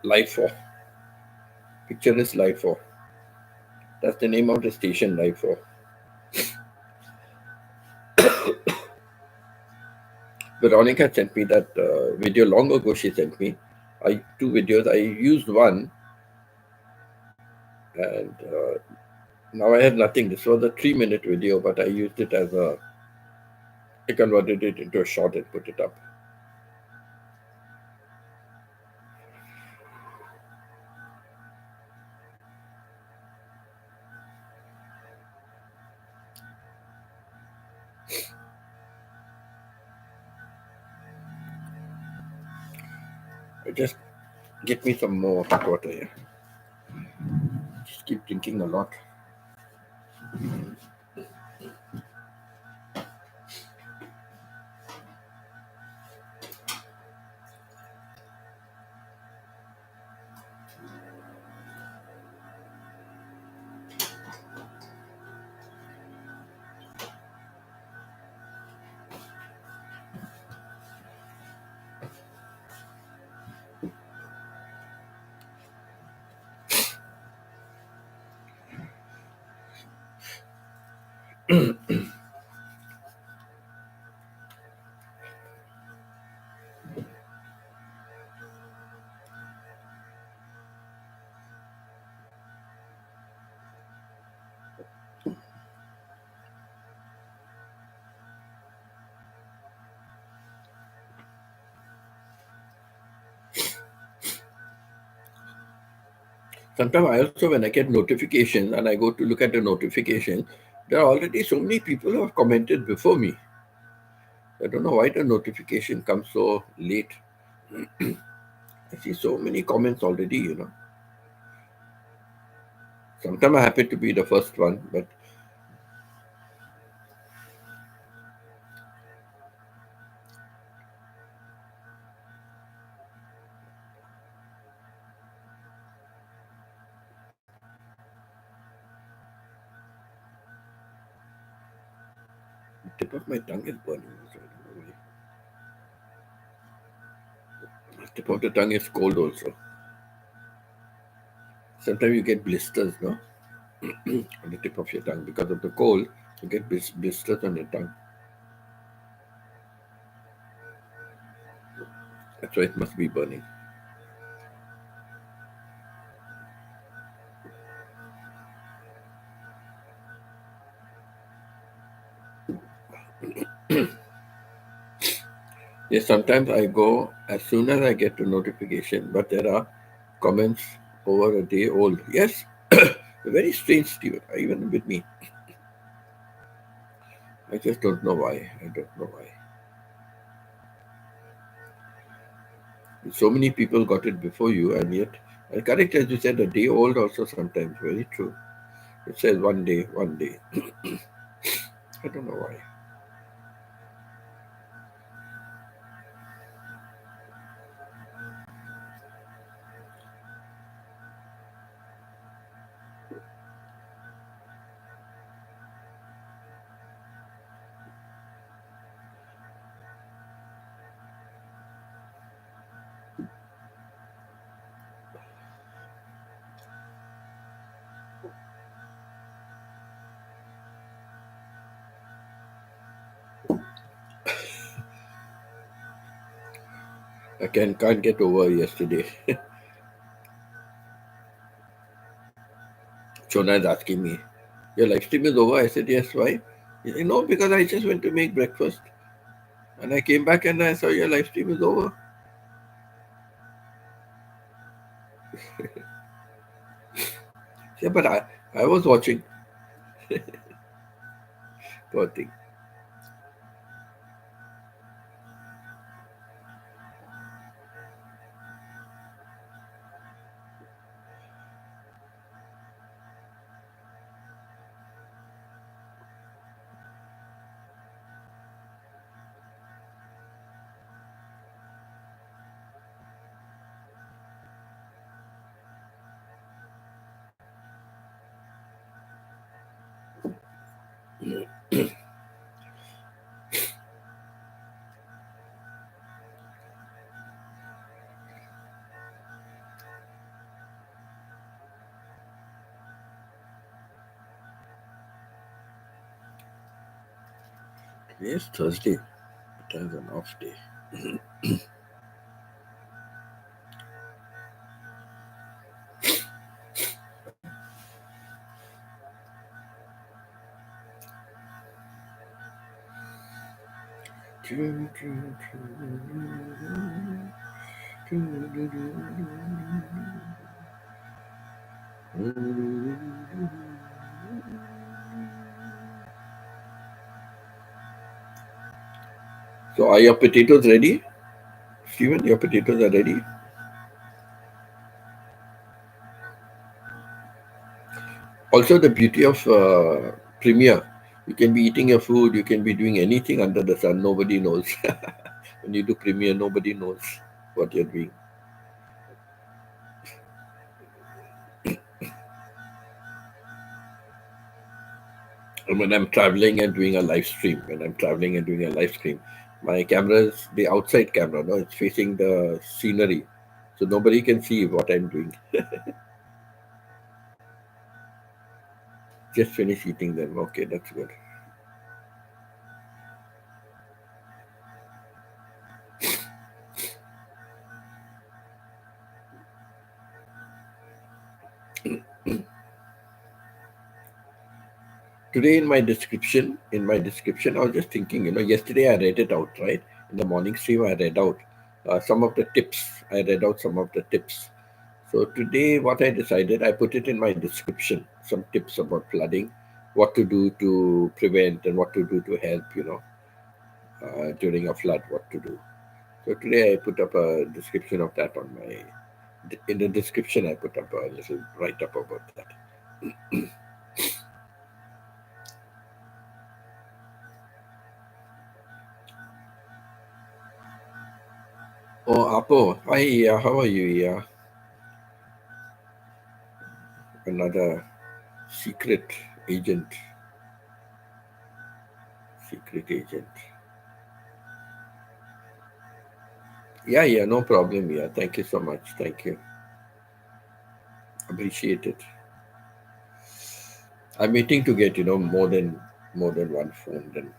life for. Picturesque life for. That's the name of the station, life for. Veronica sent me that video long ago. She sent me. I two videos. I used one, and now I have nothing. This was a 3 minute video, but I used it as a. I converted it into a short and put it up. I just get me some more hot water here. Just keep drinking a lot. Sometimes I also, when I get notifications and I go to look at the notification, there are already so many people who have commented before me. I don't know why the notification comes so late. I see so many comments already. Sometimes I happen to be the first one, but the tip of my tongue is burning. So I don't know why. The tip of the tongue is cold also. Sometimes you get blisters, no? On the tip of your tongue because of the cold. You get blisters on your tongue. That's why it must be burning. Yes, sometimes I go as soon as I get a notification, but there are comments over a day old. Yes, very strange, Stephen. Even with me, I just don't know why. I don't know why. So many people got it before you, and yet, correct as you said, a day old also sometimes. Very true. It says one day, one day. I don't know why. I can't get over yesterday. Chona is asking me, your live stream is over? I said, yes, why? He said, no, because I just went to make breakfast. And I came back and I saw your live stream is over. Yeah, but I was watching. Poor thing. Today is Thursday. It has an off day. So are your potatoes ready? Steven, your potatoes are ready? Also, the beauty of Premiere, you can be eating your food, you can be doing anything under the sun, nobody knows. When you do Premiere, nobody knows what you're doing. And when I'm traveling and doing a live stream, my camera is the outside camera, no, it's facing the scenery. So nobody can see what I'm doing. Just finish eating them. Okay, that's good. Today in my description, I was just thinking, yesterday I read it out, right? In the morning stream, I read out some of the tips. I read out some of the tips. So today, what I decided, I put it in my description, some tips about flooding, what to do to prevent and what to do to help, during a flood, what to do. So today I put up a description of that in the description, I put up a little write-up about that. Oh, Apo, hi, how are you? Yeah, another secret agent, secret agent. Yeah, yeah, no problem. Yeah, thank you so much. Thank you. Appreciate it. I'm waiting to get more than one phone. Then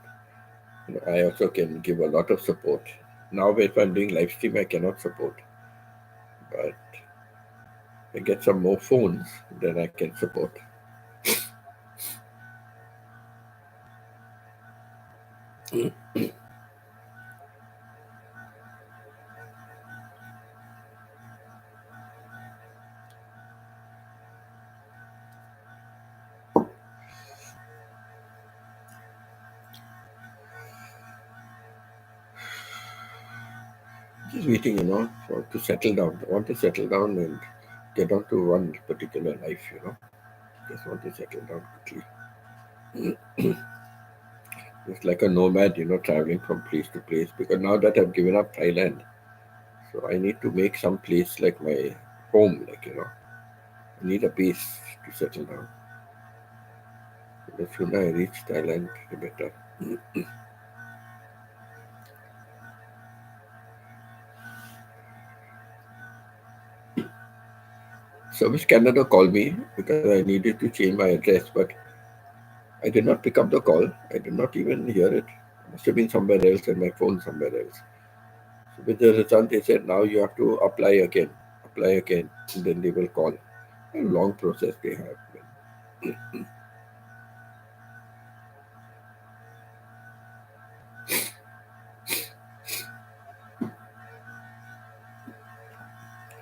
I also can give a lot of support. Now, if I'm doing live stream, I cannot support, but I get some more phones, then I can support. Just waiting, to settle down. I want to settle down and get on to one particular life. Just want to settle down quickly. Just like a nomad, traveling from place to place. Because now that I've given up Thailand, so I need to make some place like my home, I need a base to settle down. The sooner I reach Thailand, the better. Service Canada called me because I needed to change my address, but I did not pick up the call. I did not even hear it. Must have been somewhere else and my phone somewhere else. So with the result, they said now you have to apply again, and then they will call. A long process they have. I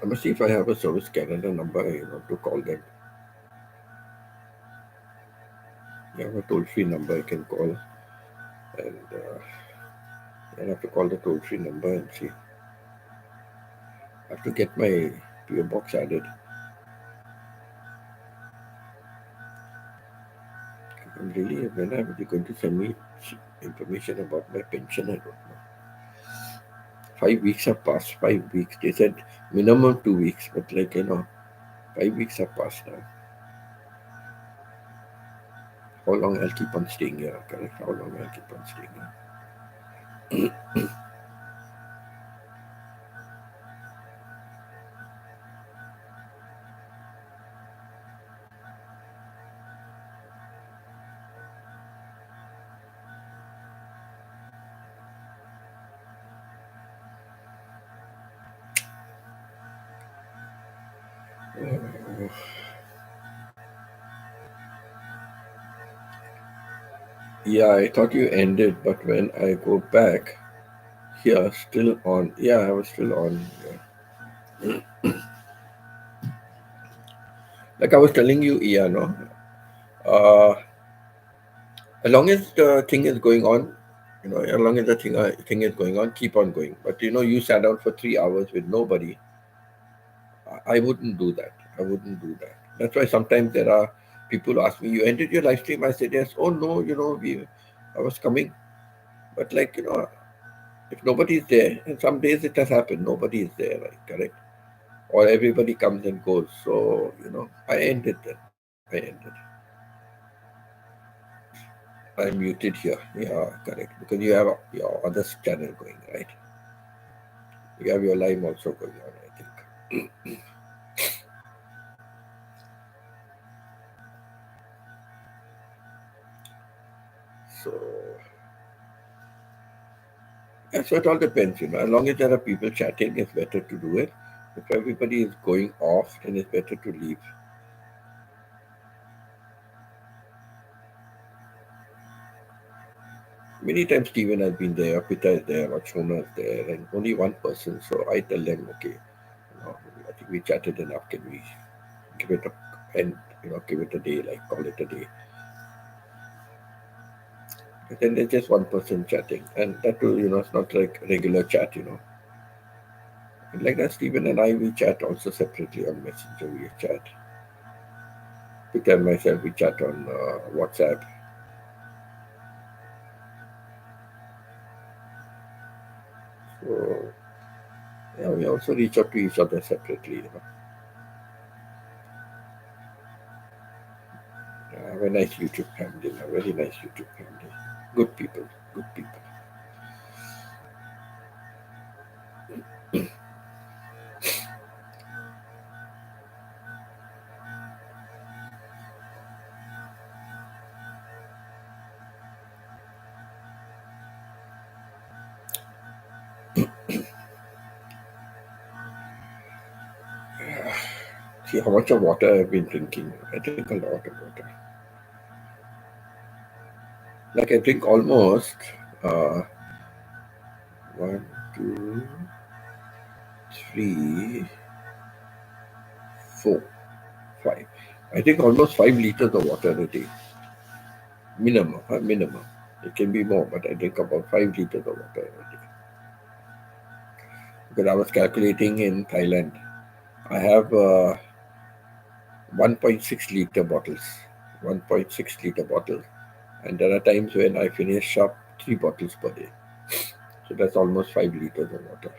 must see if I have a Service Canada number, to call them. I have a toll-free number I can call, and I'll have to call the toll-free number and see. I have to get my PO box added. I'm really, when are they going to send me information about my pension? I don't know. 5 weeks have passed. 5 weeks. They said minimum 2 weeks, but 5 weeks have passed now. How long I'll keep on staying here? Correct. How long I'll keep on staying here? Yeah, I thought you ended, but when I go back here, still on. Yeah, I was still on. Yeah. Like I was telling you, yeah, no. Uh, as long as the thing is going on, as long as the thing is going on, keep on going. But you sat down for 3 hours with nobody. I wouldn't do that. I wouldn't do that. That's why sometimes there are people who ask me, "You ended your live stream?" I said, "Yes." "Oh no, I was coming." But if nobody is there, and some days it has happened, nobody is there, right? Correct? Or everybody comes and goes. So I ended then. I ended. I'm muted here. Yeah, correct. Because you have your other channel going, right? You have your live also going on, I think. So, yeah, so it all depends. As long as there are people chatting, it's better to do it. If everybody is going off, then it's better to leave. Many times Steven has been there, Pita is there, Achona is there, and only one person. So I tell them, okay, I think we chatted enough. Can we give it a and give it a day, like call it a day? But then there's just one person chatting, and that too, it's not like regular chat. And like that, Steven and I we chat also separately on Messenger. We chat. Pita and myself we chat on WhatsApp. So yeah, we also reach out to each other separately. I have a nice YouTube family, a very nice YouTube family. Good people, good people. See how much of water I've been drinking. I drink a lot of water. Like I drink almost uh, one, two, three, four, five. I drink almost 5 liters of water a day. Minimum, minimum. It can be more, but I drink about 5 liters of water a day. Because I was calculating in Thailand, I have 1.6 liter bottles. 1.6 liter bottles. And there are times when I finish up 3 bottles per day. So that's almost 5 liters of water.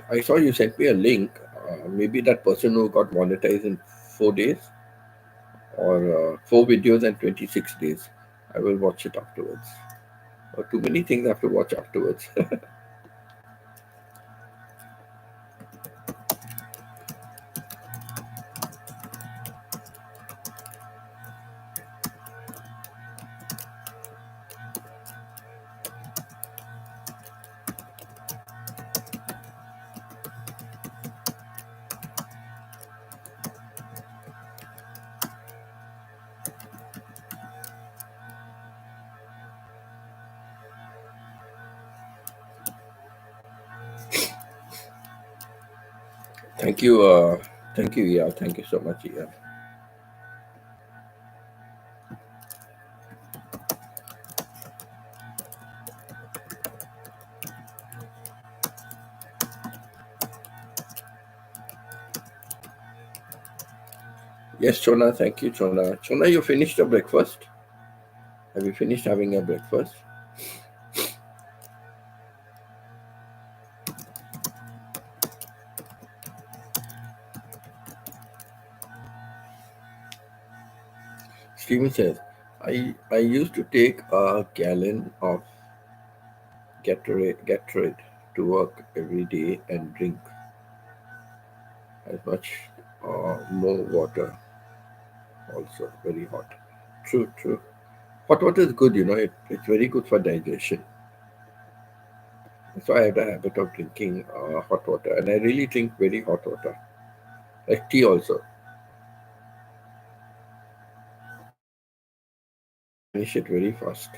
I saw you sent me a link. Maybe that person who got monetized in 4 days or 4 videos and 26 days. I will watch it afterwards. Or too many things I have to watch afterwards. Thank you. Thank you. Yeah. Thank you so much. Yeah. Yes, Chona. Thank you, Chona. Chona, you finished your breakfast? Have you finished having your breakfast? Steven says, I used to take a gallon of Gatorade to work every day and drink as much more water. Also, very hot. True, true. Hot water is good, it's very good for digestion. So I have the habit of drinking hot water, and I really drink very hot water, like tea also. Finish it very fast.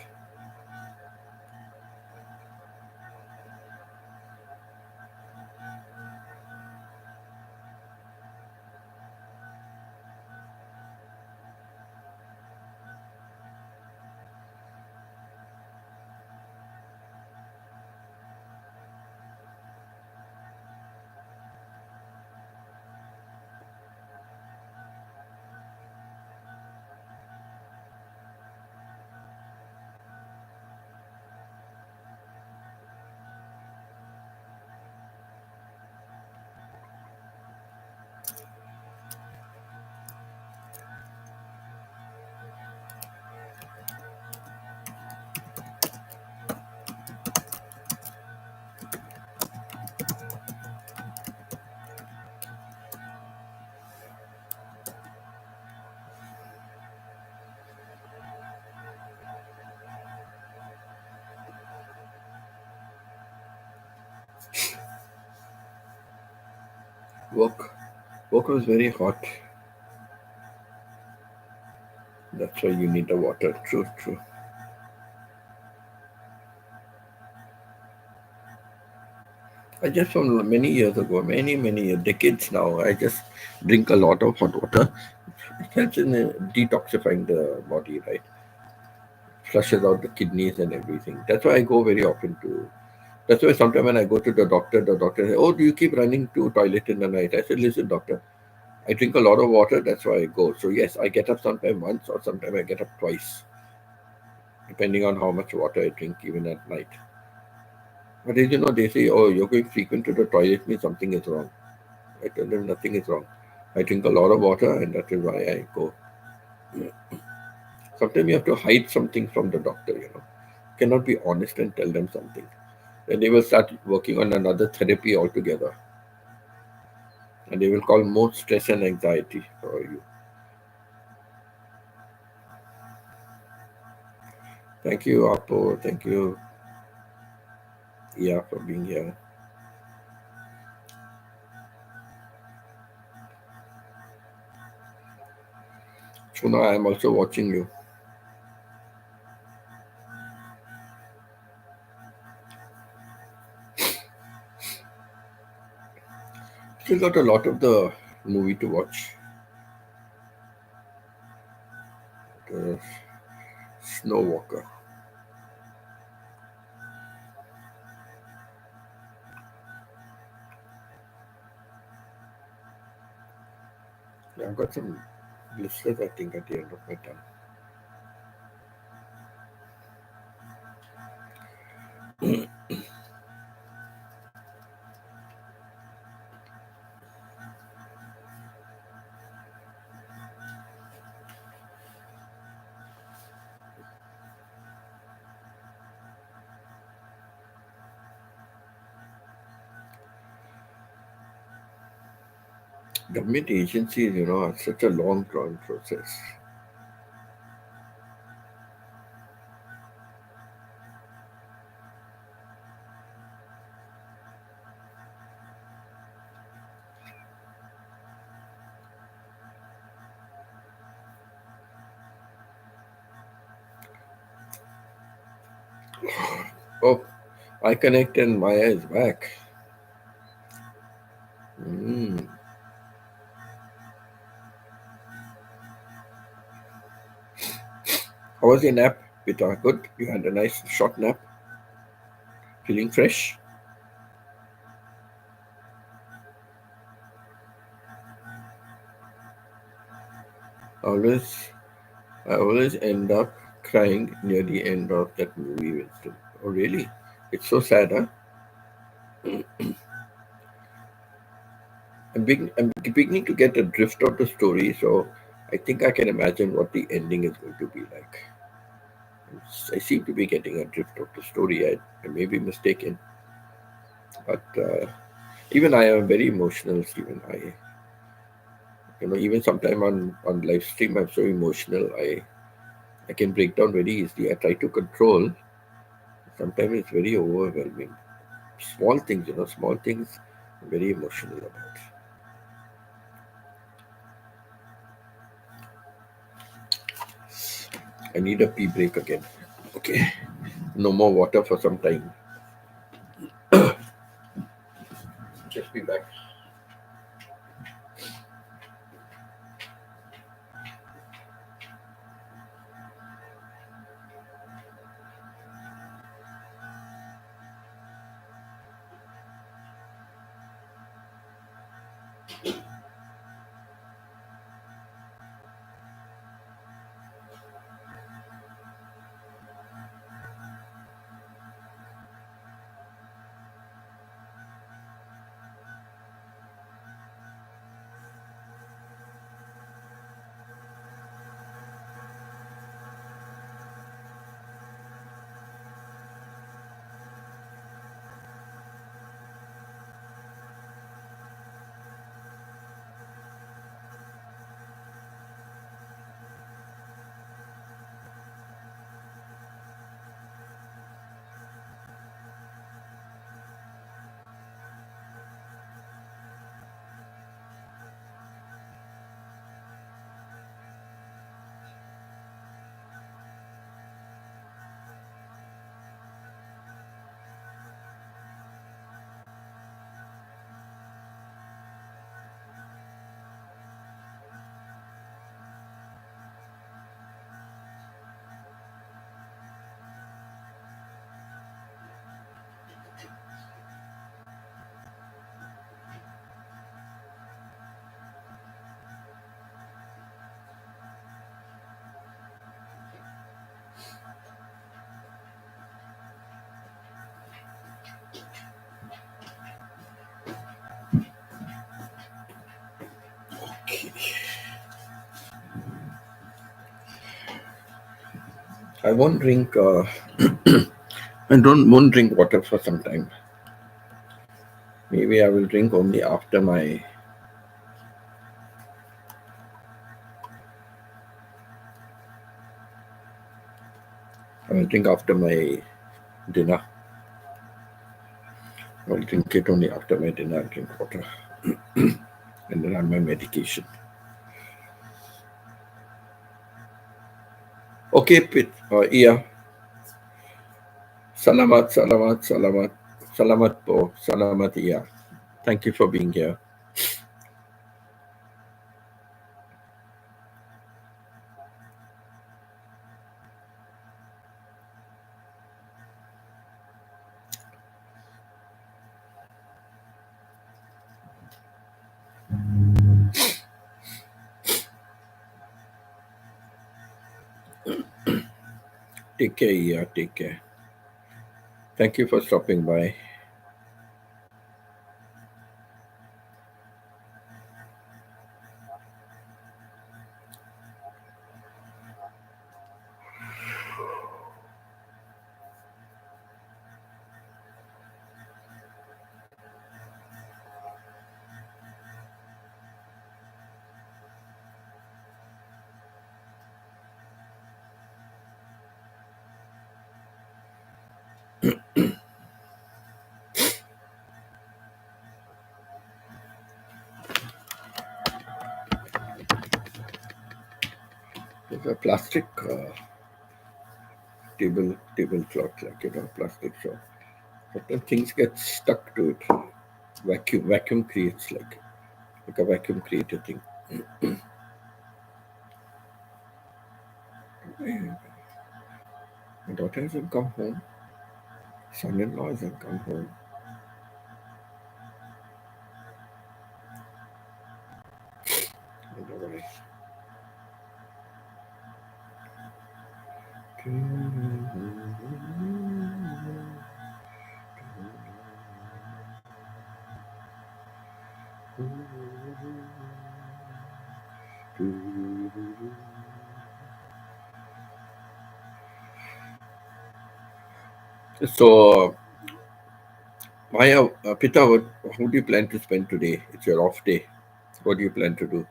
Work, work was very hot. That's why you need the water. True, true. I just from many years ago, many years, decades now, I just drink a lot of hot water. It helps in detoxifying the body, right? Flushes out the kidneys and everything. That's why I go very often to. That's why sometimes when I go to the doctor says, "Oh, do you keep running to toilet in the night?" I said, "Listen, doctor, I drink a lot of water. That's why I go." So yes, I get up sometime once or sometime I get up twice, depending on how much water I drink, even at night. But as you know, they say, "Oh, you're going frequent to the toilet means something is wrong." I tell them nothing is wrong. I drink a lot of water, and that is why I go. Sometimes you have to hide something from the doctor. You cannot be honest and tell them something. Then they will start working on another therapy altogether, and they will call more stress and anxiety for you. Thank you, Apo. Thank you, yeah, for being here. Chuna, I am also watching you. Still got a lot of the movie to watch. The Snow Walker. Yeah, I've got some blisters, I think, at the end of my tongue. Government agencies, are such a long drawn process. Oh, I connect and Maya is back. Mm. How was your nap, Peter? Good? You had a nice short nap? Feeling fresh? Always, I always end up crying near the end of that movie, Winston. Oh, really? It's so sad, huh? I'm beginning to get a drift of the story, so I think I can imagine what the ending is going to be like. I seem to be getting a drift of the story. I may be mistaken, but even I am very emotional, Stephen. Even sometime on live stream, I'm so emotional. I can break down very easily. I try to control. Sometimes it's very overwhelming. Small things, small things. I'm very emotional about. I need a pee break again. Okay, no more water for some time. Just be back. I won't drink. Won't drink water for some time. Maybe I will drink only after my. I will drink after my dinner. I'll drink it only after my dinner. I'll drink water, and then have my medication. Okay, Pit. Yeah. Salamat, salamat, salamat, salamat po, salamat. Yeah. Thank you for being here. Take care. Yeah. Take care. Thank you for stopping by. There's a plastic tablecloth, like plastic. So certain things get stuck to it. Vacuum creates like a vacuum creator thing. My daughter hasn't come home. Son-in-law hasn't come home. I don't know why. So, Maya, Pita, how do you plan to spend today? It's your off day. What do you plan to do?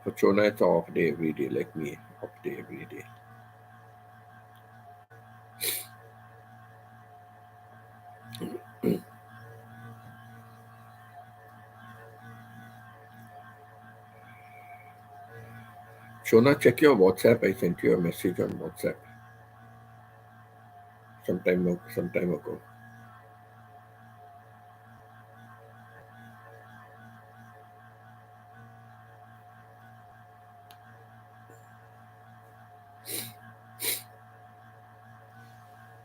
For Chona, it's off day every day, like me, off day every day. Shona, check your WhatsApp. I sent you a message on WhatsApp some time ago.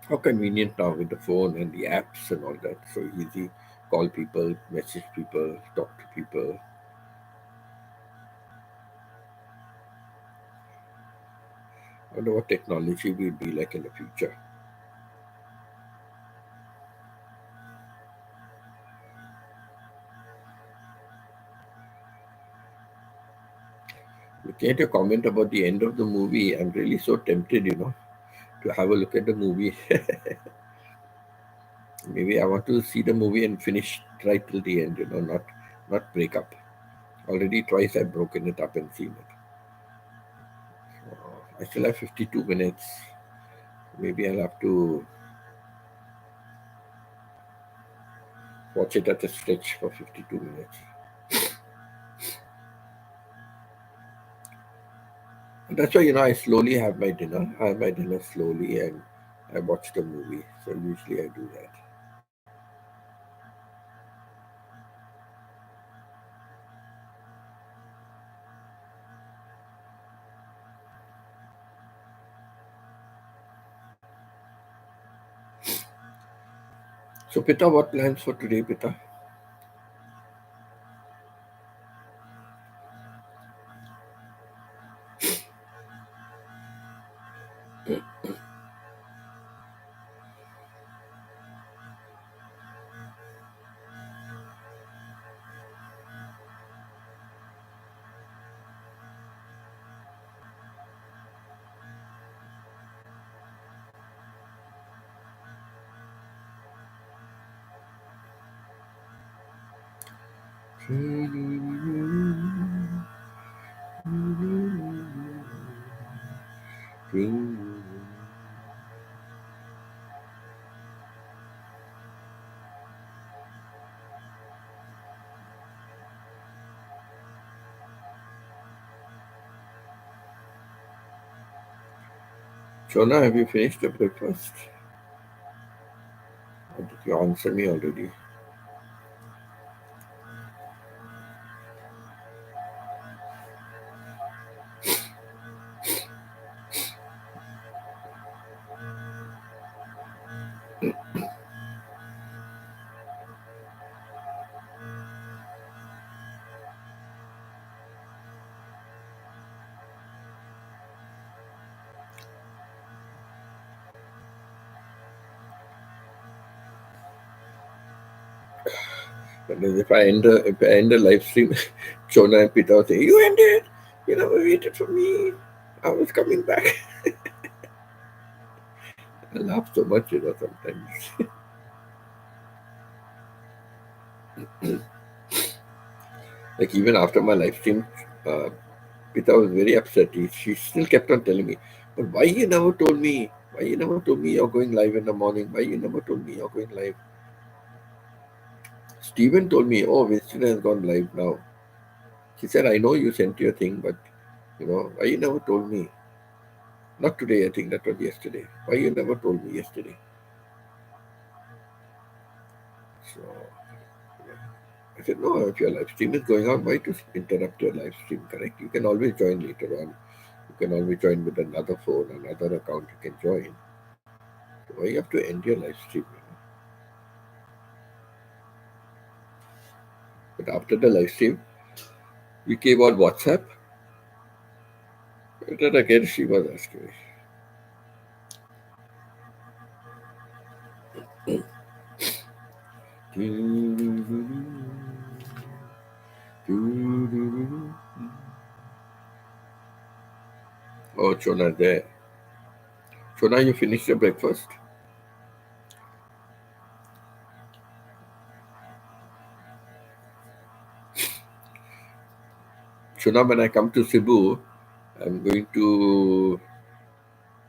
How convenient now with the phone and the apps and all that. So easy. Call people, message people, talk to people. I wonder what technology will be like in the future. Looking at your comment about the end of the movie, I'm really so tempted, to have a look at the movie. Maybe I want to see the movie and finish right till the end, not break up. Already twice I've broken it up and seen it. I still have 52 minutes. Maybe I'll have to watch it at a stretch for 52 minutes. And that's why, I slowly have my dinner. I have my dinner slowly and I watch the movie. So usually I do that. So, Pita, what plans for today, Pita? Shona, have you finished the breakfast? Or did you answer me already? But if I end the live stream, Shona and Pita will say, "You ended. You never waited for me. I was coming back." I laugh so much, sometimes. Like even after my live stream, uh, Pita was very upset. She still kept on telling me, "But why you never told me? Why you never told me you're going live in the morning? Why you never told me you're going live?" Steven told me, "Oh, Winston has gone live now." She said, "I know you sent your thing, but why you never told me?" Not today, I think that was yesterday. Why you never told me yesterday? So I said, no, if your live stream is going on, why to interrupt your live stream, correct? You can always join later on. You can always join with another phone, another account you can join. So why you have to end your live stream? But after the live stream, we came on WhatsApp. And then again, she was asking me. Oh, Chona there. Chona, you finished your breakfast? Chona, when I come to Cebu, I'm going to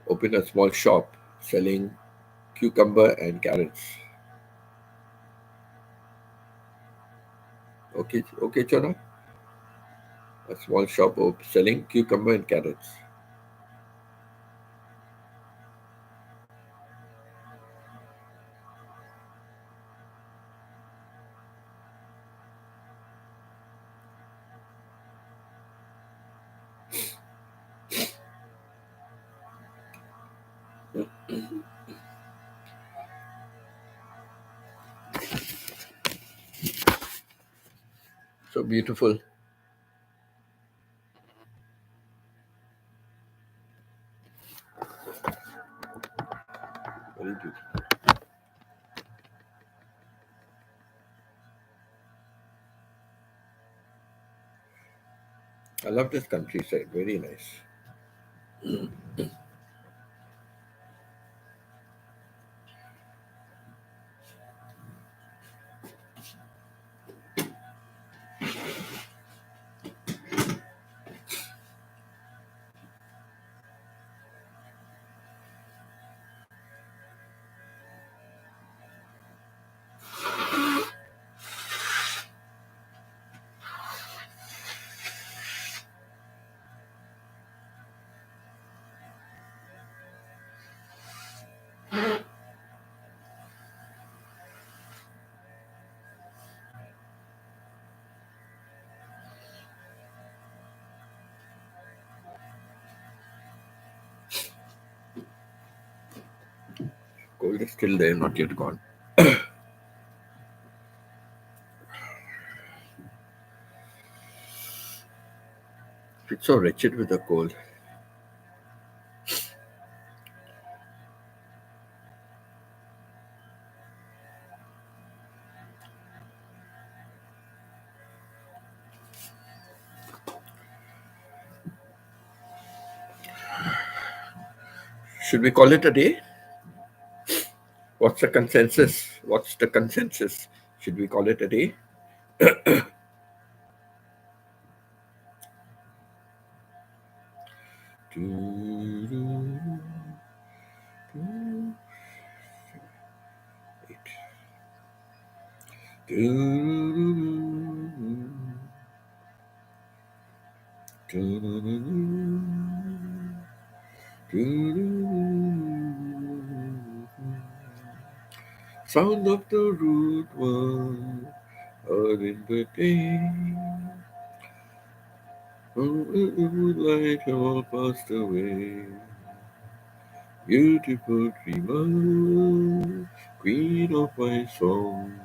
open a small shop selling cucumber and carrots. Okay, okay, Chona? A small shop selling cucumber and carrots. So beautiful. Very beautiful. I love this countryside. Very nice. Cold is still there, not yet gone. It's so wretched with the cold. Should we call it a day? What's the consensus? What's the consensus? Should we call it a day? Sound of the rude one heard in the day. Light all passed away. Beautiful dreamer, queen of my song.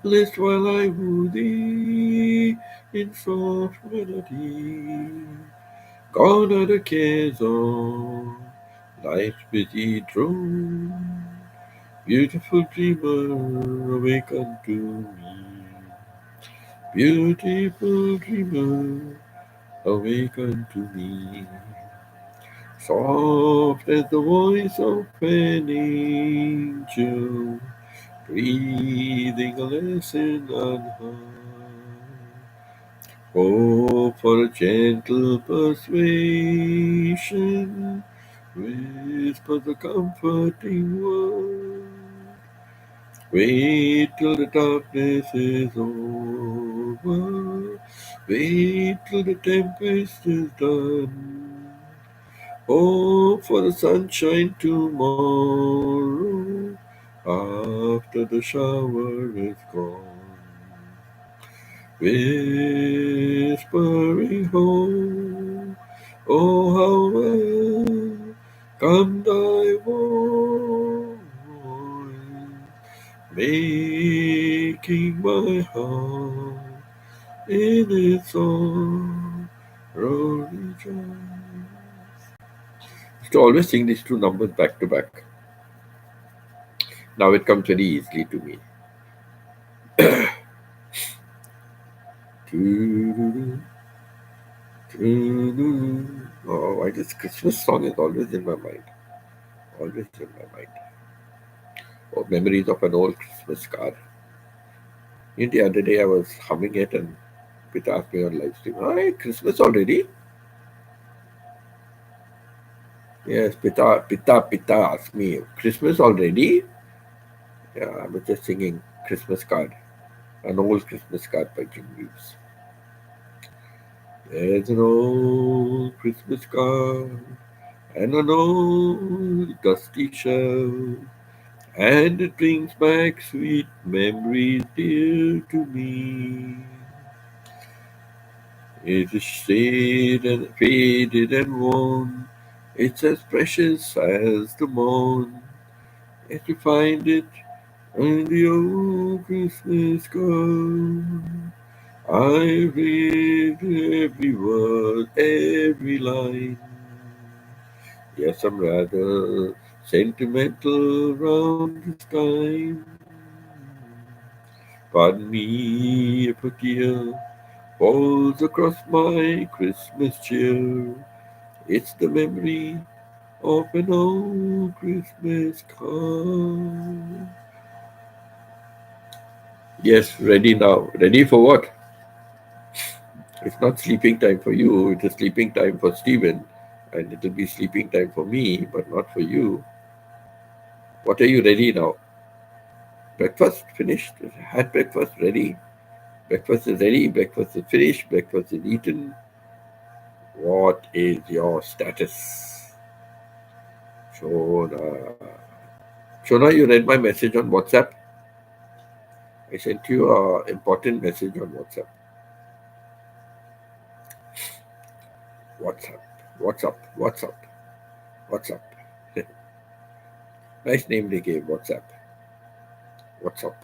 List while I woo thee in soft melody. Gone are the cares of life's busy drone. Beautiful dreamer, awake unto me. Beautiful dreamer, awake unto me. Soft as the voice of an angel, breathing a lesson on high. Oh, for a gentle persuasion, whisper the comforting word. Wait till the darkness is over. Wait till the tempest is done. Hope for the sunshine tomorrow after the shower is gone. Whispering home, oh how well come thy voice, making my heart in its sorrow rejoice. Used to always sing these two numbers back to back. Now it comes very easily to me. Doo-doo-doo, doo-doo-doo. Oh, why this Christmas song is always in my mind. Always in my mind. Or memories of an old Christmas card. The other day I was humming it and Pita asked me on live stream, "Hi, Christmas already?" Yes, Pita asked me, "Christmas already?" Yeah, I was just singing Christmas card, an old Christmas card by Jim Reeves. There's an old Christmas card and an old dusty shell, and it brings back sweet memories dear to me. It is faded and worn. It's as precious as the morn. As you find it in the old Christmas card. I read every word, every line. Yes, I'm rather sentimental round this time. Pardon me if a tear falls across my Christmas cheer. It's the memory of an old Christmas card. Yes, ready now. Ready for what? It's not sleeping time for you, it is sleeping time for Stephen. And it'll be sleeping time for me, but not for you. What are you ready now? Breakfast finished? Had breakfast ready? Breakfast is ready, breakfast is finished, breakfast is eaten. What is your status? Shona. Shona, you read my message on WhatsApp? I sent you an important message on WhatsApp. WhatsApp, WhatsApp, WhatsApp, WhatsApp. Nice name they gave, WhatsApp. WhatsApp.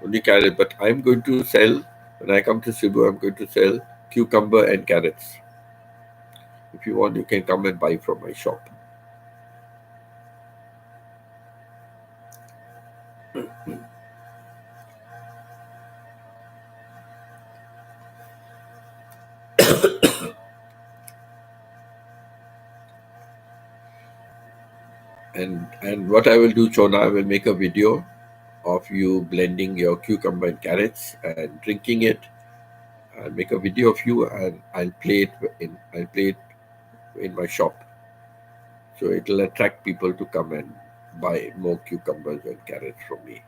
Only carrot, but I'm going to sell, when I come to Cebu, I'm going to sell cucumber and carrots. If you want, you can come and buy from my shop. And what I will do, Chona, I will make a video of you blending your cucumber and carrots and drinking it. I'll make a video of you and I'll play it in my shop. So it'll attract people to come and buy more cucumbers and carrots from me.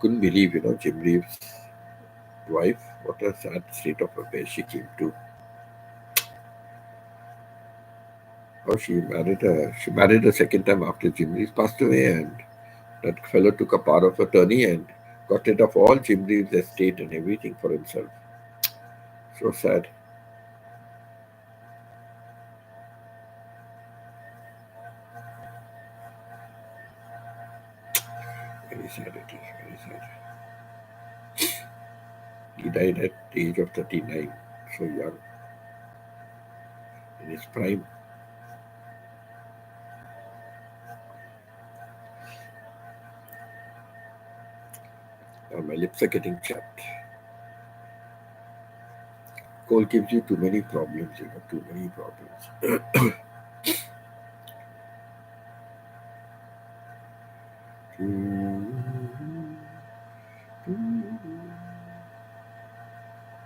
couldn't believe, Jim Reeves' wife, what a sad state of affairs she came to. How she married a second time after Jim Reeves passed away, and that fellow took a power of attorney and got rid of all Jim Reeves' estate and everything for himself. So sad. Very sad it is, very sad. He died at the age of 39, so young, in his prime. My lips are getting chapped. Cold gives you too many problems, too many problems.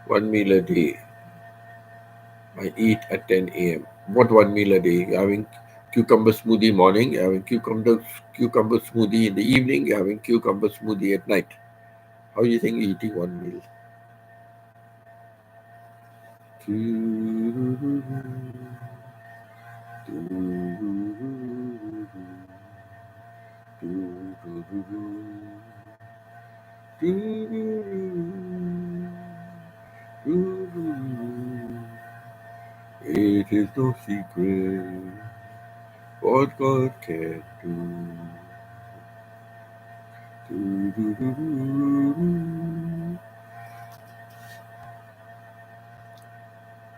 One meal a day. I eat at 10 a.m. What one meal a day? Having cucumber smoothie morning, having cucumber smoothie in the evening, having cucumber smoothie at night. How do you think you're eating one meal? It is no secret what God can do.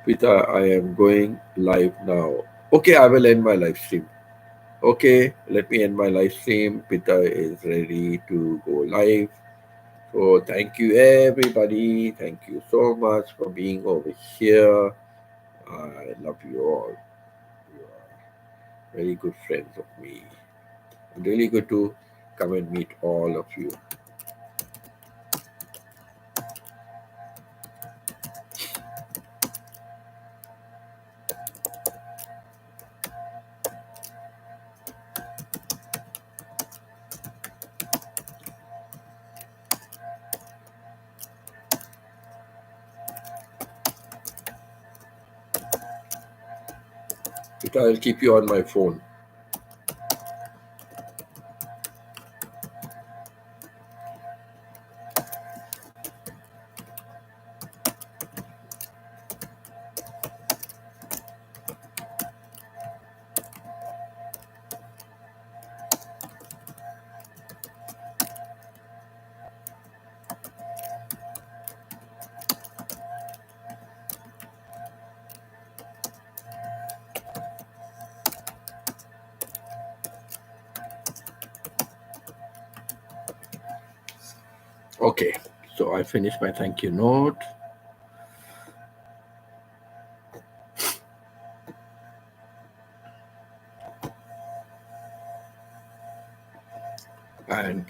Pita, I am going live now. Okay, I will end my live stream. Okay, let me end my live stream. Pita is ready to go live. So thank you everybody. Thank you so much for being over here. I love you all. You are very good friends of me. Really good to come and meet all of you. Pita, I'll keep you on my phone. Okay, so I finished my thank you note. And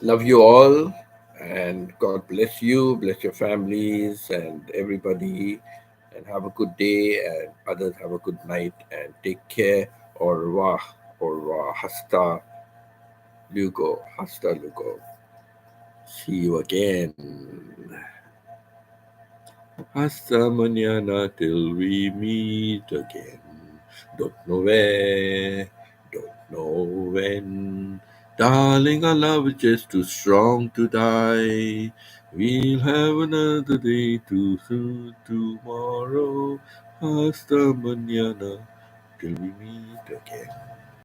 love you all. And God bless you, bless your families and everybody. And have a good day. And others have a good night. And take care. Au revoir. Au revoir. Hasta luego. Hasta luego. See you again. Hasta mañana till we meet again. Don't know where, don't know when. Darling, our love is just too strong to die. We'll have another day too soon tomorrow. Hasta mañana till we meet again.